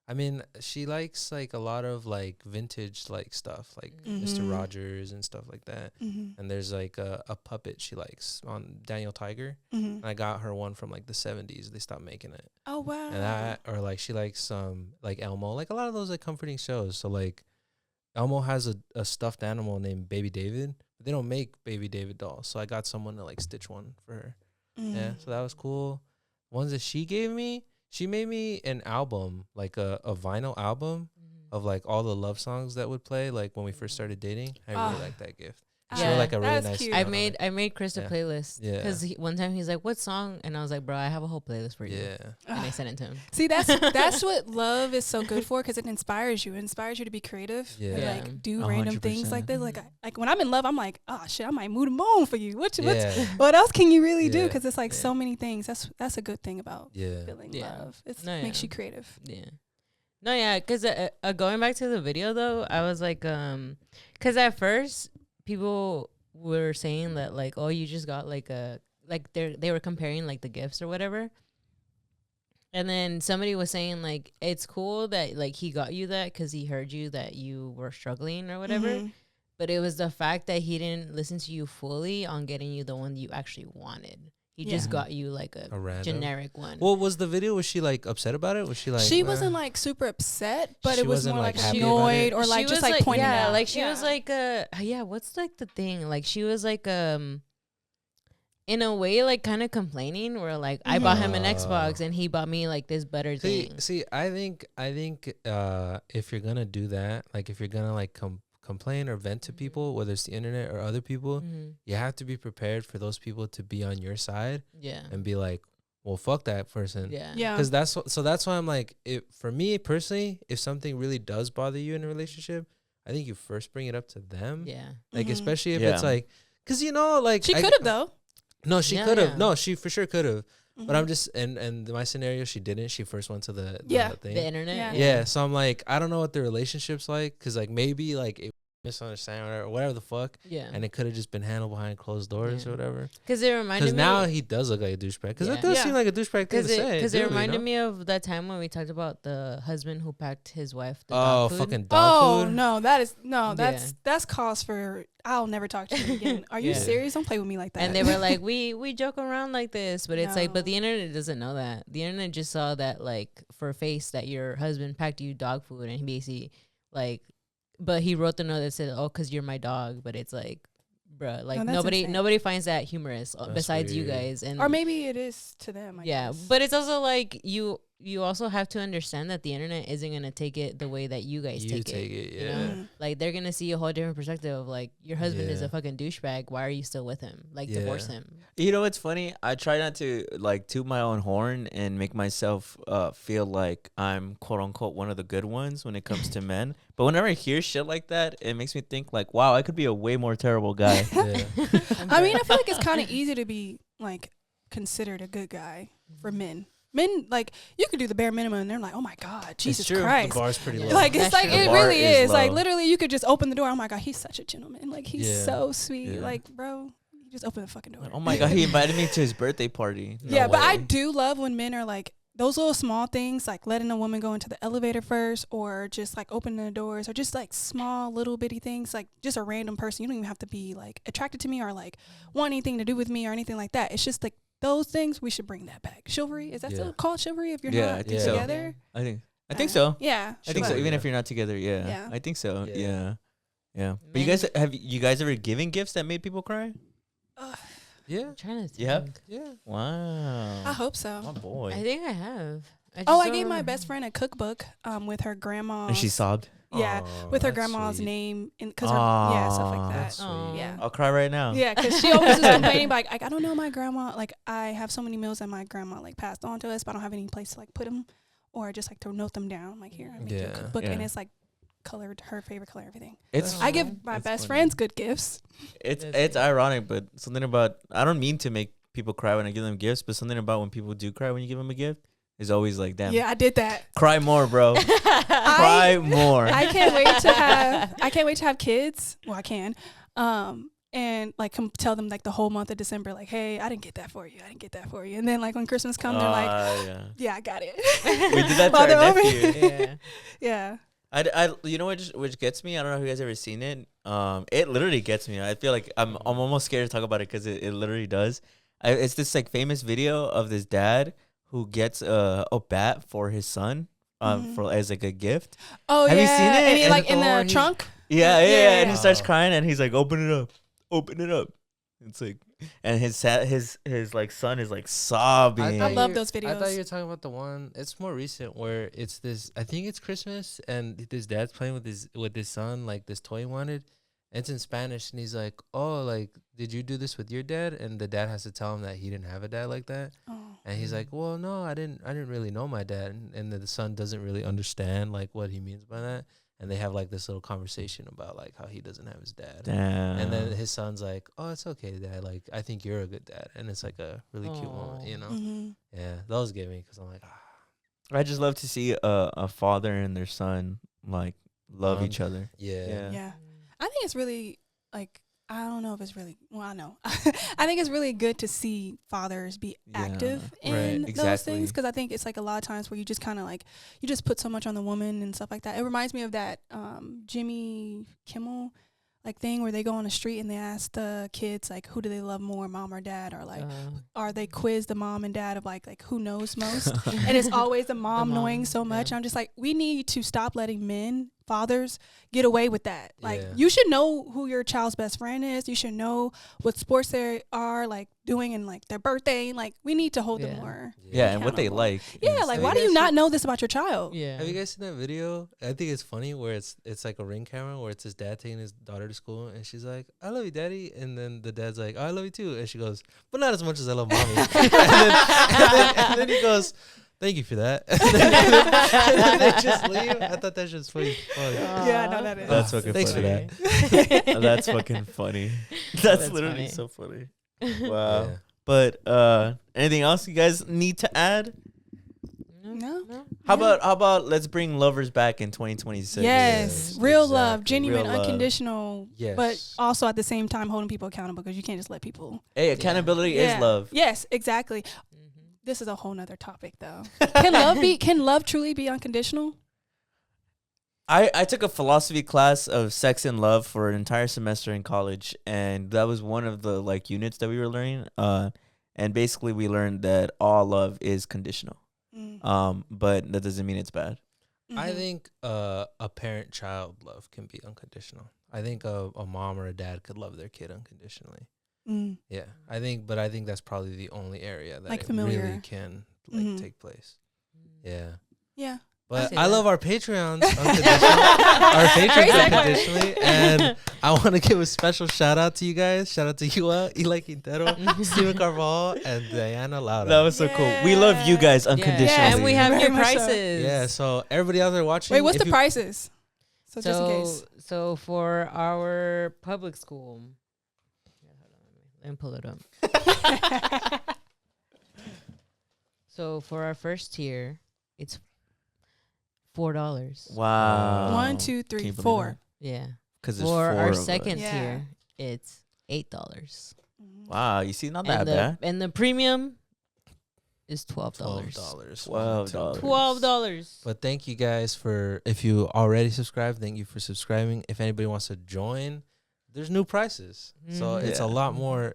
I mean, she likes like a lot of like vintage like stuff, like Mr. Rogers and stuff like that. And there's like a puppet she likes on Daniel Tiger. And I got her one from like the 70s. They stopped making it. Oh wow. And that, or like she likes like Elmo, like a lot of those like comforting shows. So like Elmo has a stuffed animal named Baby David, but they don't make Baby David dolls. So I got someone to like stitch one for her. Yeah, so that was cool. Ones that she gave me, she made me an album, like a vinyl album of like all the love songs that would play like when we first started dating. I really liked that gift. She wrote like a really That's nice. cute. I note on it. made Chris a Yeah. playlist Yeah. because one time he's like, "What song?" And I was like, "Bro, I have a whole playlist for you." Yeah. And I sent it to him. See, that's what love is so good for, because it inspires you. It inspires you to be creative. Yeah. And, Yeah. like do random things 100%. like this. Like when I'm in love, I'm like, oh shit, I might move the moon for you. What's Yeah. what else can you really do? Yeah. Because it's like Yeah. so many things. That's a good thing about Yeah. feeling Yeah. love. It No, makes yeah. you creative. Yeah. No, yeah, because going back to the video though, I was like, because at first people were saying that like, oh, you just got like they were comparing like the gifts or whatever, and then somebody was saying like it's cool that like he got you that because he heard you that you were struggling or whatever, Mhm. but it was the fact that he didn't listen to you fully on getting you the one you actually wanted. He just Yeah. got you like a random. generic one. Well, was the video? Was she like upset about it? Was she like? She wasn't like super upset, but She it was wasn't, more like, like happy about annoyed it? or like She just was, like pointing yeah, out. like she Yeah. was like yeah, what's like the thing? Like she was like in a way like kind of complaining where like I bought him an Xbox and he bought me like this better thing. See, I think if you're gonna do that, like if you're gonna like complain or vent to people, whether it's the internet or other people, Mhm. you have to be prepared for those people to be on your side Yeah. and be like, well, fuck that person. Yeah. Yeah. Because that's why I'm like, for me personally, if something really does bother you in a relationship, I think you first bring it up to them. Yeah. Like Mhm. especially if Yeah. it's like, because like She I- could have though. No, she Yeah, could have. yeah. No, she for sure could have. But I'm Mhm. just and my scenario, she didn't. She first went to the Yeah. thing. The internet. Yeah. Yeah, so I'm like, I don't know what the relationship's like, because like maybe like it misunderstanding or whatever the fuck, Yeah. and it could have just been handled behind closed doors Yeah. or whatever. Because it reminded Because me. now he does look like a douchebag. Because Yeah. that does Yeah. seem like a douchebag thing to say. Because it dude, reminded you know? me of that time when we talked about the husband who packed his wife the Oh, dog food. fucking Oh dog food. no, that's Yeah. that's cause for I'll never talk to you again. Are you Yeah. serious? Don't play with me like that. And they were like, we joke around like this, but it's like, but No. the internet doesn't know that. The internet just saw that like for face that your husband packed you dog food, and he basically like, but he wrote the note that said, "Oh, 'cause you're my dog," but it's like, bruh, like No, that's nobody insane. finds that humorous That's besides you weird. guys, and or maybe it is to them. I yeah, guess. but it's also like you also have to understand that the internet isn't gonna take it the way that you guys You take take it. it, You yeah. know? Mhm. Like they're gonna see a whole different perspective of like your husband is Yeah. a fucking douchebag. Why are you still with him? Like Yeah. divorce him. You know what's funny? I try not to like toot my own horn and make myself feel like I'm quote unquote one of the good ones when it comes to men. But whenever I hear shit like that, it makes me think like, wow, I could be a way more terrible guy. Yeah. I mean, I feel like it's kind of easy to be like considered a good guy for men. Men, like, you could do the bare minimum and they're like, oh my God, Jesus true. The Christ. The bar's pretty Yeah. low. Like, That's it's like, true. it The bar really is is. Like, low. literally, you could just open the door. Oh my God, he's such a gentleman. Like, he's Yeah. so sweet. Yeah. Like, bro, you just open the fucking door. Oh my god, he invited me to his birthday party. No Yeah, but I way. do love when men are like, those little small things, like letting a woman go into the elevator first, or just like opening the doors, or just like small little bitty things, like just a random person. You don't even have to be like attracted to me or like want anything to do with me or anything like that. It's just like those things. We should bring that back. Chivalry, is that Yeah. still called chivalry if you're Yeah, I not think so. together? I think so. Yeah, I think so. Sure, Even yeah. if you're not together, yeah. Yeah. I think so. Yeah. Yeah. Yeah. But Men- have you guys ever given gifts that made people cry? Yeah. I'm trying to think. You have? Yeah. Wow. I hope so. My boy. I think I have. Oh, I gave my best friend a cookbook with her grandma. And she sobbed. Yeah, Aw, with her that's grandma's sweet. name, because yeah, stuff like that. That's sweet. Yeah. I'll cry right now. Yeah, because she always was complaining, like, I don't know my grandma. Like, I have so many meals that my grandma like passed on to us, but I don't have any place to like put them, or just like to note them down. Like, here, I make you a Yeah. cookbook, and Yeah. it's like colored, her favorite color, everything. It's I give my That's best funny. friends good gifts. it's ironic, but something about I don't mean to make people cry when I give them gifts, but something about when people do cry when you give them a gift is always like, damn, Yeah, I did that. cry more, bro. Cry more. I can't wait to have kids. Well, I can. And like tell them like the whole month of December, like, hey, I didn't get that for you. I didn't get that for you. And then like when Christmas comes, they're like, yeah. yeah, I got it. We did that to While our they're over nephew. Yeah. Yeah. I you know which gets me? I don't know if you guys ever seen it. It literally gets me. I feel like I'm almost scared to talk about it because it literally does. It's this like famous video of this dad who gets a bat for his son, for as like a gift. Oh, Have yeah. you seen it? And he And like in Thor, the trunk. Yeah, and he starts Oh. crying and he's like, open it up. It's like, and his like son is like sobbing. I love you- those I thought videos. you were talking about the one. It's more recent where I think it's Christmas, and this dad's playing with his son, like this toy he wanted, It's in Spanish, and he's like, "Oh, like, did you do this with your dad?" And the dad has to tell him that he didn't have a dad like that. Oh. And he's like, "Well, no, I didn't really know my dad." And the son doesn't really understand like what he means by that. And they have like this little conversation about like how he doesn't have his dad. Damn. And then his son's like, "Oh, it's okay, Dad. Like, I think you're a good dad." And it's like a really cute moment, you know? Mm-hmm. Yeah, those get me because I'm like, I just love to see a father and their son like love each other. yeah. Yeah. I think it's really like, I don't know if it's really, well, I know. I think it's really good to see fathers be active in those things, because I think it's like a lot of times where you just kind of like, you just put so much on the woman and stuff like that. It reminds me of that Jimmy Kimmel like thing where they go on the street and they ask the kids like, who do they love more, mom or dad, or like are they quiz the mom and dad of like who knows most. And it's always the mom knowing so much. I'm just like, we need to stop letting fathers get away with that. Like you should know who your child's best friend is. You should know what sports they are like doing and like their birthday. Like we need to hold them more. And what they like. Yeah, like why do you not know this about your child? Yeah. Have you guys seen that video? I think it's funny where it's like a Ring camera where it's his dad taking his daughter to school and she's like, "I love you, daddy," and then the dad's like, "Oh, I love you too," and she goes, "But not as much as I love mommy." and then he goes, "Thank you for that." and then they just leave. I thought that shit's funny. Yeah, no, that is. That's fucking Thanks funny. for that. That's fucking funny. That's literally funny. so funny. Wow. Yeah. But anything else you guys need to add? No. How about let's bring lovers back in 2026? Yes, Yes, real exactly. love, genuine, Real love. unconditional, Yes. but also at the same time holding people accountable, because you can't just let people. Hey, accountability is love. Yes, exactly. This is a whole nother topic, though. Can love truly be unconditional? I took a philosophy class of sex and love for an entire semester in college, and that was one of the like units that we were learning. And basically we learned that all love is conditional. But that doesn't mean it's bad. I think a parent-child love can be unconditional. I think a mom or a dad could love their kid unconditionally. Yeah, I think that's probably the only area that Like it familiar. really can like take place. Yeah. Yeah. But see I that. love our Patreons unconditionally. Our patrons Great segue. unconditionally. And I want to give a special shout out to you guys. Shout out to Yua, Eli Quintero, Steven Carvajal, and Diana Laura. That was so cool. We love you guys Yeah. unconditionally. Yeah, and we have Very new much so. prices. Yeah, so everybody out there watching. Wait, what's if the prices? So just in case. So for our public school, let me pull it up. So for our first tier, it's $4. Wow. 1, 2, 3, 4. Yeah. Because there's For four our of us. second Yeah. tier, it's $8. Wow, you see, not that And bad. the premium is $12. $12. $12. But thank you guys if you already subscribed, thank you for subscribing. If anybody wants to join, there's new prices. So it's a lot more,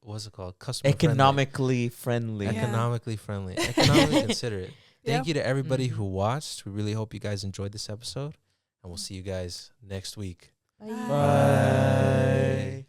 what's it called? Customer Economically friendly. Yeah. Economically friendly. Economically considerate. Thank Yeah. you to everybody who watched. We really hope you guys enjoyed this episode. And we'll see you guys next week. Bye. Bye.